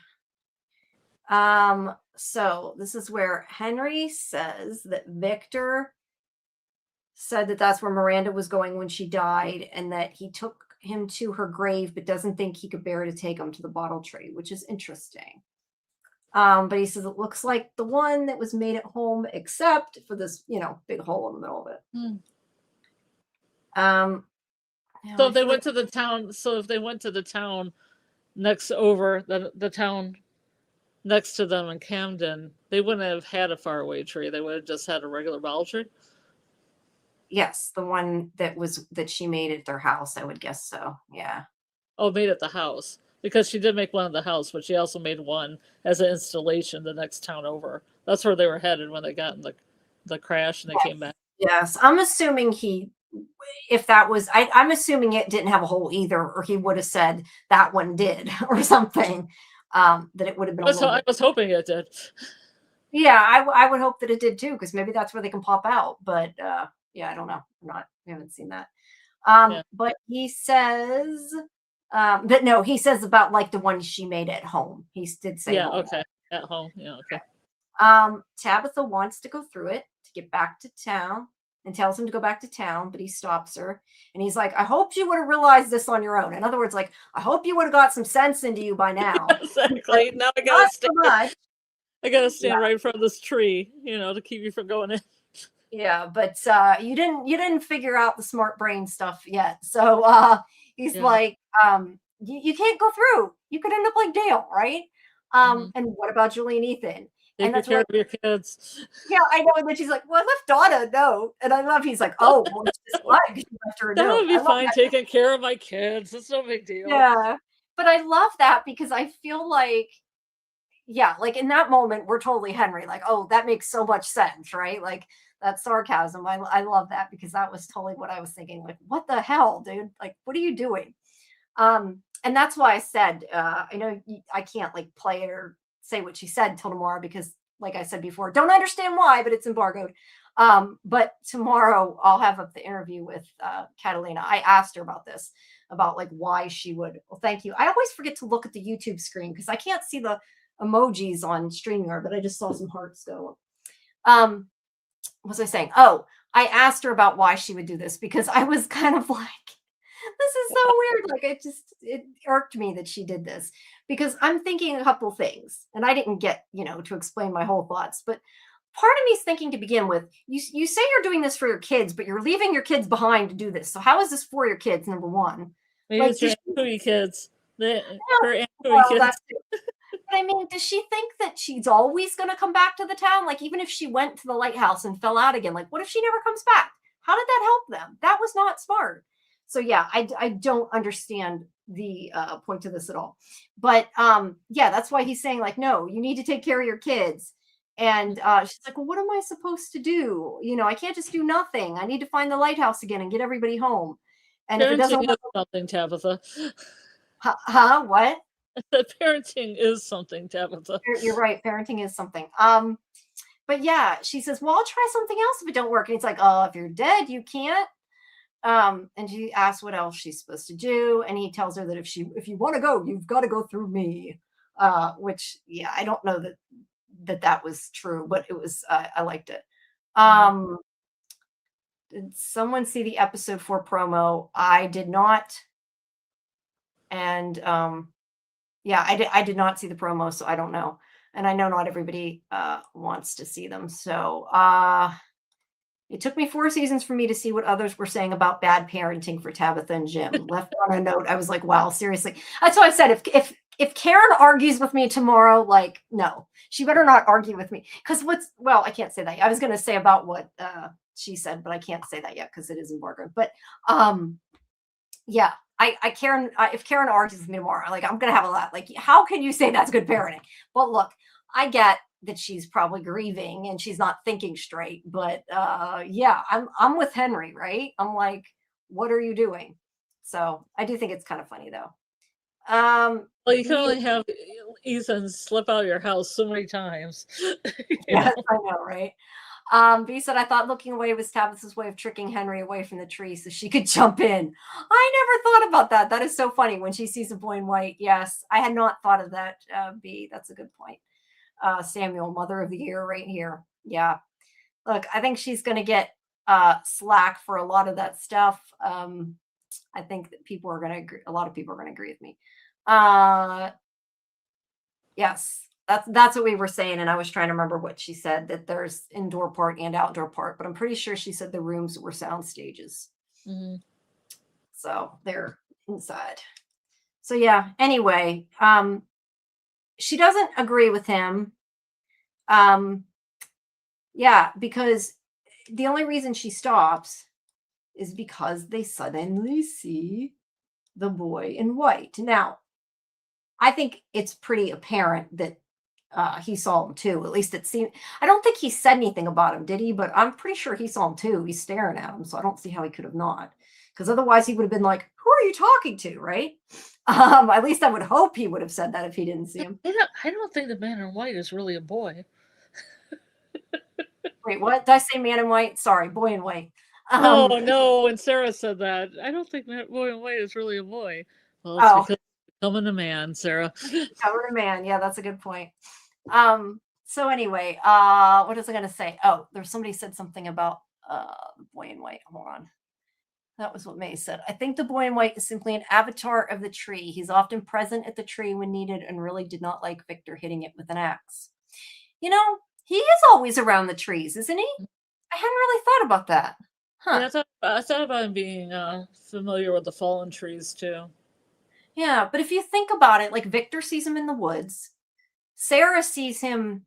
So this is where Henry says that Victor said that that's where Miranda was going when she died, and that he took him to her grave, but doesn't think he could bear to take him to the bottle tree, which is interesting. But he says it looks like the one that was made at home, except for this, big hole in the middle of it. So if they went to the town next over the town next to them in Camden, they wouldn't have had a faraway tree. They would have just had a regular bottle tree. Yes, the one that she made at their house, I would guess so. Yeah. Oh, made at the house. because she did make one of the house, but she also made one as an installation the next town over. That's where they were headed when they got in the crash and they came back. Yes, I'm assuming if that was, I'm assuming it didn't have a hole either, or he would have said that one did or something. That it would have been I was hoping it did. Yeah, I would hope that it did too, because maybe that's where they can pop out. But yeah, I don't know. We haven't seen that. But he says that no, he says about like the one she made at home. He did say home. Okay. At home. Yeah, okay. Tabitha wants to go through it to get back to town and tells him to go back to town, but he stops her and he's like, I hope you would have realized this on your own. In other words, like, I hope you would have got some sense into you by now. Exactly. Like, now I gotta stand right in front of this tree, to keep you from going in. Yeah, but you didn't figure out the smart brain stuff yet. So he's like, you can't go through. You could end up like Dale, right? And what about Julie and Ethan? Take and care of your kids. Yeah, I know. And then she's like, well, I left Donna a note. And I love, he's like, oh, well, it's just fine because you left her a note. That would be fine taking care of my kids. It's no big deal. Yeah. But I love that because I feel like, yeah, like in that moment, we're totally Henry. Like, oh, that makes so much sense, right? Like that sarcasm. I love that because that was totally what I was thinking. Like, what the hell, dude? Like, what are you doing? And that's why I said, I know I can't like play it or say what she said until tomorrow because, like I said before, don't understand why, but it's embargoed. But tomorrow I'll have up the interview with Catalina. I asked her about this, about like why she would. Well, thank you. I always forget to look at the YouTube screen because I can't see the emojis on StreamYard, but I just saw some hearts go. What was I saying? Oh, I asked her about why she would do this because I was kind of like, this is so weird. Like it irked me that she did this because I'm thinking a couple things and I didn't get, to explain my whole thoughts, but part of me is thinking to begin with, you say you're doing this for your kids, but you're leaving your kids behind to do this. So how is this for your kids? Number one, maybe like, it's your kids. Kids. But I mean, does she think that she's always going to come back to the town? Like, even if she went to the lighthouse and fell out again, like, what if she never comes back? How did that help them? That was not smart. So yeah, I don't understand the point to this at all. But yeah, that's why he's saying like, no, you need to take care of your kids. And she's like, well, what am I supposed to do? I can't just do nothing. I need to find the lighthouse again and get everybody home. And if it doesn't work, something, Tabitha. Huh? What? Parenting is something, Tabitha. You're right. Parenting is something. But yeah, she says, well, I'll try something else if it don't work. And it's like, oh, if you're dead, you can't. And she asks what else she's supposed to do. And he tells her that if you want to go, you've got to go through me. Which, yeah, I don't know that was true, but it was, I liked it. Did someone see the episode 4 promo? I did not. And, yeah, I did not see the promo, so I don't know. And I know not everybody wants to see them. So it took me 4 seasons for me to see what others were saying about bad parenting for Tabitha and Jim. Left on a note, I was like, wow, seriously. That's why I said if Karen argues with me tomorrow, like, no, she better not argue with me. Because I can't say that. I was going to say about what she said, but I can't say that yet because it is embargoed. But yeah. If Karen argues with me tomorrow, like I'm gonna have a lot. Like, how can you say that's good parenting? But look, I get that she's probably grieving and she's not thinking straight. But yeah, I'm with Henry, right? I'm like, what are you doing? So I do think it's kind of funny though. Well, you can only have Ethan slip out of your house so many times. Yes, I know, right? But he said, I thought looking away was Tabitha's way of tricking Henry away from the tree so she could jump in. I never thought about that. That is so funny when she sees a boy in white. Yes, I had not thought of that, B. That's a good point. Samuel, Mother of the Year right here. Yeah. Look, I think she's going to get slack for a lot of that stuff. I think that people are going to agree. A lot of people are going to agree with me. Yes. That's what we were saying, and I was trying to remember what she said, that there's indoor part and outdoor part, but I'm pretty sure she said the rooms were sound stages. So they're inside. So yeah, anyway, she doesn't agree with him. Yeah, because the only reason she stops is because they suddenly see the boy in white. Now, I think it's pretty apparent that he saw him too. At least it seemed. I don't think he said anything about him, did he? But I'm pretty sure he saw him too. He's staring at him, so I don't see how he could have not. Because otherwise, he would have been like, "Who are you talking to?" Right? At least I would hope he would have said that if he didn't see him. I don't think the man in white is really a boy. Wait, what? Did I say man in white? Sorry, boy in white. Oh no! And Sarah said that. I don't think that boy in white is really a boy. Well, it's because he's becoming a man, Sarah. Becoming a man. Yeah, that's a good point. So anyway, what was I going to say? Oh, there's somebody said something about the boy in white. Hold on. That was what May said. I think the boy in white is simply an avatar of the tree. He's often present at the tree when needed and really did not like Victor hitting it with an axe. You know, he is always around the trees, isn't he? I hadn't really thought about that. Huh. Yeah, I thought about him being familiar with the fallen trees too. Yeah, but if you think about it, like Victor sees him in the woods. Sarah sees him.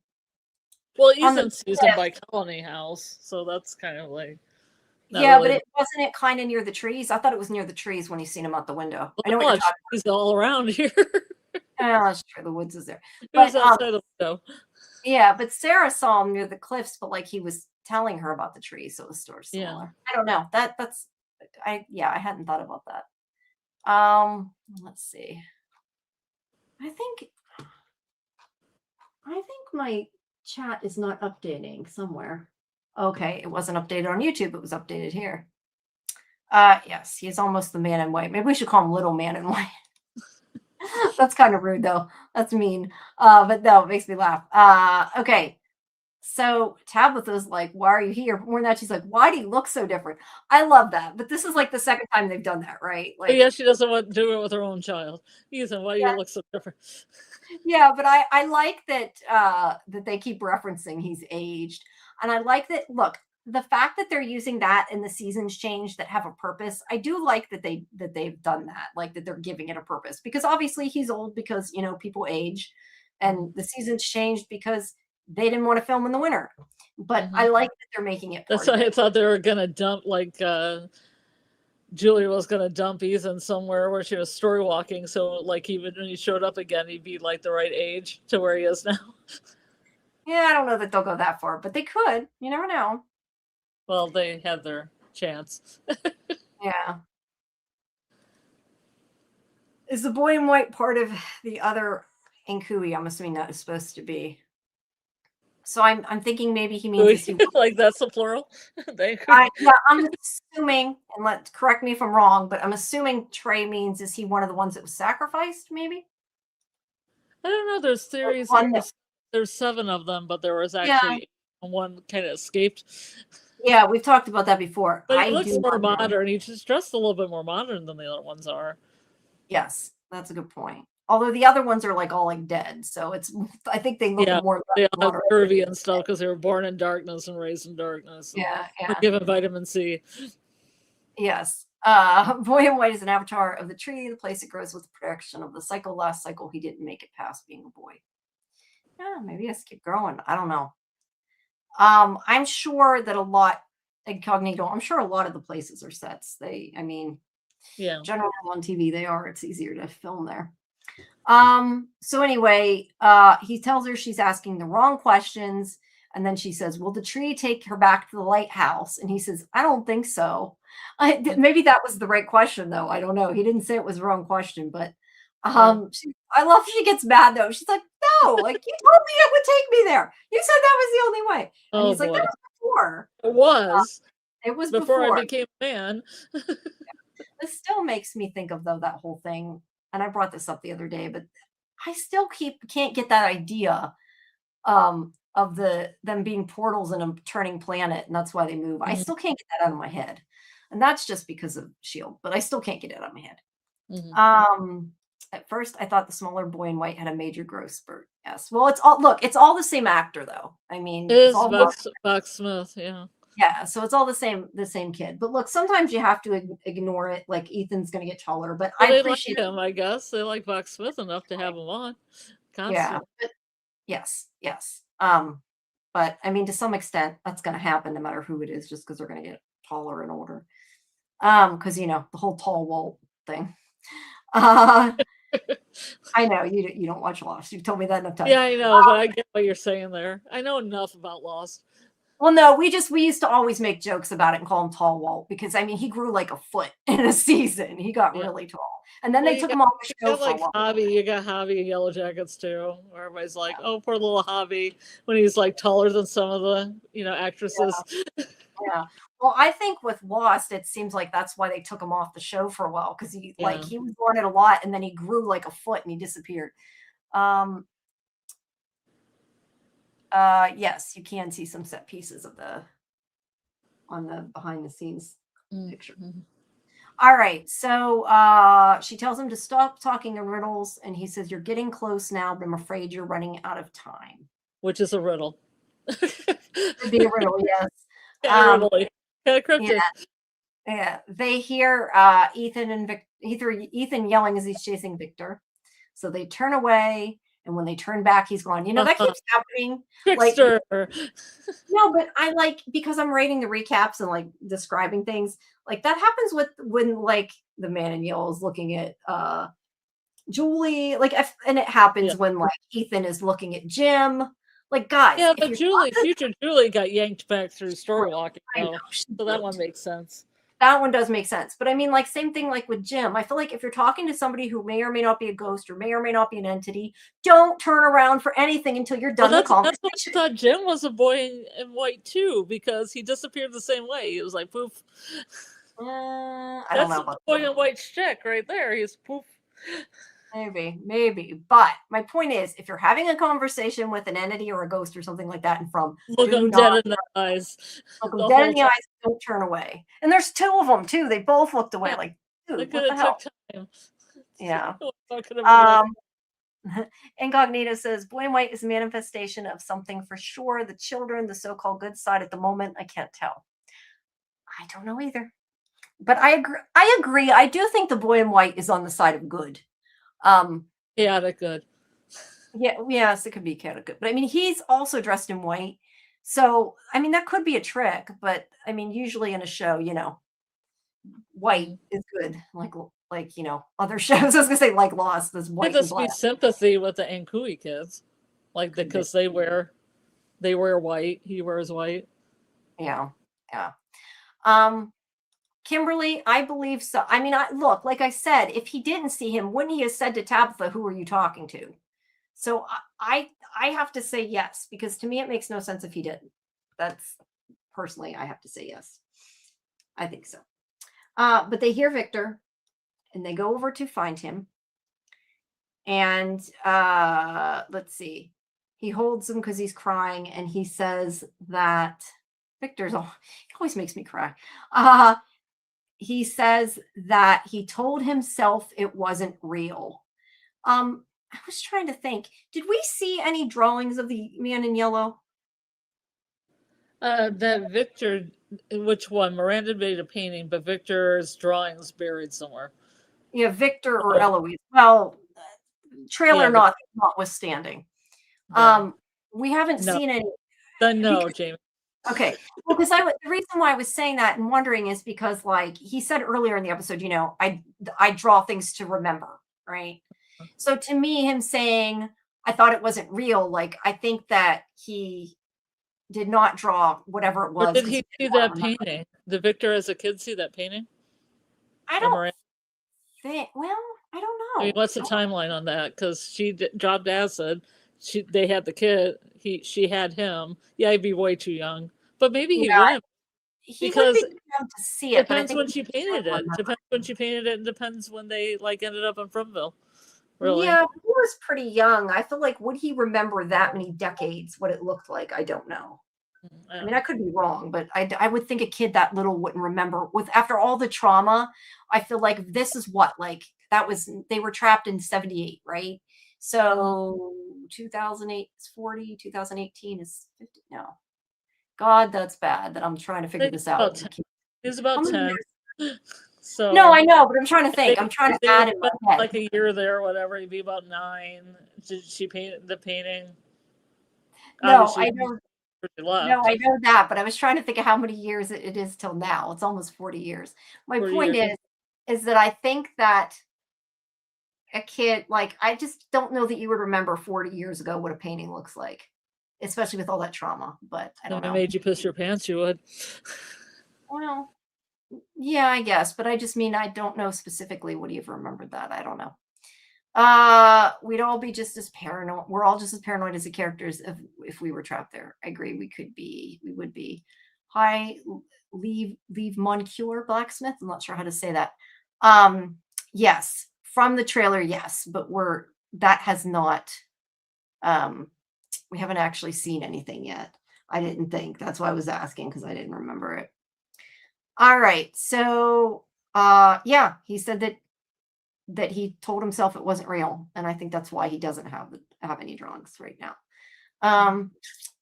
Well, Ethan sees him by Colony House, so that's kind of like. Yeah, really. But wasn't it kind of near the trees? I thought it was near the trees when he's seen him out the window. Well, I know what you're talking about. He's all around here. Oh, that's true. The woods is there. But outside the window. Yeah, but Sarah saw him near the cliffs, but like he was telling her about the trees, so it was sort of similar. Yeah. I don't know. I hadn't thought about that. Let's see. I think my chat is not updating somewhere. Okay, it wasn't updated on YouTube. It was updated here. Yes, he's almost the man in white. Maybe we should call him Little Man in White. That's kind of rude, though. That's mean. But no, it makes me laugh. Okay. So Tabitha's like, why are you here? More than that, she's like, why do you look so different? I love that. But this is like the second time they've done that, right? Like, yeah, she doesn't want to do it with her own child. Ethan, why do you look so different? Yeah, but I like that that they keep referencing he's aged. And I like that, look, the fact that they're using that in the seasons change that have a purpose. I do like that they've done that, like that they're giving it a purpose, because obviously he's old because, you know, people age, and the seasons changed because they didn't want to film in the winter. But I like that they're making it. That's why I thought they were going to dump, like, Julia was going to dump Ethan somewhere where she was story walking. So, like, even when he showed up again, he'd be like the right age to where he is now. Yeah, I don't know that they'll go that far, but they could. You never know. Well, they had their chance. Yeah. Is the boy in white part of the other Inkui? I'm assuming that is supposed to be. So I'm thinking maybe he means like that's the plural. Yeah, I'm assuming, and correct me if I'm wrong, but I'm assuming Trey means is he one of the ones that was sacrificed? Maybe. I don't know. There's theories. There's 7 of them, but there was actually one kind of escaped. Yeah, we've talked about that before. But he looks more modern. He's just dressed a little bit more modern than the other ones are. Yes, that's a good point. Although the other ones are like all like dead, so it's. I think they look more. They all have curvy and stuff because they were born in darkness and raised in darkness. Yeah. Given vitamin C. Yes. Boy in white is an avatar of the tree, the place it grows with the protection of the cycle. Last cycle, he didn't make it past being a boy. Yeah, maybe he has to keep growing. I don't know. I'm sure that a lot incognito. I'm sure a lot of the places are sets. Generally on TV they are. It's easier to film there. So anyway, he tells her she's asking the wrong questions, and then she says, will the tree take her back to the lighthouse? And he says, I don't think so. Maybe that was the right question, though. I don't know. He didn't say it was the wrong question, but I love she gets mad, though. She's like, no, like you told me it would take me there. You said that was the only way. And he's like, that was before. It was. It was before I became a man. This still makes me think of, though, that whole thing. And I brought this up the other day, but I still can't get that idea of them being portals in a turning planet, and that's why they move. I still can't get that out of my head. And that's just because of S.H.I.E.L.D., but I still can't get it out of my head. At first, I thought the smaller boy in white had a major growth spurt. Yes. Well, it's all the same actor, though. I mean, it's all Buck Smith, yeah. Yeah, so it's all the same kid. But look, sometimes you have to ignore it. Like Ethan's going to get taller, but I appreciate him. I guess they like Buck Smith enough to have him on. Constantly. Yeah. But yes. But I mean, to some extent, that's going to happen no matter who it is, just because they're going to get taller and older. Because the whole tall wall thing. I know you don't watch Lost. You've told me that enough times. Yeah, I know, but I get what you're saying there. I know enough about Lost. Well, no, we used to always make jokes about it and call him Tall Walt because I mean he grew like a foot in a season. He got Yeah. really tall, and then Well, they took him off the show for a like while. Javi. You got Javi in Yellow Jackets too, where everybody's like, "Oh, poor little Javi," when he's like taller than some of the actresses. Yeah. Well, I think with Lost, it seems like that's why they took him off the show for a while because he Yeah. he was on it a lot, and then he grew like a foot and he disappeared. Yes, you can see some set pieces of on the behind the scenes picture. All right, so she tells him to stop talking in riddles, and he says, "You're getting close now, but I'm afraid you're running out of time." Which is a riddle. Could be a riddle, yes. Kind of cryptic. Yeah. They hear Ethan yelling as he's chasing Victor, so they turn away. And when they turn back, he's gone. That keeps happening. Trickster. No, but I because I'm reading the recaps and like describing things. Like that happens when like the man in yellow is looking at Julie. And it happens when like Ethan is looking at Jim. Like guys. Yeah, but future Julie got yanked back through story walking. So that one makes sense. That one does make sense. But I mean, like, same thing like with Jim. I feel like if you're talking to somebody who may or may not be a ghost or may or may not be an entity, don't turn around for anything until you're done the conversation. That's what I thought Jim was a boy in white too, because he disappeared the same way. He was like poof. I don't know about boy in white chick right there. He's poof. Maybe. But my point is, if you're having a conversation with an entity or a ghost or something like that and look them dead in the eyes. Look them dead in the eyes, don't turn away. And there's two of them too. They both looked away like, dude, what the hell? Time. Yeah. Incognito says, boy in white is a manifestation of something for sure. The children, the so-called good side at the moment, I can't tell. I don't know either. But I agree. I do think the boy in white is on the side of good. Chaotic good. Yeah, yes, it could be chaotic good. But I mean, he's also dressed in white. So, I mean, that could be a trick, but I mean, usually in a show, white is good. Like other shows. I was gonna say like Lost, this white. It be sympathy with the Ankui kids. Like because they wear white, he wears white. Yeah. Kimberly, I believe so. I mean, look, like I said, if he didn't see him, wouldn't he have said to Tabitha, "Who are you talking to?" So I have to say yes, because to me it makes no sense if he didn't. That's personally, I have to say yes. I think so. But they hear Victor, and they go over to find him. And let's see, he holds him because he's crying, and he says that Victor's. He always makes me cry. He says that he told himself it wasn't real. I was trying to think. Did we see any drawings of the man in yellow? That Victor, which one? Miranda made a painting, but Victor's drawing is buried somewhere. Yeah, Victor or Eloise. Well, trailer notwithstanding. We haven't seen any. No, Jamie. Okay. Well, because the reason why I was saying that and wondering is because, like he said earlier in the episode, I draw things to remember, right? So to me, him saying I thought it wasn't real, like I think that he did not draw whatever it was. Or did he see that painting? Did Victor as a kid see that painting? I don't think. Well, I don't know. I mean, what's the timeline on that? Because she dropped acid. They had the kid. She had him. Yeah, he'd be way too young. But maybe he wouldn't. Because it to see it. Depends when she painted it. Depends when she painted it, and depends when they ended up in Fromville. Really? Yeah, he was pretty young. I feel like would he remember that many decades? What it looked like? I don't know. I mean, I could be wrong, but I would think a kid that little wouldn't remember. After all the trauma, I feel like this is what they were trapped in 78, right? So 2008 is 40, 2018 is 50. No. God, that's bad that I'm trying to figure this out. He's about 10. So no, I know, but I'm trying to think. I'm trying to add in my head. Like a year there or whatever, he'd be about 9. Did she paint the painting? No, I know. No, I know that, but I was trying to think of how many years it is till now. It's almost 40 years. My point is that I think that a kid, like, I just don't know that you would remember 40 years ago what a painting looks like, especially with all that trauma. But I don't If it know. made you piss your pants, you would. Well, yeah, I guess, but I just mean I don't know specifically. Would you have remembered that? I don't know. We'd all be just as paranoid. We're all just as paranoid as the characters if we were trapped there. I agree. We would be. Hi, leave Moncure Blacksmith. I'm not sure how to say that. Yes, from the trailer, yes, but that has not we haven't actually seen anything yet. I didn't think. That's why I was asking, because I didn't remember it. All right. So yeah, he said that he told himself it wasn't real, and I think that's why he doesn't have any drawings right now.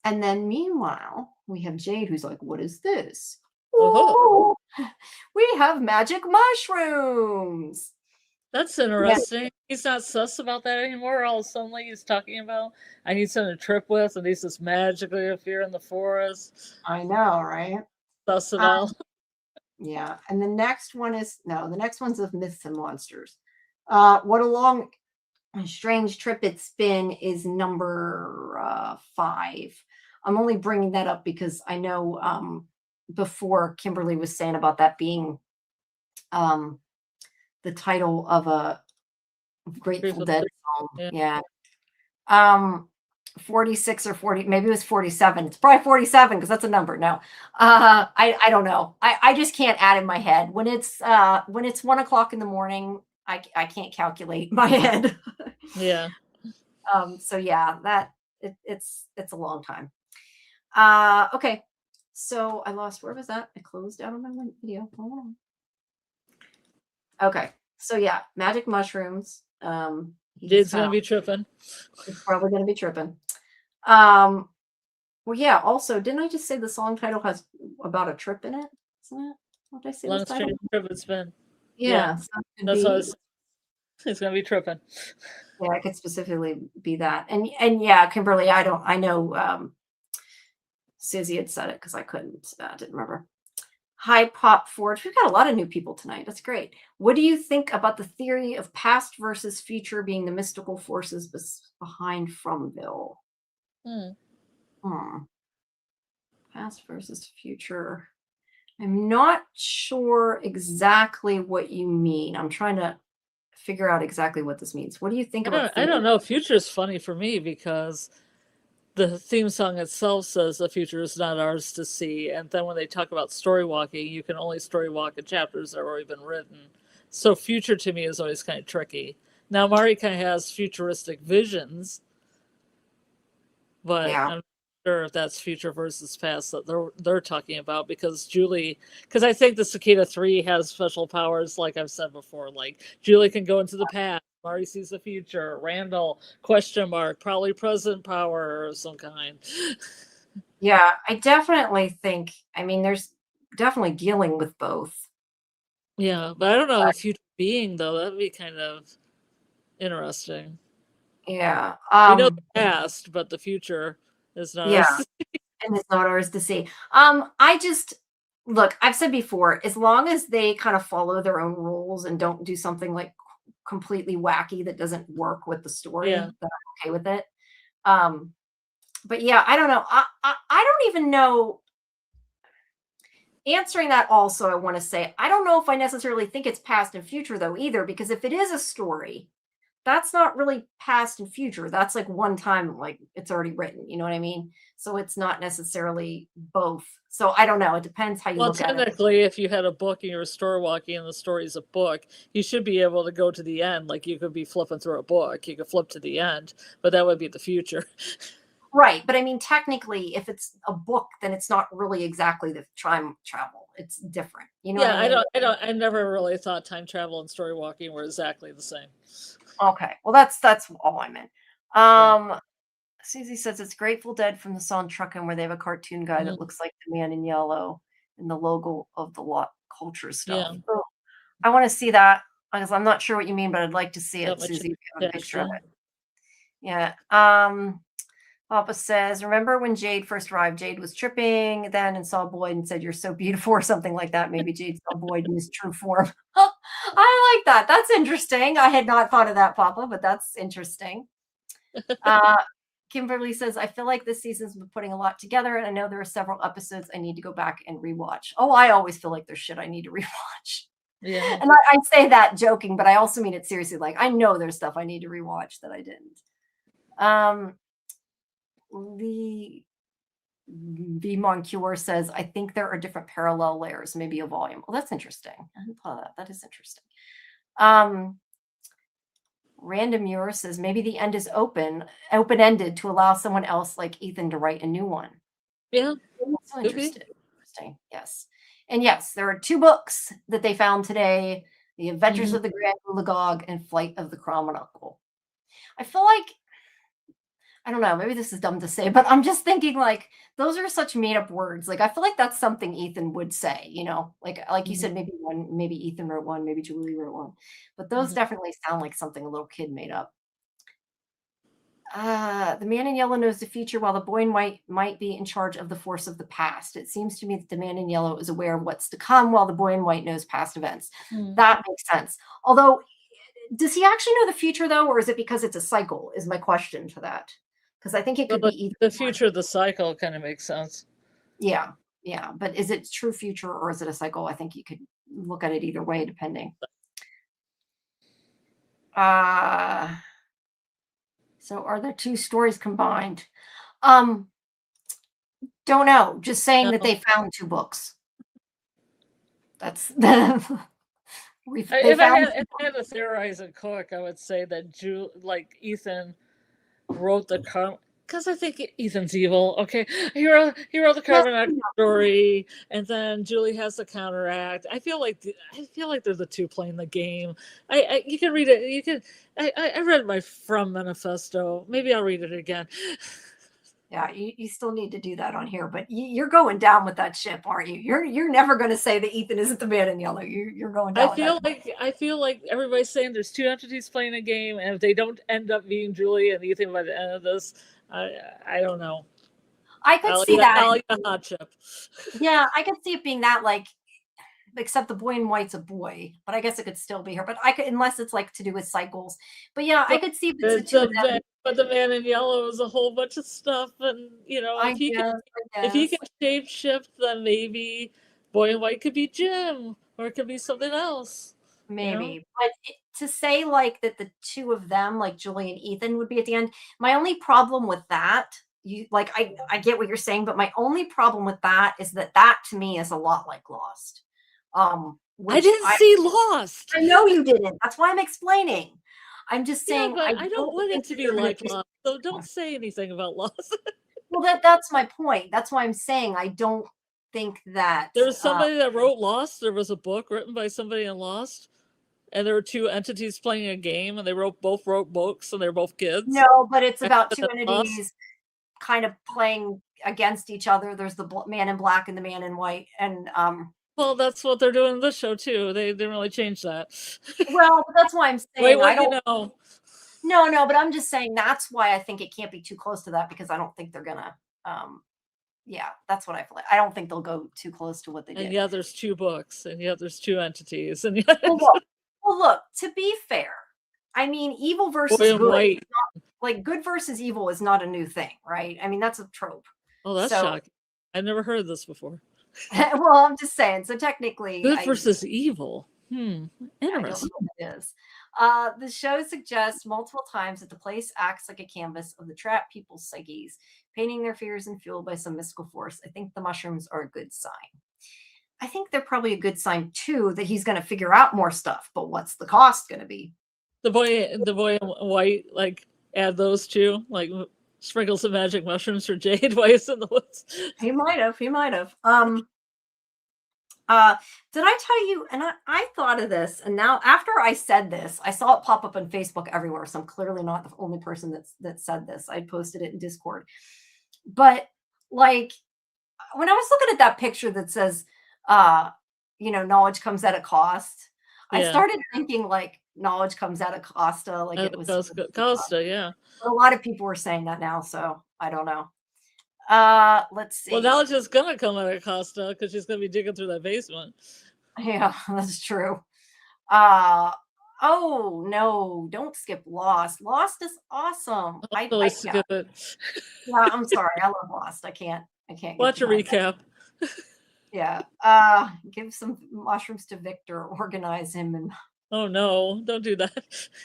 And then meanwhile, we have Jade, who's like, "What is this?" Oh, We have magic mushrooms. that's interesting. He's not sus about that anymore. All suddenly he's talking about, I need something to trip with, and these just magically appear in the forest. I know, right? Sus at all. Yeah. And the next one's of Myths and Monsters. What a long and strange trip it's been is number 5. I'm only bringing that up because I know before Kimberly was saying about that being the title of a Grateful Dead song. Yeah. 46 or 40, maybe it was 47. It's probably 47 because that's a number. No, I don't know. I just can't add in my head when it's 1 o'clock in the morning. I can't calculate in my head. Yeah. So yeah, it's a long time. Okay. So I lost, where was that? I closed out on my video. Hold on. Okay. So yeah, magic mushrooms. Jade's gonna be tripping. He's probably gonna be tripping. Well, yeah. Also, didn't I just say the song title has about a trip in it? Isn't it? What did I say? Long strange trip it's been. Yeah. So that's what it's gonna be tripping. Yeah, it could specifically be that. And yeah, Kimberly, I know Sizzy had said it because I didn't remember. Hi, Pop Forge. We've got a lot of new people tonight. That's great. What do you think about the theory of past versus future being the mystical forces behind Fromville? Past versus future. I'm not sure exactly what you mean. I'm trying to figure out exactly what this means. What do you think about? I don't know. Future is funny for me because the theme song itself says the future is not ours to see, and then when they talk about story walking, you can only story walk in chapters that have already been written. So future to me is always kind of tricky. Now Mari kind of has futuristic visions, but I'm not sure if that's future versus past that they're talking about, because I think the Cicada 3 has special powers, like I've said before. Like Julie can go into the past, Mari sees the future, Randall, question mark, probably present power of some kind. Yeah, I definitely think, I mean, there's definitely dealing with both. Yeah, but I don't know, a future being, though, that'd be kind of interesting. Yeah. We know the past, but the future is not ours to see. And it's not ours to see. Look, I've said before, as long as they kind of follow their own rules and don't do something like completely wacky that doesn't work with the story, then I'm okay with it. But yeah, I don't know. I don't even know. Answering that also, I want to say, I don't know if I necessarily think it's past and future though either, because if it is a story, that's not really past and future. That's like one time, like it's already written. You know what I mean? So it's not necessarily both. So I don't know. It depends how you look at it. Well, technically, if you had a book and you were story walking and the story's a book, you should be able to go to the end. Like you could be flipping through a book. You could flip to the end, but that would be the future. Right. But I mean, technically, if it's a book, then it's not really exactly the time travel. It's different. You know? Yeah, I never really thought time travel and story walking were exactly the same. Okay. Well, that's all I meant. Susie says it's Grateful Dead from the song Truckin', where they have a cartoon guy that looks like the man in yellow and the logo of the lot culture stuff. Yeah. Oh, I want to see that because I'm not sure what you mean, but I'd like to see it. Susie, if you have a picture of it. Yeah. Papa says, remember when Jade first arrived? Jade was tripping then and saw Boyd and said, "You're so beautiful," or something like that. Maybe Jade saw Boyd in his true form. I like that. That's interesting. I had not thought of that, Papa, but that's interesting. Kimberly says, I feel like this season's been putting a lot together, and I know there are several episodes I need to go back and rewatch. Oh, I always feel like there's shit I need to rewatch. Yeah. And I say that joking, but I also mean it seriously. Like, I know there's stuff I need to rewatch that I didn't. The Moncure says, I think there are different parallel layers, maybe a volume. Well, that's interesting. I hadn't thought of that. That is interesting. Random Muir says, maybe the end is open-ended to allow someone else like Ethan to write a new one. Yeah. That's so interesting. Yes. And yes, there are 2 books that they found today, The Adventures of the Grand Ulagog and Flight of the Chromonocle. I feel like, I don't know, maybe this is dumb to say, but I'm just thinking like, those are such made up words. Like, I feel like that's something Ethan would say, you know, like you said, maybe Ethan wrote one, maybe Julie wrote one, but those definitely sound like something a little kid made up. The man in yellow knows the future while the boy in white might be in charge of the force of the past. It seems to me that the man in yellow is aware of what's to come while the boy in white knows past events. That makes sense. Although, does he actually know the future though, or is it because it's a cycle is my question to that? Because I think it could be either. The future of the cycle kind of makes sense. Yeah. But is it true future or is it a cycle? I think you could look at it either way, depending. So are there 2 stories combined? Don't know. Just saying that they found 2 books. That's if I had to theorize and cook, I would say that Ethan wrote the because I think Ethan's evil. Okay, he wrote the carbon story, and then Julie has the counteract. I feel like they're the 2 playing the game. You can read it. You can. I read my From manifesto. Maybe I'll read it again. Yeah, you still need to do that on here, but you're going down with that ship, aren't you? You're never going to say that Ethan isn't the man in yellow. You're going down. I feel like everybody's saying there's 2 entities playing a game, and if they don't end up being Julie and Ethan by the end of this, I don't know. I could see that. I'll eat a hot chip. Yeah, I could see it being that, like, except the boy in white's a boy, but I guess it could still be her. But I could, unless it's like to do with cycles. But yeah, I could see the 2 of them. But the man in yellow is a whole bunch of stuff, and you know, if he can shape shift, then maybe boy in white could be Jim, or it could be something else. Maybe, you know? but to say like that the 2 of them, like Julie and Ethan, would be at the end. My only problem with that, I get what you're saying, but my only problem with that is that to me is a lot like Lost. I didn't see Lost. I know you didn't. That's why I'm explaining. I'm just saying. Yeah, but I don't want it to be like Lost, so don't say anything about Lost. Well, that's my point. That's why I'm saying I don't think that there was somebody that wrote Lost. There was a book written by somebody in Lost, and there were 2 entities playing a game, and they both wrote books, and they're both kids. No, but it's about 2 entities kind of playing against each other. There's the man in black and the man in white, and well, that's what they're doing in this show too. They didn't really change that. Well, that's why I'm saying I don't know. No, but I'm just saying that's why I think it can't be too close to that, because I don't think they're gonna. Yeah, that's what I feel like. I don't think they'll go too close to what they did. And yeah, there's 2 books, and yeah, there's 2 entities, and well, look. To be fair, I mean, evil versus good. Like good versus evil is not a new thing, right? I mean, that's a trope. Oh, that's shocking. I've never heard this before. Well, I'm just saying. So technically, good versus evil. Interesting. I don't know what it is. The show suggests multiple times that the place acts like a canvas of the trapped people's psyches, painting their fears and fueled by some mystical force. I think the mushrooms are a good sign. I think they're probably a good sign too that he's going to figure out more stuff. But what's the cost going to be? The boy in white, like add those 2, like sprinkle some magic mushrooms for Jade while he's in the woods. He might have. Did I tell you? And I thought of this, and now after I said this, I saw it pop up on Facebook everywhere. So I'm clearly not the only person that said this. I posted it in Discord. But like when I was looking at that picture that says, knowledge comes at a cost, I started thinking like knowledge comes at a Costa, like it was Costa, yeah. A lot of people were saying that now, so I don't know. Let's see. Well, knowledge is gonna come at a Costa because she's gonna be digging through that basement. Yeah, that's true. Oh no, don't skip Lost. Lost is awesome. Really Yeah, skip it. yeah, I'm sorry. I love Lost. I can't get Watch a behind that. recap. Yeah. Give some mushrooms to Victor, organize him, and Oh no, don't do that.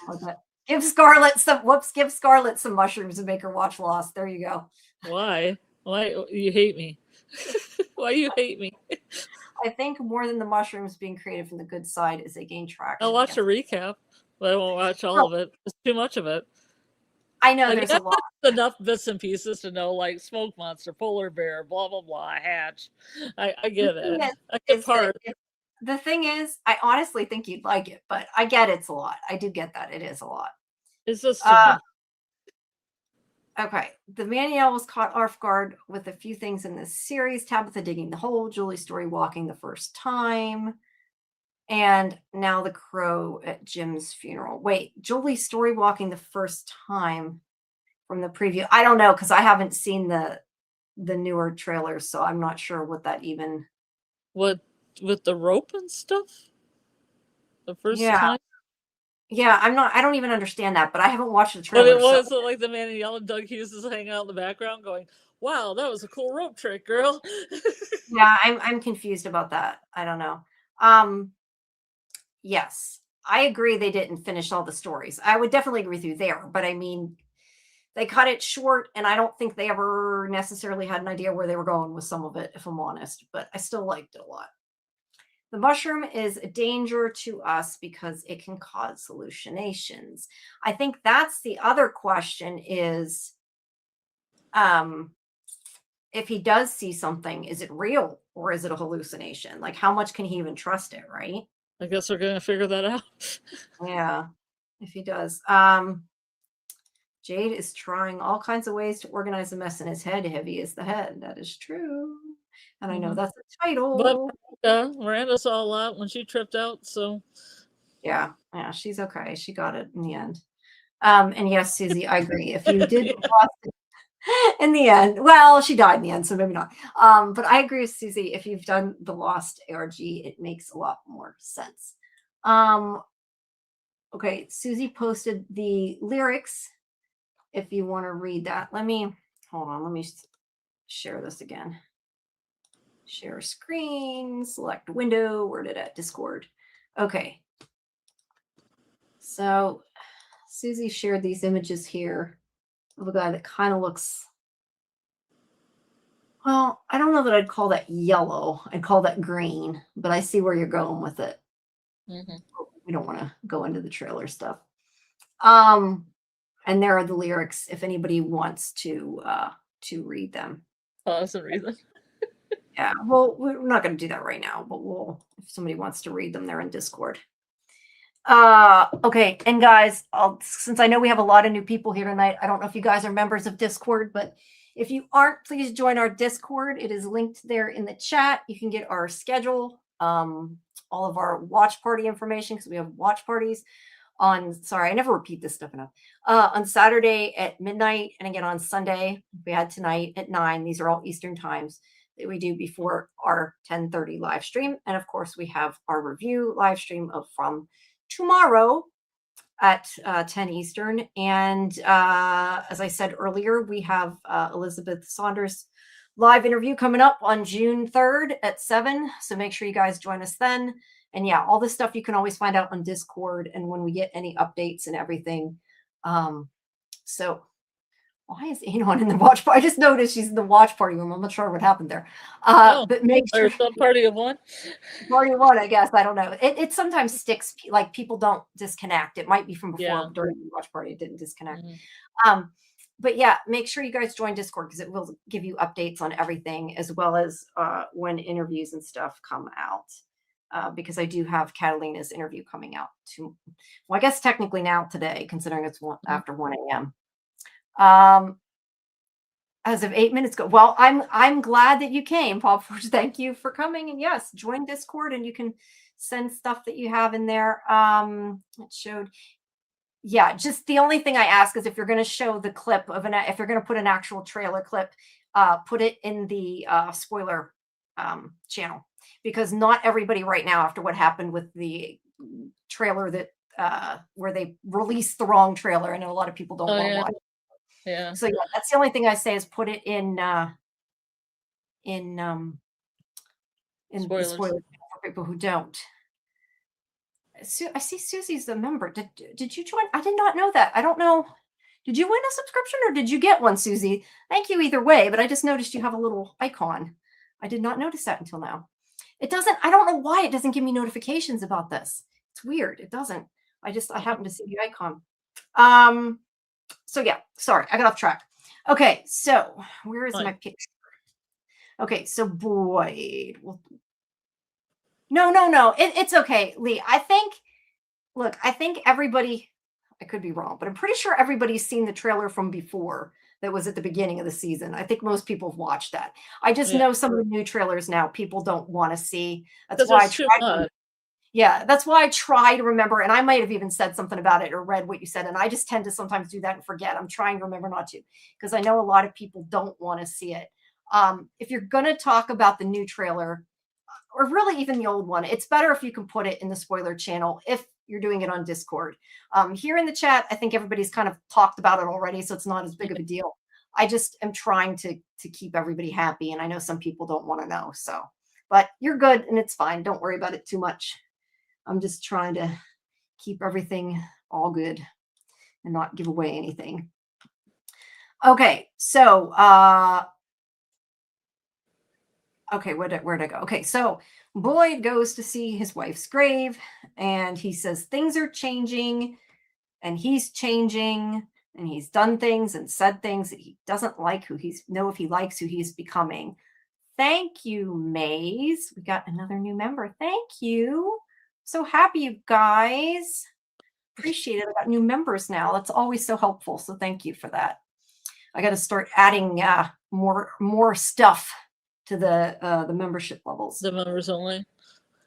all that. Give Scarlett some mushrooms and make her watch Lost. There you go. Why? Why you hate me? Why you hate me? I think more than the mushrooms being created from the good side is they gain traction. I'll watch a recap, but I won't watch all of it. It's too much of it. I know I there's mean, a lot. enough bits and pieces to know, like smoke monster, polar bear, blah blah blah, hatch. I get it. I get part. The thing is, I honestly think you'd like it, but I get it's a lot. I do get that it is a lot. It's just too much. Okay, the Maniel was caught off guard with a few things in this series. Tabitha digging the hole, Julie's story walking the first time, and now the crow at Jim's funeral. Wait, Julie's story walking the first time from the preview. I don't know because I haven't seen the newer trailers, so I'm not sure what that even. What with the rope and stuff? The first Yeah. time? Yeah, I don't even understand that, but I haven't watched the But trailer. it was like the man in yellow, Doug Hughes is hanging out in the background going, wow, that was a cool rope trick, girl. Yeah, I'm confused about that. I don't know. Yes, I agree they didn't finish all the stories. I would definitely agree with you there, but I mean, they cut it short, and I don't think they ever necessarily had an idea where they were going with some of it, if I'm honest, but I still liked it a lot. The mushroom is a danger to us because it can cause hallucinations. I think that's the other question is, if he does see something, is it real or is it a hallucination? Like, how much can he even trust it, right? I guess we're gonna figure that out. Yeah, if he does. Jade is trying all kinds of ways to organize a mess in his head. Heavy is the head. That is true. And I know that's the title. But Miranda saw a lot when she tripped out, so yeah, she's okay. She got it in the end. And yes, Susie, I agree. If you did in the end, well, she died in the end, so maybe not. But I agree with Susie. If you've done the Lost ARG, it makes a lot more sense. Okay, Susie posted the lyrics. If you want to read that, hold on. Let me share this again. Share screen, select window. Where did it? Discord. Okay. So Susie shared these images here of a guy that kind of looks, well, I don't know that I'd call that yellow. I'd call that green, but I see where you're going with it. We don't want to go into the trailer stuff. And there are the lyrics if anybody wants to read them. Pause and read them. Yeah, well, we're not going to do that right now, but if somebody wants to read them, they're in Discord. Okay, and guys, since I know we have a lot of new people here tonight, I don't know if you guys are members of Discord, but if you aren't, please join our Discord. It is linked there in the chat. You can get our schedule, all of our watch party information, because we have watch parties I never repeat this stuff enough, on Saturday at midnight, and again on Sunday. We had tonight at 9. These are all Eastern times that we do before our 10:30 live stream. And of course, we have our review live stream from tomorrow at 10 Eastern. And as I said earlier, we have Elizabeth Saunders' live interview coming up on June 3rd at 7. So make sure you guys join us then. And yeah, all this stuff you can always find out on Discord and when we get any updates and everything. So why is Anon in the watch party? I just noticed she's in the watch party room. I'm not sure what happened there. But make sure some party of one. Party of one, I guess. I don't know. It sometimes sticks, like people don't disconnect. It might be from before during the watch party. It didn't disconnect. But yeah, make sure you guys join Discord because it will give you updates on everything as well as when interviews and stuff come out. Because I do have Catalina's interview coming out too. Well, I guess technically now today, considering it's after 1 a.m. As of 8 minutes ago. Well, I'm glad that you came, Pop Forge. Thank you for coming. And yes, join Discord and you can send stuff that you have in there. It showed. Yeah, just the only thing I ask is if you're going to show the clip of if you're going to put an actual trailer clip, put it in the spoiler channel, because not everybody right now, after what happened with the trailer that where they released the wrong trailer. I know a lot of people don't Oh want to yeah, watch. yeah. So yeah, that's the only thing I say is put it in the Spoilers. spoiler for people who don't. I see Susie's a member. Did you join? I did not know that. I don't know. Did you win a subscription or did you get one, Susie? Thank you either way, but I just noticed you have a little icon. I did not notice that until now. It doesn't, I don't know why it doesn't give me notifications about this. It's weird. It doesn't. I happen to see the icon. So yeah, sorry, I got off track. Okay, so where is my picture? Okay, so Boyd. No. It's okay, Lee. I think everybody, I could be wrong, but I'm pretty sure everybody's seen the trailer from before that was at the beginning of the season. I think most people have watched that. I just know some of the new trailers now people don't want to see. That's why that's why I try to remember, and I might have even said something about it or read what you said, and I just tend to sometimes do that and forget. I'm trying to remember not to, because I know a lot of people don't want to see it. If you're going to talk about the new trailer, or really even the old one, it's better if you can put it in the spoiler channel if you're doing it on Discord. Here in the chat, I think everybody's kind of talked about it already, so it's not as big of a deal. I just am trying to keep everybody happy, and I know some people don't want to know. So, but you're good, and it's fine. Don't worry about it too much. I'm just trying to keep everything all good and not give away anything. Okay, so okay, where'd I go? Okay, so Boyd goes to see his wife's grave, and he says things are changing, and he's changing, and he's done things and said things that he doesn't like, if he likes who he's becoming. Thank you, Maze. We got another new member. Thank you. So happy, you guys. Appreciate it. I got new members now. That's always so helpful. So thank you for that. I got to start adding more stuff to the membership levels. The members only.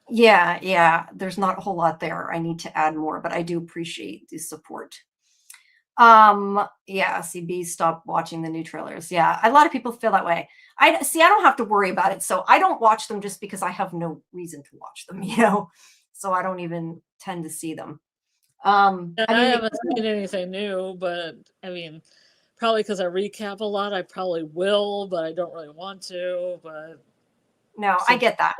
Yeah. There's not a whole lot there. I need to add more, but I do appreciate the support. Yeah, CB, stop watching the new trailers. Yeah, a lot of people feel that way. I don't have to worry about it. So I don't watch them just because I have no reason to watch them, so I don't even tend to see them. I haven't seen anything new, but I mean, probably because I recap a lot, I probably will, but I don't really want to. But no, I get that.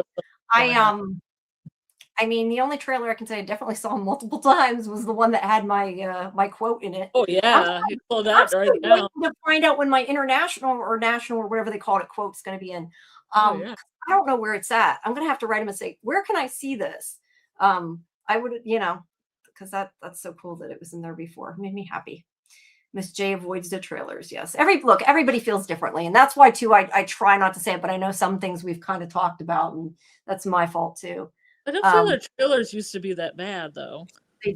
I mean, the only trailer I can say I definitely saw multiple times was the one that had my my quote in it. Oh yeah, you pull that right now. To find out when my international or national or whatever they call it quote's going to be in. I don't know where it's at. I'm going to have to write them and say, where can I see this? I would, because that's so cool that it was in there before. It made me happy. Miss J avoids the trailers. Yes. Everybody feels differently. And that's why too, I try not to say it, but I know some things we've kind of talked about, and that's my fault too. I don't feel the trailers used to be that bad though. They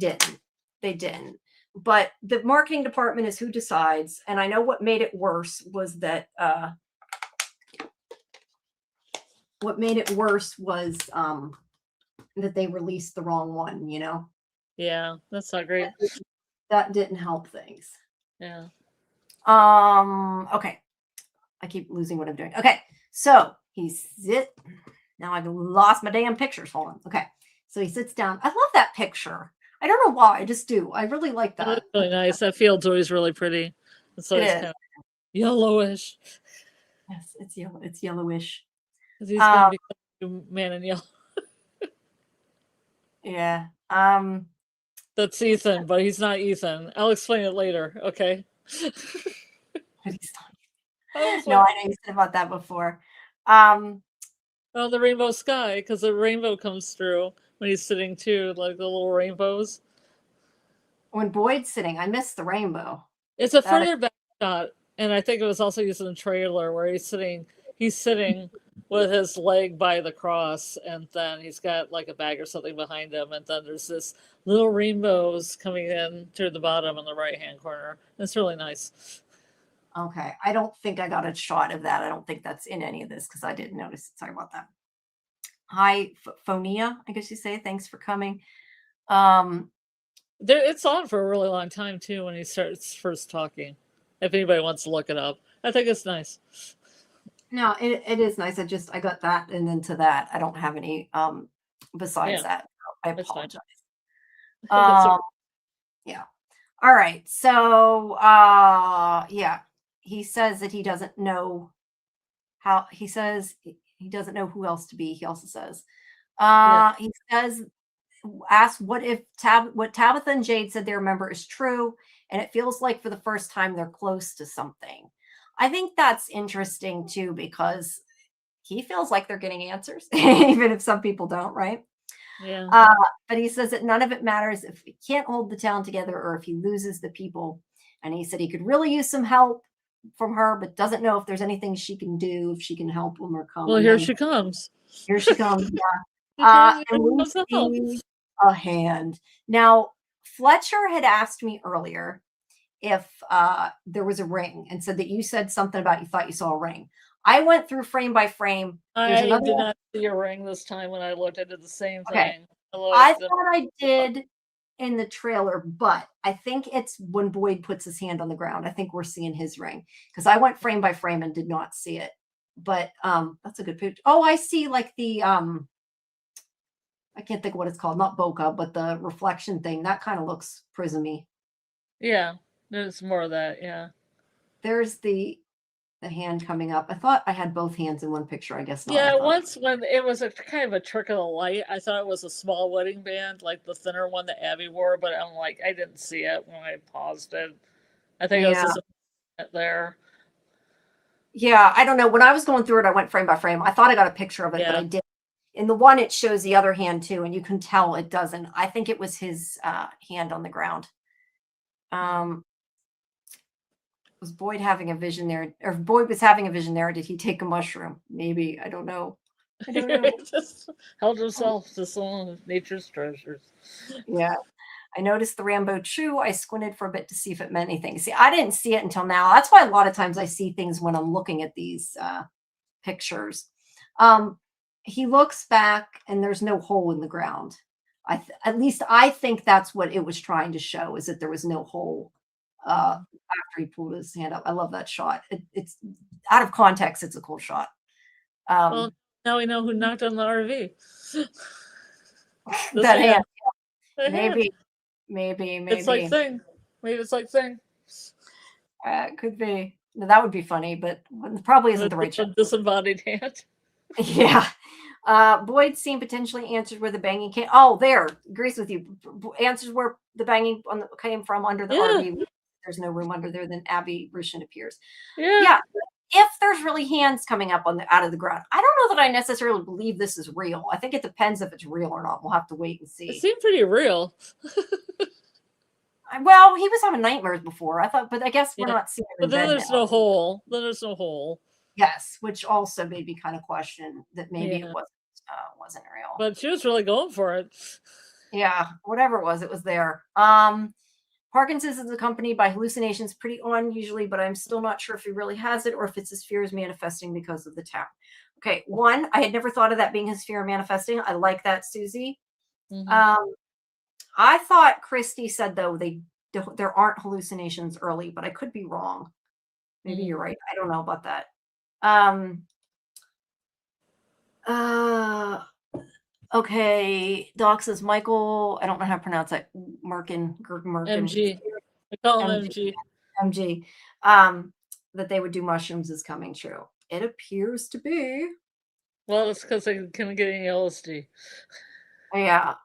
didn't. But the marketing department is who decides. And I know what made it worse was that that they released the wrong one, Yeah, that's not great. That didn't help things. Yeah. Okay. I keep losing what I'm doing. Okay. So now I've lost my damn pictures. Hold on. Okay. So he sits down. I love that picture. I don't know why. I just do. I really like that. That's really nice. That field's always really pretty. It's always kind of yellowish. Yes, it's yellow. It's yellowish. He's gonna become man in yellow. Yeah. That's Ethan, but he's not Ethan. I'll explain it later. Okay. But he's not. No, I know you said about that before. Well, the rainbow sky, because the rainbow comes through when he's sitting too, like the little rainbows. When Boyd's sitting, I missed the rainbow. It's a further back shot, and I think it was also used in the trailer where he's sitting with his leg by the cross, and then he's got like a bag or something behind him, and then there's this little rainbows coming in to the bottom in the right hand corner. It's really nice. Okay, I don't think I got a shot of that. I don't think that's in any of this because I didn't notice it. Sorry about that. Hi, Phonia, I guess you say. Thanks for coming. It's on for a really long time too when he starts first talking. If anybody wants to look it up, I think it's nice. No, it is nice. I got that and then to that. I don't have any besides that. I apologize. That's Um, yeah. All right. So, yeah, he says that he doesn't know how. He says he doesn't know who else to be. He also says, yeah. he says, asks what if what Tabitha and Jade said they remember is true, and it feels like for the first time they're close to something. I think that's interesting too because he feels like they're getting answers, even if some people don't, right? Yeah. Uh, but he says that none of it matters if he can't hold the town together or if he loses the people. And he said he could really use some help from her, but doesn't know if there's anything she can do, if she can help him or come. Well, And here then she comes. here she comes. Here comes And we the help. see a hand. Now, Fletcher had asked me earlier if there was a ring and said that you said something about you thought you saw a ring. I went through frame by frame. There's I another did one. not see a ring this time when I looked. I did the same Okay. thing. I thought I did in the trailer, but I think it's when Boyd puts his hand on the ground. I think we're seeing his ring because I went frame by frame and did not see it. But that's a good picture. Oh, I see like the I can't think of what it's called, not bokeh, but the reflection thing. That kind of looks prismy. Yeah, there's more of that. Yeah. There's the hand coming up. I thought I had both hands in one picture. I guess not. Yeah, once when it was a kind of a trick of the light, I thought it was a small wedding band, like the thinner one that Abby wore, but I'm like, I didn't see it when I paused it. I think it was just there. Yeah, I don't know. When I was going through it, I went frame by frame. I thought I got a picture of it, but I did. In the one, it shows the other hand too, and you can tell it doesn't. I think it was his hand on the ground. Was Boyd having a vision there? Or if Boyd was having a vision there, did he take a mushroom? Maybe. I don't know. I don't know. Just held himself to some of nature's treasures. Yeah. I noticed the Rambo Chew. I squinted for a bit to see if it meant anything. See, I didn't see it until now. That's why a lot of times I see things when I'm looking at these pictures. He looks back and there's no hole in the ground. At least I think that's what it was trying to show, is that there was no hole after he pulled his hand up. I love that shot. It's out of context. It's a cool shot. Well, now we know who knocked on the RV. That hand. Maybe. It's like Thing. Maybe it's like Thing. Could be. No, that would be funny, but probably isn't the right shot. Disembodied hand. Yeah. Boyd seemed potentially answered where the banging came. Oh, there. Agrees with you. Answers where the banging came from under the RV. There's no room under there. Then Abby Rishin appears. Yeah. If there's really hands coming up out of the ground, I don't know that I necessarily believe this is real. I think it depends if it's real or not. We'll have to wait and see. It seemed pretty real. Well, he was having nightmares before. I thought, but I guess we're not seeing him. But then there's no hole. Then there's no hole. Yes, which also made me kind of question that maybe it wasn't real. But she was really going for it. Yeah, whatever it was there. Parkinson's is accompanied by hallucinations pretty unusually, but I'm still not sure if he really has it or if it's his fears manifesting because of the town. Okay, one, I had never thought of that being his fear manifesting. I like that, Susie. I thought Christy said, though, there aren't hallucinations early, but I could be wrong. Maybe you're right. I don't know about that. Okay, Doc says Michael, I don't know how to pronounce that. Merkin. MG. I call him MG. MG. That they would do mushrooms is coming true. It appears to be. Well, it's because they couldn't get any LSD. Yeah.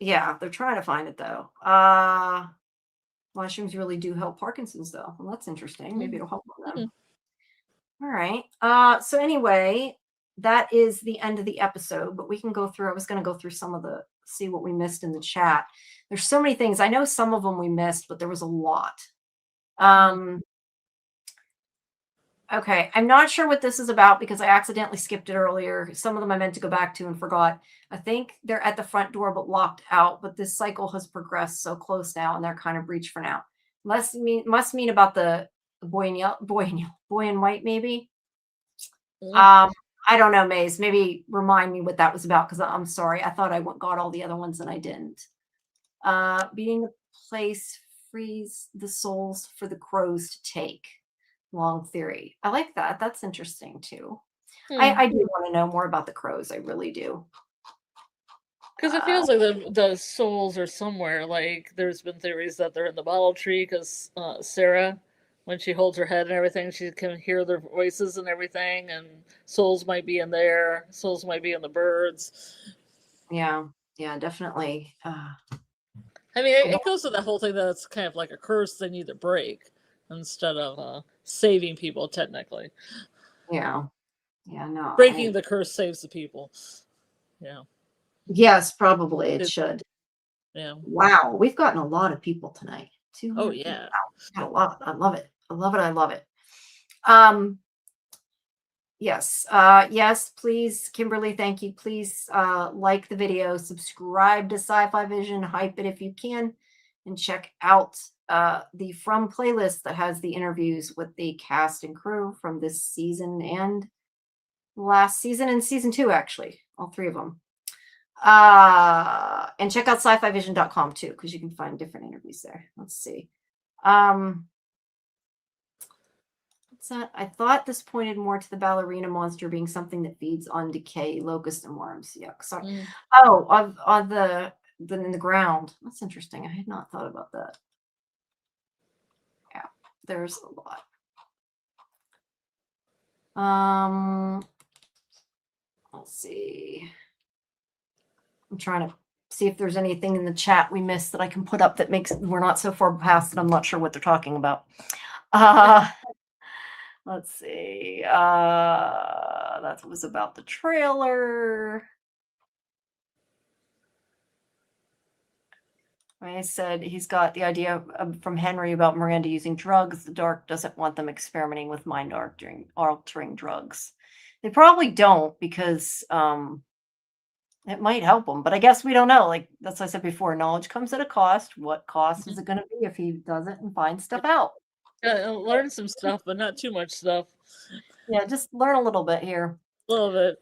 Yeah, they're trying to find it though. Mushrooms really do help Parkinson's though. Well, that's interesting. Maybe it'll help them. All right. So anyway, that is the end of the episode, but we can go through. I was going to go through see what we missed in the chat. There's so many things. I know some of them we missed, but there was a lot. Okay. I'm not sure what this is about because I accidentally skipped it earlier. Some of them I meant to go back to and forgot. I think they're at the front door, but locked out, but this cycle has progressed so close now and they're kind of breached for now. Must mean about the boy in white, maybe. I don't know, Maze. Maybe remind me what that was about because I'm sorry. I thought I got all the other ones and I didn't. Being the place frees the souls for the crows to take. Long theory. I like that. That's interesting too. I do want to know more about the crows. I really do. Because it feels like the souls are somewhere. Like there's been theories that they're in the bottle tree because Sarah, when she holds her head and everything, she can hear their voices and everything, and souls might be in there. Souls might be in the birds. Yeah, definitely. I mean, it goes to the whole thing that it's kind of like a curse they need to break instead of saving people. Technically, yeah, no. Breaking the curse saves the people. Yeah. Yes, probably it should. Yeah. Wow, we've gotten a lot of people tonight. Oh yeah. Got a lot. I love it. I love it. Yes. Yes, please, Kimberly, thank you. Please like the video, subscribe to Sci-Fi-Vision, hype it if you can, and check out the From playlist that has the interviews with the cast and crew from this season and last season and season 2, actually, all 3 of them. And check out scifivision.com too, because you can find different interviews there. Let's see. What's that? I thought this pointed more to the ballerina monster being something that feeds on decay, locust, and worms. Yeah. Sorry. Oh, on the in the ground. That's interesting. I had not thought about that. Yeah, there's a lot. Let's see. I'm trying to see if there's anything in the chat we missed that I can put up that makes we're not so far past that I'm not sure what they're talking about. Let's see. That was about the trailer. I said he's got the idea from Henry about Miranda using drugs. The Dark doesn't want them experimenting with mind altering drugs. They probably don't because it might help him, but I guess we don't know. Like that's what I said before. Knowledge comes at a cost. What cost is it going to be if he does it and finds stuff out? Yeah, learn some stuff, but not too much stuff. Yeah, just learn a little bit here. A little bit.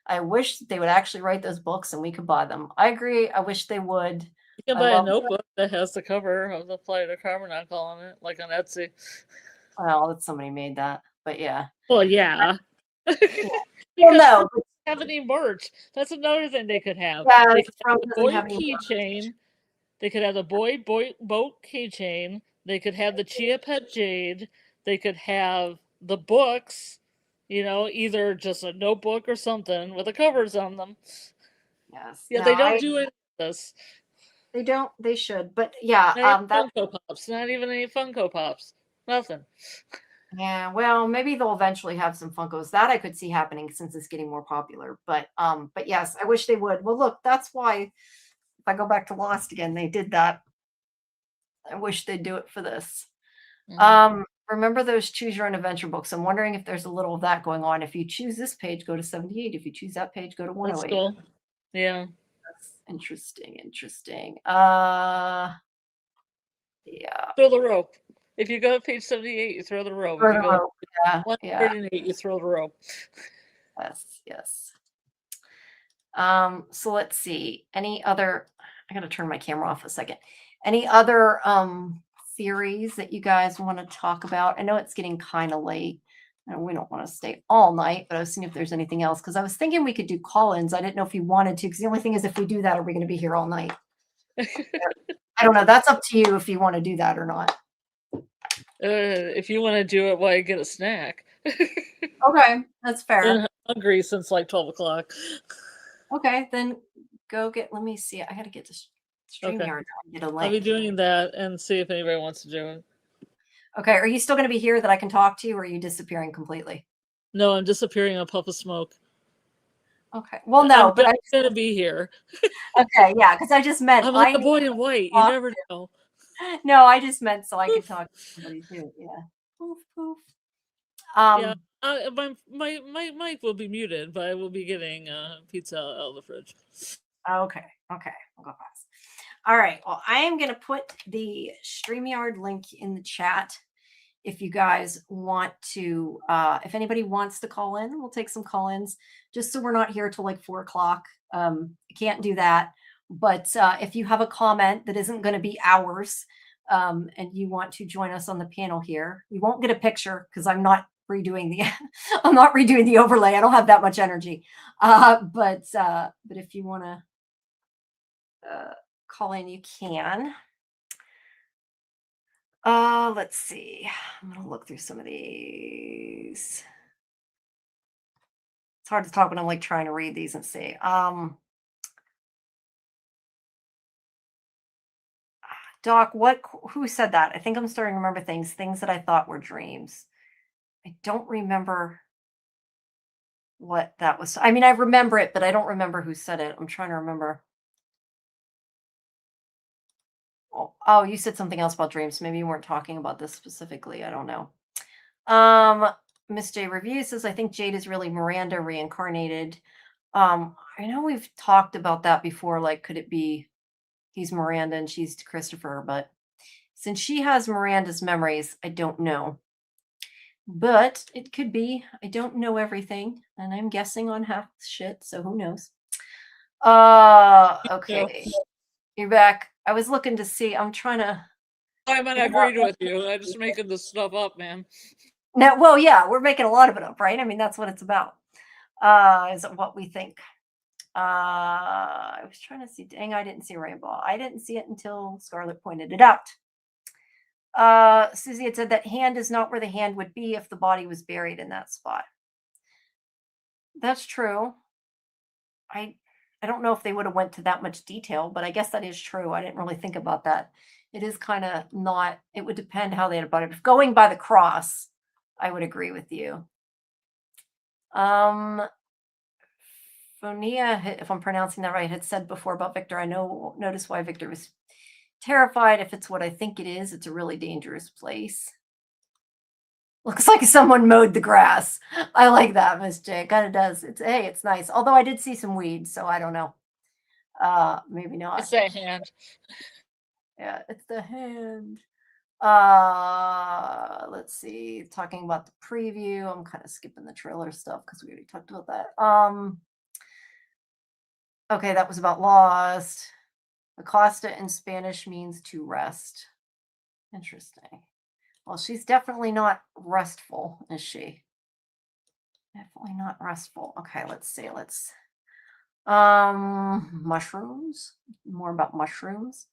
I wish they would actually write those books and we could buy them. I agree. I wish they would. You can buy a notebook that has the cover of the Flight of Carbonite on it, like on Etsy. Well, somebody made that, but yeah. Well, yeah. Well, no. Have any merch? That's another thing they could have. Yeah, they could have the boy keychain. They could have the boat keychain. They could have the Chia Pet Jade. They could have the books. You know, either just a notebook or something with the covers on them. Yes. Yeah, no, they don't do any of this. They don't. They should. But yeah, Funko Pops. Not even any Funko Pops. Nothing. Yeah, well, maybe they'll eventually have some Funkos. That I could see happening since it's getting more popular. But yes, I wish they would. Well, look, that's why if I go back to Lost again, they did that. I wish they'd do it for this. Mm-hmm. Remember those choose your own adventure books. I'm wondering if there's a little of that going on. If you choose this page, go to 78. If you choose that page, go to 108. That's cool. Yeah. That's interesting. Yeah. Throw the rope. If you go to page 78, you throw the rope. Throw if the rope. Yeah. 138, you throw the rope. Yes. So let's see. Any other? I gotta turn my camera off a second. Any other theories that you guys want to talk about? I know it's getting kind of late and we don't want to stay all night, but I was seeing if there's anything else because I was thinking we could do call-ins. I didn't know if you wanted to because the only thing is if we do that, are we going to be here all night? I don't know. That's up to you if you want to do that or not. If you want to do it while you get a snack. Okay, that's fair. I'm hungry since like 12 o'clock. Okay, then go get. Let me see. I got to get to StreamYard. Get a link. I'll be doing that and see if anybody wants to do it. Okay, are you still going to be here that I can talk to you, or are you disappearing completely? No, I'm disappearing in a puff of smoke. Okay. Well, no, but I'm going to be here. Okay, yeah, because I just meant I'm like a boy in white. You never know. No, I just meant so I could talk to somebody too. Yeah. Poof, poof. Yeah, my mic will be muted, but I will be getting pizza out of the fridge. Okay. I'll go fast. All right. Well, I am going to put the StreamYard link in the chat. If you guys want to, if anybody wants to call in, we'll take some call-ins just so we're not here till like 4 o'clock. Can't do that. But if you have a comment that isn't going to be ours and you want to join us on the panel here, you won't get a picture because I'm not redoing the I'm not redoing the overlay. I don't have that much energy. But if you want to call in, you can. Let's see. I'm gonna look through some of these. It's hard to talk when I'm like trying to read these and see. Doc, who said that? I think I'm starting to remember things that I thought were dreams. I don't remember what that was. I mean, I remember it, but I don't remember who said it. I'm trying to remember. Oh, you said something else about dreams. Maybe you weren't talking about this specifically. I don't know. Miss J Review says, I think Jade is really Miranda reincarnated. I know we've talked about that before. Like, could it be he's Miranda and she's Christopher? But since she has Miranda's memories, I don't know. But it could be. I don't know everything, and I'm guessing on half the shit, so who knows? Okay. You're back. I was looking to see. I'm trying to. I'm agreed with you. I'm just making this stuff up, man. No, well, yeah, we're making a lot of it up, right? I mean, that's what it's about. Is it what we think? I was trying to see. Dang, I didn't see a rainbow. I didn't see it until Scarlett pointed it out. Susie had said that hand is not where the hand would be if the body was buried in that spot. That's true. I don't know if they would have went to that much detail, but I guess that is true. I didn't really think about that. It is kind of not, it would depend how they had about it. If going by the cross, I would agree with you. Fonia, if I'm pronouncing that right, had said before about Victor, notice why Victor was terrified. If it's what I think it is, it's a really dangerous place. Looks like someone mowed the grass. I like that, Miss J. It kind of does. It's nice. Although I did see some weeds, so I don't know. Maybe not. It's that hand. Yeah, it's the hand. Let's see. Talking about the preview. I'm kind of skipping the trailer stuff because we already talked about that. Okay, that was about Lost. Acosta in Spanish means to rest. Interesting. Well, she's definitely not restful, is she? Definitely not restful. Okay, let's see. Mushrooms. More about mushrooms.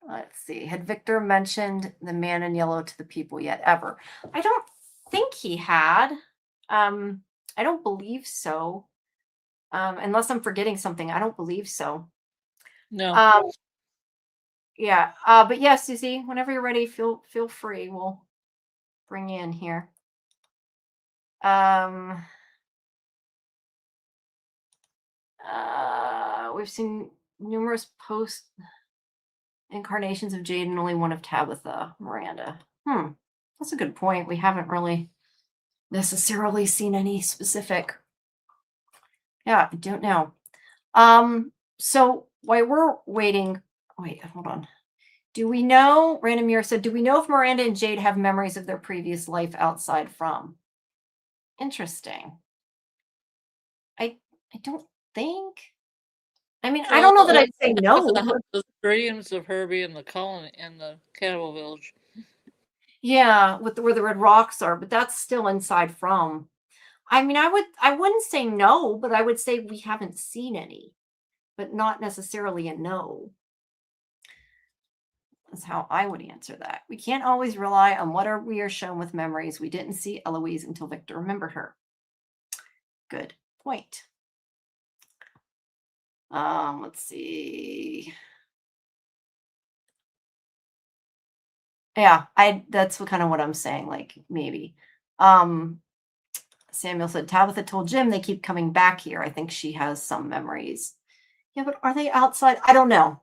Let's see. Had Victor mentioned the man in yellow to the people yet? Ever? I don't think he had. I don't believe so. Unless I'm forgetting something, I don't believe so. No. Yeah. But yeah, Susie, whenever you're ready, feel free. We'll bring you in here. We've seen numerous post incarnations of Jade and only one of Tabitha Miranda. That's a good point. We haven't really necessarily seen any specific. Yeah, I don't know. So while we're waiting, wait, hold on. Do we know, Random Mirror said, do we know if Miranda and Jade have memories of their previous life outside from? Interesting. I don't think. I mean, I don't know that I'd say no. The dreams of Herbie and the colony and the cannibal village. Yeah, where the red rocks are, but that's still inside from. I mean, I wouldn't say no, but I would say we haven't seen any, but not necessarily a no. That's how I would answer that. We can't always rely on what we are shown with memories. We didn't see Eloise until Victor remembered her. Good point. Let's see. Yeah, that's kind of what I'm saying, like maybe. Samuel said Tabitha told Jim they keep coming back here. I think she has some memories. Yeah, but are they outside? I don't know.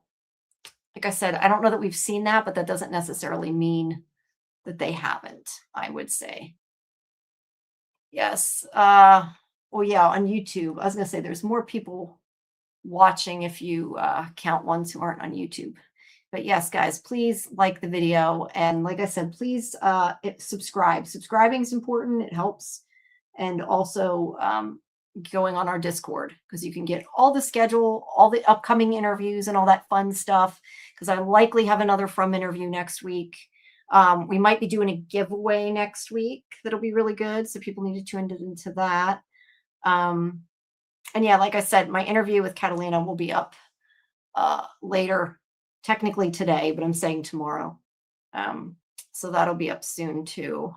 Like I said, I don't know that we've seen that, but that doesn't necessarily mean that they haven't, I would say. Yes. Well, yeah, on YouTube. I was going to say there's more people watching if you count ones who aren't on YouTube. But yes, guys, please like the video. And like I said, please subscribe. Subscribing is important. It helps. And also going on our Discord, because you can get all the schedule, all the upcoming interviews and all that fun stuff, because I likely have another From interview next week. We might be doing a giveaway next week that'll be really good. So people need to tune into that. And yeah, like I said, my interview with Catalina will be up later, technically today, but I'm saying tomorrow. So that'll be up soon too.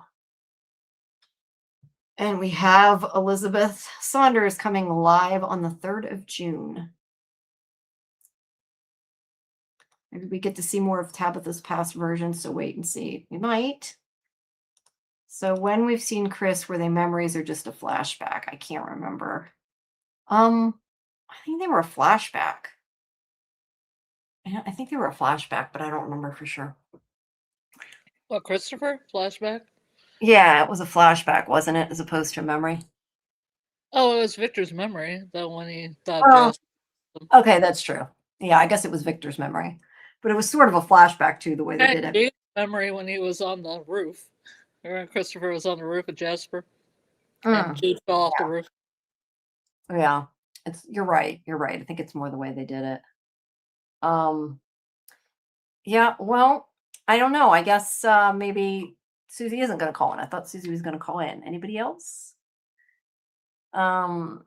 And we have Elizabeth Saunders coming live on the 3rd of June. Maybe we get to see more of Tabitha's past version, so wait and see. We might. So when we've seen Chris, were they memories or just a flashback? I can't remember. I think they were a flashback. I think they were a flashback, but I don't remember for sure. What, Christopher? Flashback? Yeah, it was a flashback, wasn't it, as opposed to a memory? Oh, it was Victor's memory. That when he thought. Oh, okay, that's true. Yeah, I guess it was Victor's memory, but it was sort of a flashback too, the way they did it. Jade's memory when he was on the roof. Remember Christopher was on the roof with Jasper, and Jade fell off the roof. Yeah, you're right. You're right. I think it's more the way they did it. Yeah. Well, I don't know. I guess maybe Susie isn't going to call in. I thought Susie was going to call in. Anybody else? I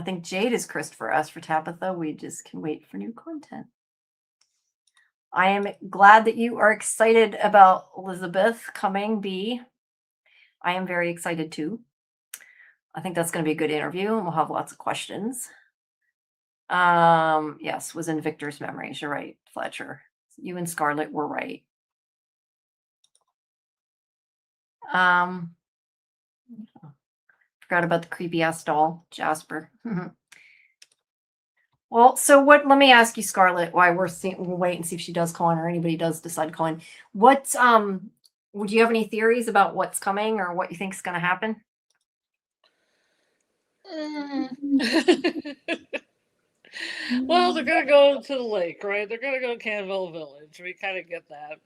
think Jade is Christopher. As for Tabitha, we just can wait for new content. I am glad that you are excited about Elizabeth coming, B. I am very excited too. I think that's going to be a good interview, and we'll have lots of questions. Yes, was in Victor's memories. You're right, Fletcher. You and Scarlett were right. Forgot about the creepy ass doll, Jasper. Well, so what? Let me ask you, Scarlett. Why we'll wait and see if she does call in, or anybody does decide to call in. What? Would you have any theories about what's coming or what you think is going to happen? Well, they're gonna go to the lake, right? They're gonna go to Canville Village. We kind of get that.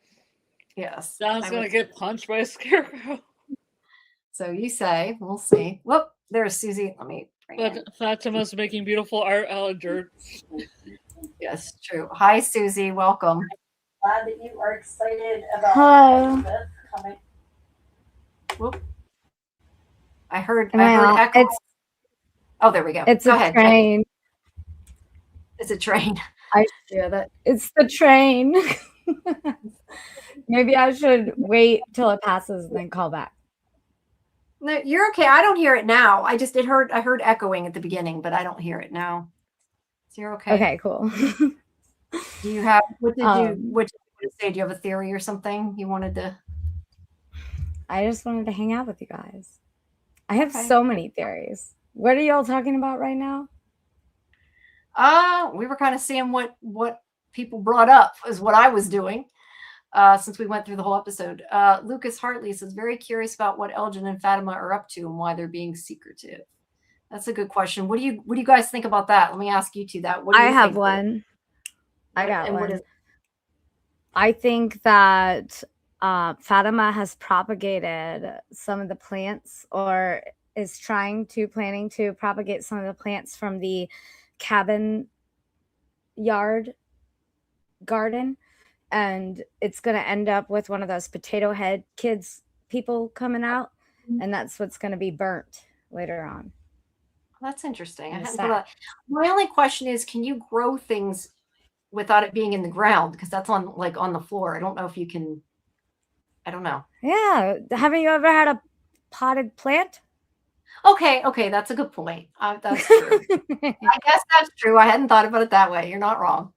Yes. Don's gonna get punched by a scarecrow. So you say, we'll see. Whoop, there's Susie. Let me bring But Fatima's making beautiful art out of dirt. Yes, true. Hi, Susie. Welcome. Glad that you are excited about Hello. coming. Whoop. I heard Well, echo. Oh, there we go. It's Go a ahead. train. It's a train. It's the train. Maybe I should wait till it passes and then call back. No, you're okay. I don't hear it now. I heard echoing at the beginning, but I don't hear it now. So you're okay. Okay, cool. Do you have what did you say? Do you have a theory or something you wanted to? I just wanted to hang out with you guys. I have so many theories. What are y'all talking about right now? We were kind of seeing what people brought up is what I was doing since we went through the whole episode. Lucas Hartley says, very curious about what Elgin and Fatima are up to and why they're being secretive. That's a good question. What do you guys think about that? Let me ask you two that. What do you think? I have one. I got one. I think that Fatima has propagated some of the plants, or is planning to propagate some of the plants from the cabin garden, and it's going to end up with one of those potato head people coming out, and that's what's going to be burnt later on. That's interesting. My only question is, can you grow things without it being in the ground? Because that's on the floor. I don't know if you can. I don't know. Yeah. Haven't you ever had a potted plant? Okay. That's a good point. That's true. I guess that's true. I hadn't thought about it that way. You're not wrong.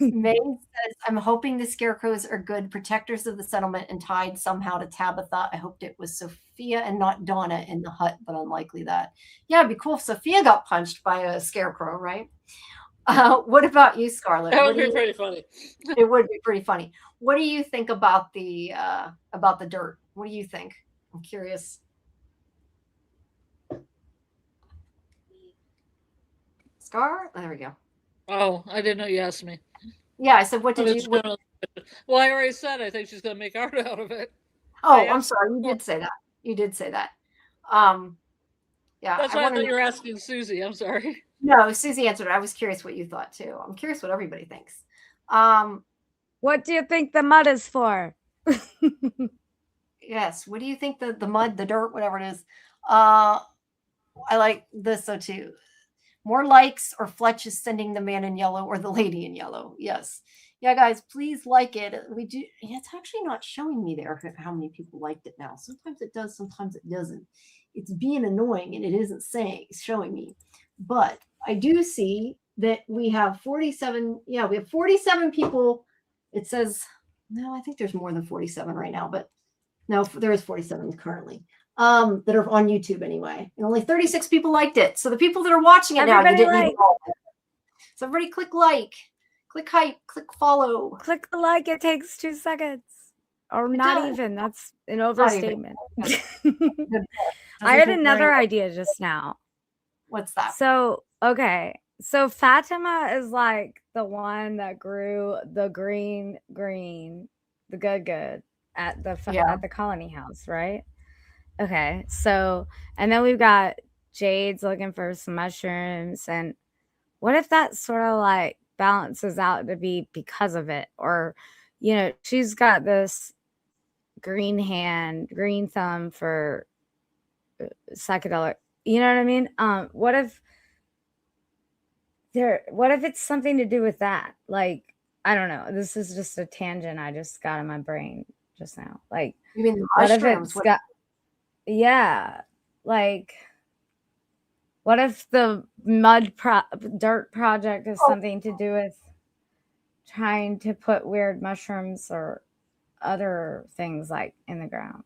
May says, I'm hoping the scarecrows are good protectors of the settlement and tied somehow to Tabitha. I hoped it was Sophia and not Donna in the hut, but unlikely that. Yeah, it'd be cool if Sophia got punched by a scarecrow, right? What about you, Scarlett? That would be pretty funny. It would be pretty funny. What do you think about the dirt? What do you think? I'm curious. Scar? Oh, there we go. Oh, I didn't know you asked me. Yeah, I said, what did you? Well, I already said I think she's going to make art out of it. Oh, I'm sorry. You did say that. Yeah. That's why I thought you were asking Susie. I'm sorry. No, Susie answered it. I was curious what you thought too. I'm curious what everybody thinks. What do you think the mud is for? Yes. What do you think the mud, the dirt, whatever it is? I like this though too. More likes or Fletch is sending the man in yellow or the lady in yellow. Yes. Yeah, guys, please like it. We do. It's actually not showing me there how many people liked it now. Sometimes it does, sometimes it doesn't. It's being annoying and it isn't showing me. But I do see that we have 47. Yeah, we have 47 people. It says, no, I think there's more than 47 right now, but no, there is 47 currently. That are on YouTube anyway, and only 36 people liked it. So the people that are watching it now, you didn't even like it. So everybody click like, click hype, click follow. Click the like, it takes 2 seconds. Or not even, that's an overstatement. I had another idea just now. What's that? So, okay. So Fatima is like the one that grew the green, the good at the colony house, right? Okay, so, and then we've got Jade's looking for some mushrooms, and what if that sort of like balances out to be because of it? Or, you know, she's got this green thumb for psychedelic, you know what I mean? What if it's something to do with that? Like, I don't know, this is just a tangent I just got in my brain just now. Like, you mean the what mushrooms? if it's got, yeah, like, what if the dirt project is something to do with trying to put weird mushrooms or other things like in the ground?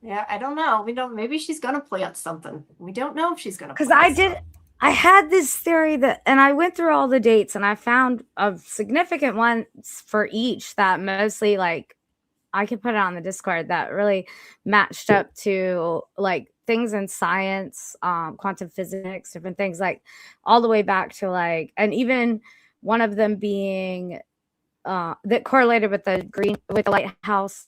Yeah, I don't know. We don't. Maybe she's gonna plant something. We don't know if she's gonna. Because I had this theory that, and I went through all the dates and I found a significant ones for each that mostly like. I could put it on the Discord that really matched up to like things in science, quantum physics, different things, like all the way back to like, and even one of them being that correlated with the lighthouse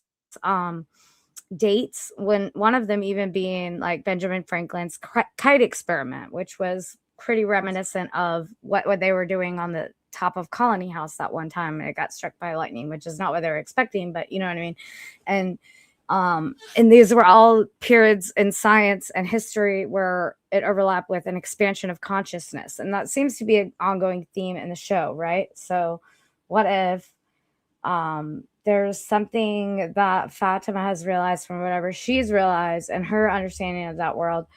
dates, when one of them even being like Benjamin Franklin's kite experiment, which was pretty reminiscent of what they were doing on the top of Colony House that one time, and it got struck by lightning, which is not what they were expecting, but you know what I mean. And these were all periods in science and history where it overlapped with an expansion of consciousness, and that seems to be an ongoing theme in the show, right? So what if there's something that Fatima has realized from whatever she's realized and her understanding of that world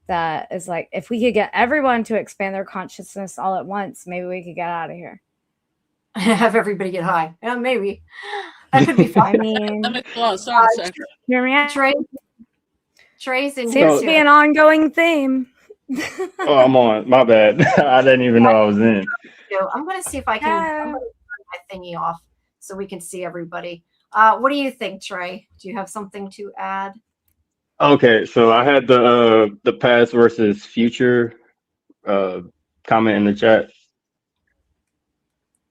that is like, if we could get everyone to expand their consciousness all at once, maybe we could get out of here. Have everybody get high. Yeah, maybe. That could be fun. I mean, that makes a lot of sense. hear me out. Trey's in Seems to be an ongoing theme. Oh, I'm on. My bad. I didn't even know I was in. I'm going to see if I can turn my thingy off so we can see everybody. What do you think, Trey? Do you have something to add? Okay, so I had the past versus future comment in the chat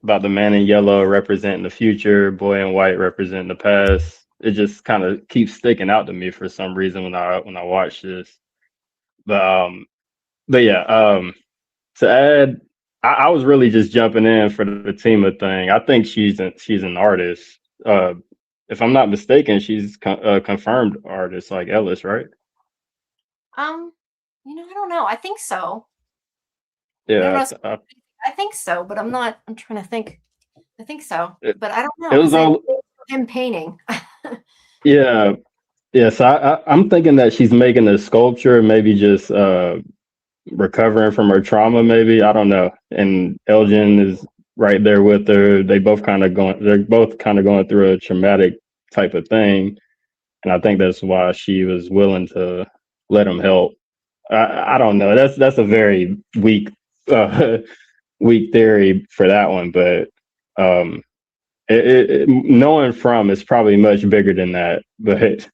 about the man in yellow representing the future, boy in white representing the past. It just kind of keeps sticking out to me for some reason when I watch this. But yeah, to add, I was really just jumping in for the Tima thing. I think she's an artist. If I'm not mistaken, she's a confirmed artist like Ellis, right? I don't know. I think so. Yeah, I think so, but I'm trying to think. I think so, but I don't know. It was all him painting. Yeah. So I'm thinking that she's making a sculpture, maybe just recovering from her trauma, maybe. I don't know. And Elgin is right there with her. They're both kind of going through a traumatic type of thing. And I think that's why she was willing to let him help. I don't know. That's a very weak theory for that one, but knowing from is probably much bigger than that. But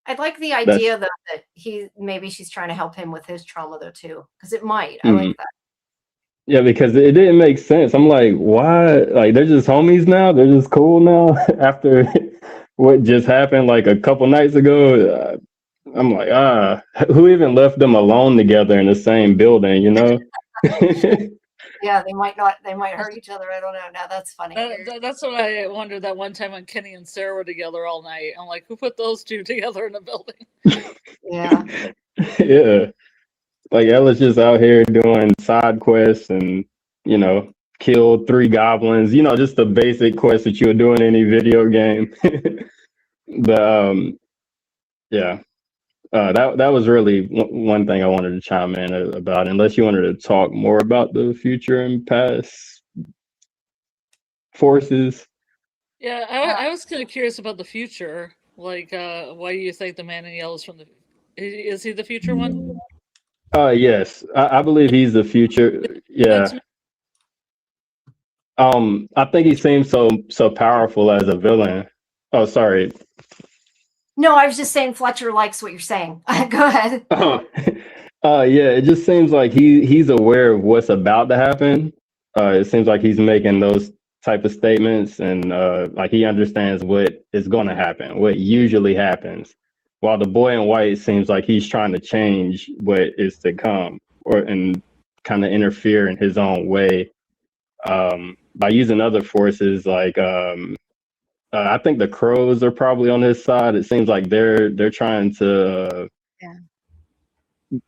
I'd like the idea though that she's trying to help him with his trauma though too, because it might. I like that. Yeah, because it didn't make sense. I'm like, why? Like, they're just homies now. They're just cool now after what just happened like a couple nights ago. I'm like, who even left them alone together in the same building? You know. Yeah, they might not. They might hurt each other. I don't know. No, that's funny. That's what I wondered that one time when Kenny and Sarah were together all night. I'm like, who put those two together in a building? Yeah. Yeah. Like Ella's just out here doing side quests and, kill 3 goblins, just the basic quest that you would do in any video game. But yeah. That was really one thing I wanted to chime in about, unless you wanted to talk more about the future and past forces. Yeah, I was kind of curious about the future. Like, why do you think the man in yellow is from the? Is he the future one? Yes, I believe he's the future. Yeah. I think he seems so powerful as a villain. Oh, sorry. No, I was just saying Fletcher likes what you're saying. Go ahead. Yeah, it just seems like he's aware of what's about to happen. It seems like he's making those type of statements, and like he understands what is going to happen, what usually happens. While the boy in white seems like he's trying to change what is to come, and kind of interfere in his own way, by using other forces. Like I think the crows are probably on his side. It seems like they're trying to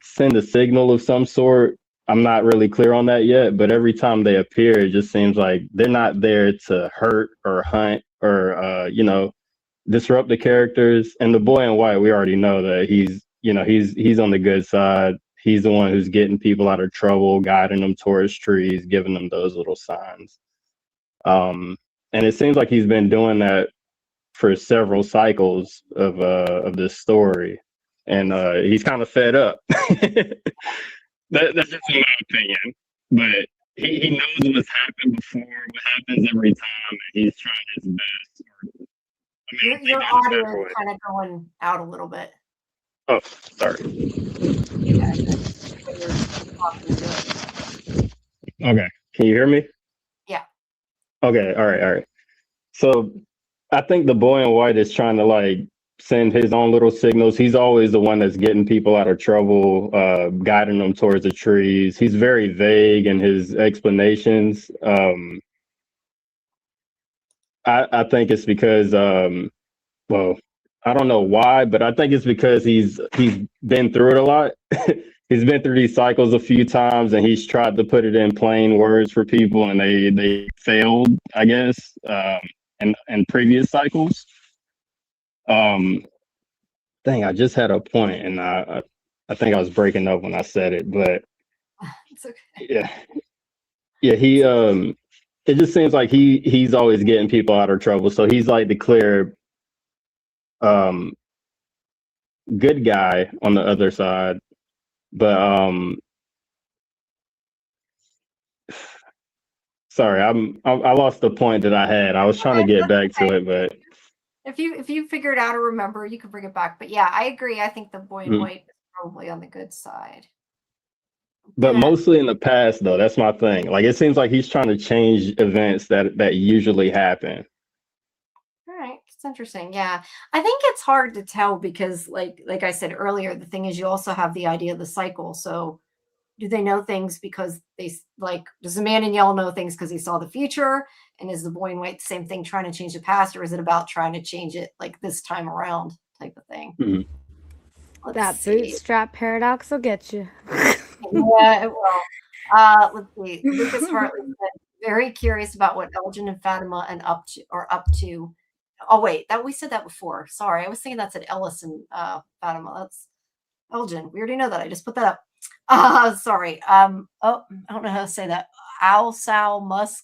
send a signal of some sort. I'm not really clear on that yet, but every time they appear, it just seems like they're not there to hurt or hunt or disrupt the characters. And the boy in white, we already know that he's on the good side. He's the one who's getting people out of trouble, guiding them towards trees, giving them those little signs. And it seems like he's been doing that for several cycles of this story, and he's kind of fed up. That's just my opinion, but he knows what's happened before, what happens every time, and he's trying his best. Your audio is kind of going out a little bit. Oh, sorry. Okay, can you hear me? Yeah. Okay, all right. So I think the boy in white is trying to send his own little signals. He's always the one that's getting people out of trouble, guiding them towards the trees. He's very vague in his explanations. I think it's because, well, I don't know why, but I think it's because he's been through it a lot. He's been through these cycles a few times, and he's tried to put it in plain words for people, and they failed, I guess, in previous cycles. Dang, I just had a point, and I think I was breaking up when I said it, but it's okay. Yeah. He it just seems like he's always getting people out of trouble, so he's like the clear good guy on the other side, but sorry, I lost the point that I had. I was trying to get back to it, but if you figure it out or remember, you can bring it back. But yeah, I agree. I think the boy in white is probably on the good side. But mostly in the past, though, that's my thing. Like, it seems like he's trying to change events that usually happen. All right, it's interesting. Yeah, I think it's hard to tell because, like I said earlier, the thing is you also have the idea of the cycle. So, do they know things because does the man in yellow know things because he saw the future? And is the boy in white the same thing, trying to change the past, or is it about trying to change it like this time around type of thing? Mm-hmm. That bootstrap paradox will get you. Yeah, it will. Let's see. Lucas Hartley said, very curious about what Elgin and Fatima are up to. Oh wait, we said that before. Sorry, I was thinking that said Ellis and Fatima. That's Elgin. We already know that. I just put that up. Sorry. Oh, I don't know how to say that. Alsal Musk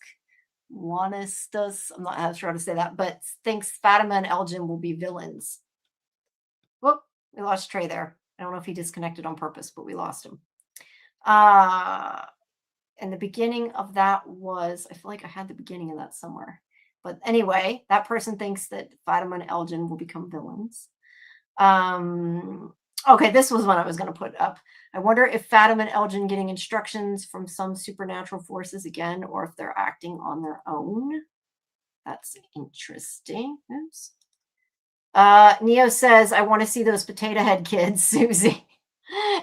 Wanistus. I'm not sure how to say that, but thinks Fatima and Elgin will be villains. Whoop, we lost Trey there. I don't know if he disconnected on purpose, but we lost him. And the beginning of that was, I feel like I had the beginning of that somewhere. But anyway, that person thinks that Fatima and Elgin will become villains. Okay, this was one I was going to put up. I wonder if Fatima and Elgin getting instructions from some supernatural forces again, or if they're acting on their own. That's interesting. Oops. Neo says, I want to see those potato head kids, Susie.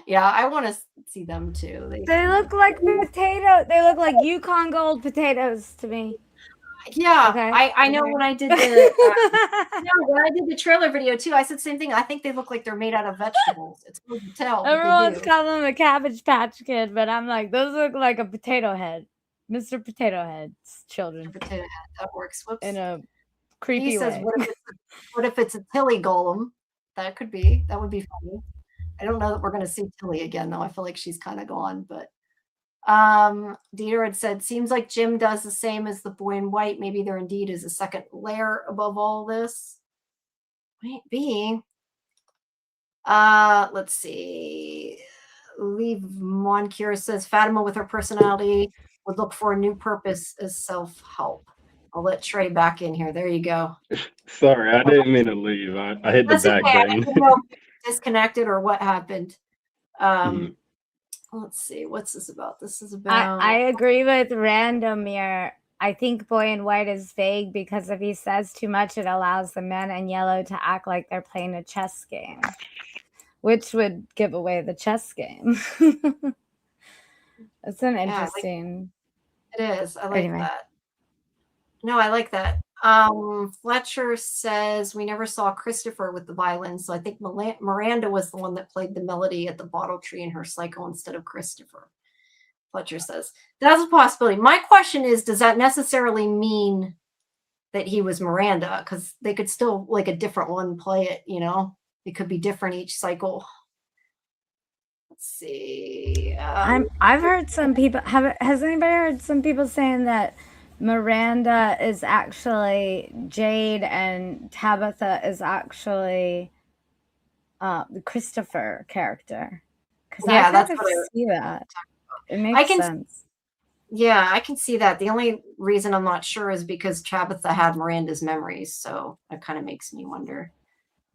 Yeah, I want to see them too. They look like potato. They look like Yukon Gold potatoes to me. Yeah, Okay. I know when I did the trailer video too, I said the same thing. I think they look like they're made out of vegetables. It's hard to tell, but they Everyone's do. calling him a Cabbage Patch Kid, but I'm like, those look like a potato head. Mr. Potato Head's children. Potato head. That works. Whoops. In a creepy He says, way. what if it's a Tilly golem? That would be funny. I don't know that we're going to see Tilly again, though. I feel like she's kind of gone, but Dieter had said, seems like Jim does the same as the boy in white. Maybe there indeed is a second layer above all this. Might be. Let's see. Leave Moncure says Fatima with her personality would look for a new purpose as self-help. I'll let Trey back in here. There you go. Sorry, I didn't mean to leave. I hit the back button. I didn't know if you disconnected or what happened. Let's see. What's this about? This is about. I agree with Randomir. I think boy in white is vague because if he says too much, it allows the men in yellow to act like they're playing a chess game, which would give away the chess game. It's an interesting. It is. I like that. No, I like that. Fletcher says we never saw Christopher with the violin, so I think Miranda was the one that played the melody at the bottle tree in her cycle instead of Christopher. Fletcher says that's a possibility. My question is, does that necessarily mean that he was Miranda? Because they could still, like, a different one play it, you know? It could be different each cycle. Let's see. I've heard some people has anybody heard some people saying that Miranda is actually Jade and Tabitha is actually the Christopher character? Because yeah, that's what I see that. It makes sense. Yeah, I can see that. The only reason I'm not sure is because Tabitha had Miranda's memories, so that kind of makes me wonder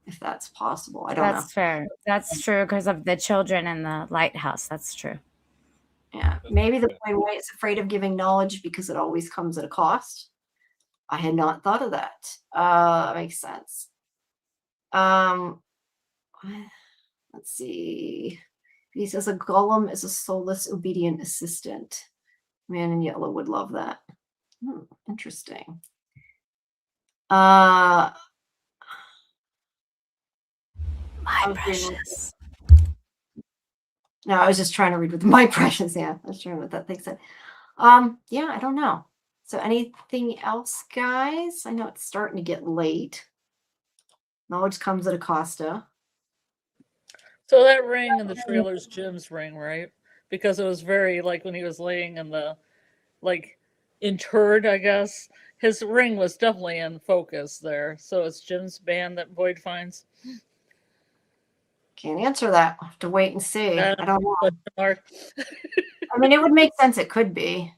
if that's possible. I don't know. That's fair. That's true because of the children in the lighthouse. That's true. Yeah, maybe the boy in white is afraid of giving knowledge because it always comes at a cost. I had not thought of that. Makes sense. Let's see. He says a golem is a soulless, obedient assistant. Man in yellow would love that. Interesting. My precious. No, I was just trying to read with my precious. Yeah, I was trying what that thing said. Yeah, I don't know. So anything else, guys? I know it's starting to get late. Knowledge comes at a costa. So that ring in the trailer's Jim's ring, right? Because it was very, like, when he was laying in the, like, interred, I guess. His ring was definitely in focus there. So it's Jim's band that Boyd finds. Can't answer that. I'll have to wait and see. I don't know. I mean, it would make sense. It could be.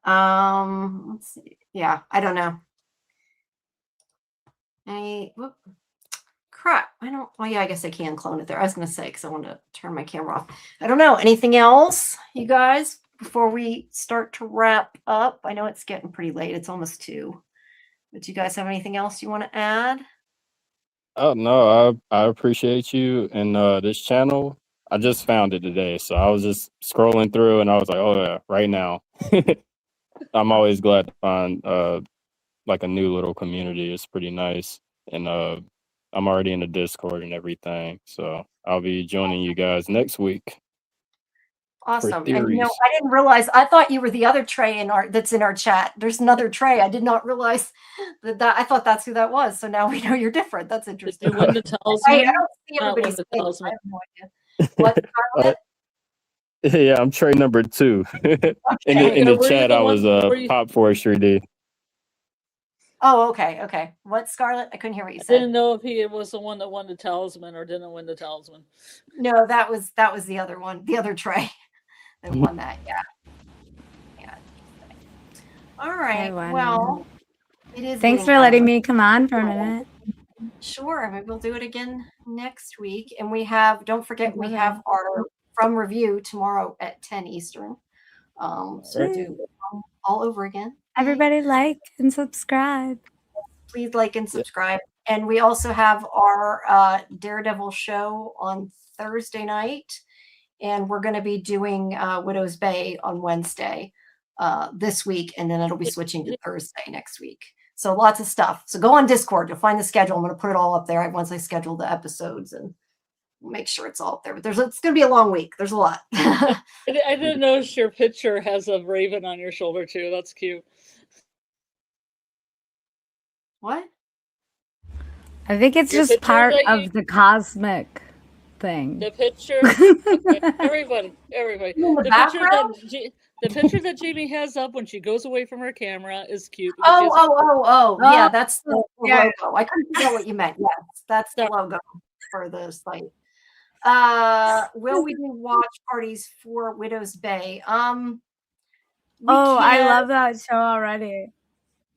Let's see. Yeah, I don't know. Crap. I don't. Well, yeah, I guess I can clone it there. I was going to say because I want to turn my camera off. I don't know. Anything else, you guys, before we start to wrap up? I know it's getting pretty late. It's almost 2. But do you guys have anything else you want to add? Oh no, I appreciate you and this channel. I just found it today, so I was just scrolling through and I was like, oh yeah, right now. I'm always glad to find like a new little community. It's pretty nice. And I'm already in the Discord and everything. So I'll be joining you guys next week. Awesome. And you know, I didn't realize, I thought you were the other Trey that's in our chat. There's another Trey. I did not realize that I thought that's who that was. So now we know you're different. That's interesting. Did you win the talisman? I don't see everybody's face. I have no idea. What, Scarlett? Yeah, I'm Trey number 2. In the chat, I was Pop Forestry D. Oh, okay, okay. What, Scarlett? I couldn't hear what you said. I didn't know if he was the one that won the talisman or didn't win the talisman. No, that was the other one, the other Trey that won that. Yeah. Yeah. All right. Well, it is. Thanks for letting me come on for a minute. Sure. Maybe we'll do it again next week. And we have, don't forget, we have our From Review tomorrow at 10 Eastern. So do all over again. Everybody like and subscribe. Please like and subscribe. And we also have our Daredevil show on Thursday night. And we're going to be doing Widow's Bay on Wednesday this week. And then it'll be switching to Thursday next week. So lots of stuff. So go on Discord. You'll find the schedule. I'm going to put it all up there once I schedule the episodes and make sure it's all up there. But it's going to be a long week. There's a lot. I didn't notice your picture has a raven on your shoulder too. That's cute. What? I think it's just part of the cosmic thing. The picture, everybody. The picture that Jamie has up when she goes away from her camera is cute. Yeah, that's the logo. I couldn't know what you meant. Yes, that's the logo for the site. Will we do watch parties for Widow's Bay? I love that show already.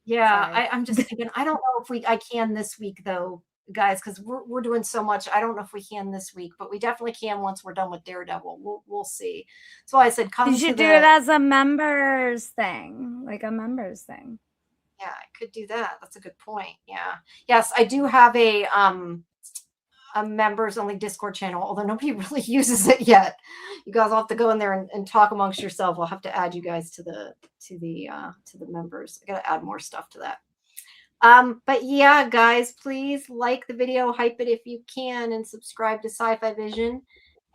Yeah, I'm just thinking. I don't know if I can this week though, guys, because we're doing so much. I don't know if we can this week, but we definitely can once we're done with Daredevil. We'll see. So I said, come. You should do it as a members thing, like a members thing. Yeah, I could do that. That's a good point. Yeah. Yes, I do have a members only Discord channel, although nobody really uses it yet. You guys will have to go in there and talk amongst yourself. I'll have to add you guys to the members. I gotta add more stuff to that. But yeah, guys, please like the video, hype it if you can, and subscribe to Sci-Fi-Vision.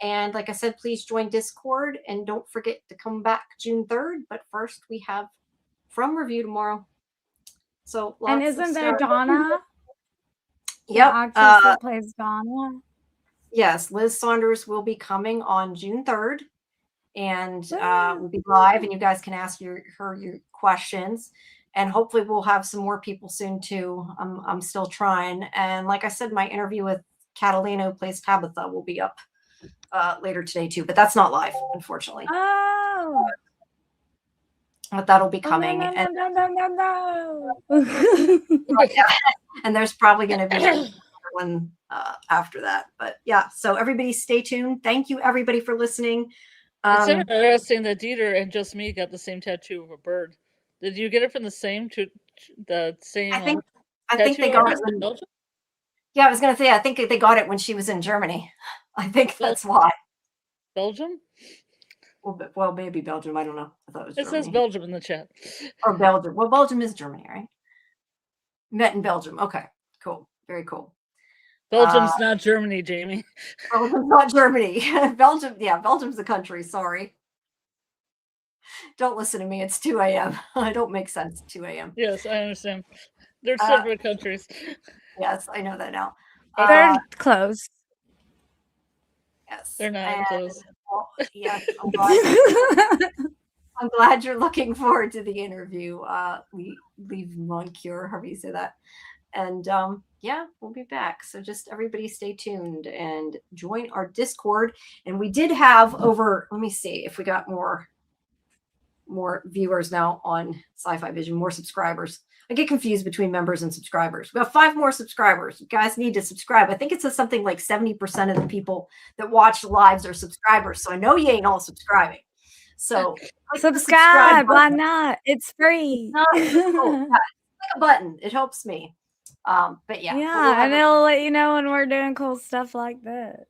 And like I said, please join Discord and don't forget to come back June 3rd. But first we have From Review tomorrow. So and isn't there Donna? Yep. Actress that plays Donna. Yes, Liz Saunders will be coming on June 3rd. And we'll be live and you guys can ask her your questions. And hopefully we'll have some more people soon too. I'm still trying. And like I said, my interview with Catalina, who plays Tabitha, will be up later today too. But that's not live, unfortunately. Oh. But that'll be coming. No. And there's probably going to be another one after that. But yeah, so everybody stay tuned. Thank you, everybody, for listening. It's interesting that Dieter and Just Me got the same tattoo of a bird. Did you get it from the same? I think they got it. Yeah, I was going to say, I think they got it when she was in Germany. I think that's why. Belgium? Well, maybe Belgium. I don't know. I thought it was Germany. It says Belgium in the chat. Or Belgium. Well, Belgium is Germany, right? Met in Belgium. Okay, cool. Very cool. Belgium's not Germany, Jamie. Belgium's not Germany. Belgium, yeah, Belgium's a country. Sorry. Don't listen to me. It's 2 a.m. I don't make sense. 2 a.m. Yes, I understand. They're separate countries. Yes, I know that now. They're close. Yes. They're not close. Well, yes, I'm glad you're looking forward to the interview. Leave Moncure, however you say that. And yeah, we'll be back. So just everybody stay tuned and join our Discord. And we did have over, let me see if we got more viewers now on Sci-Fi-Vision, more subscribers. I get confused between members and subscribers. We have 5 more subscribers. You guys need to subscribe. I think it says something like 70% of the people that watch lives are subscribers. So I know you ain't all subscribing. So subscribe. Why not? It's free. No, click a button. It helps me. But yeah. Yeah, and it'll let you know when we're doing cool stuff like this.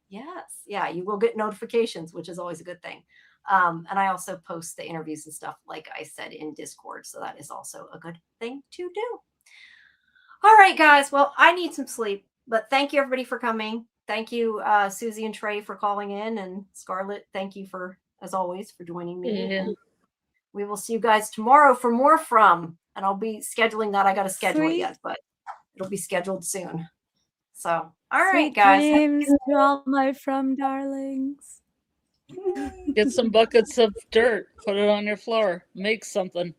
Yes. Yeah, you will get notifications, which is always a good thing. And I also post the interviews and stuff, like I said, in Discord. So that is also a good thing to do. All right, guys. Well, I need some sleep, but thank you everybody for coming. Thank you, Susie and Trey, for calling in, and Scarlett. Thank you as always, for joining me. Yeah. We will see you guys tomorrow for more From, and I'll be scheduling that. I got to schedule it yet, but it'll be scheduled soon. So, all right, guys. Dreams to all my From darlings. Get some buckets of dirt, put it on your floor, make something.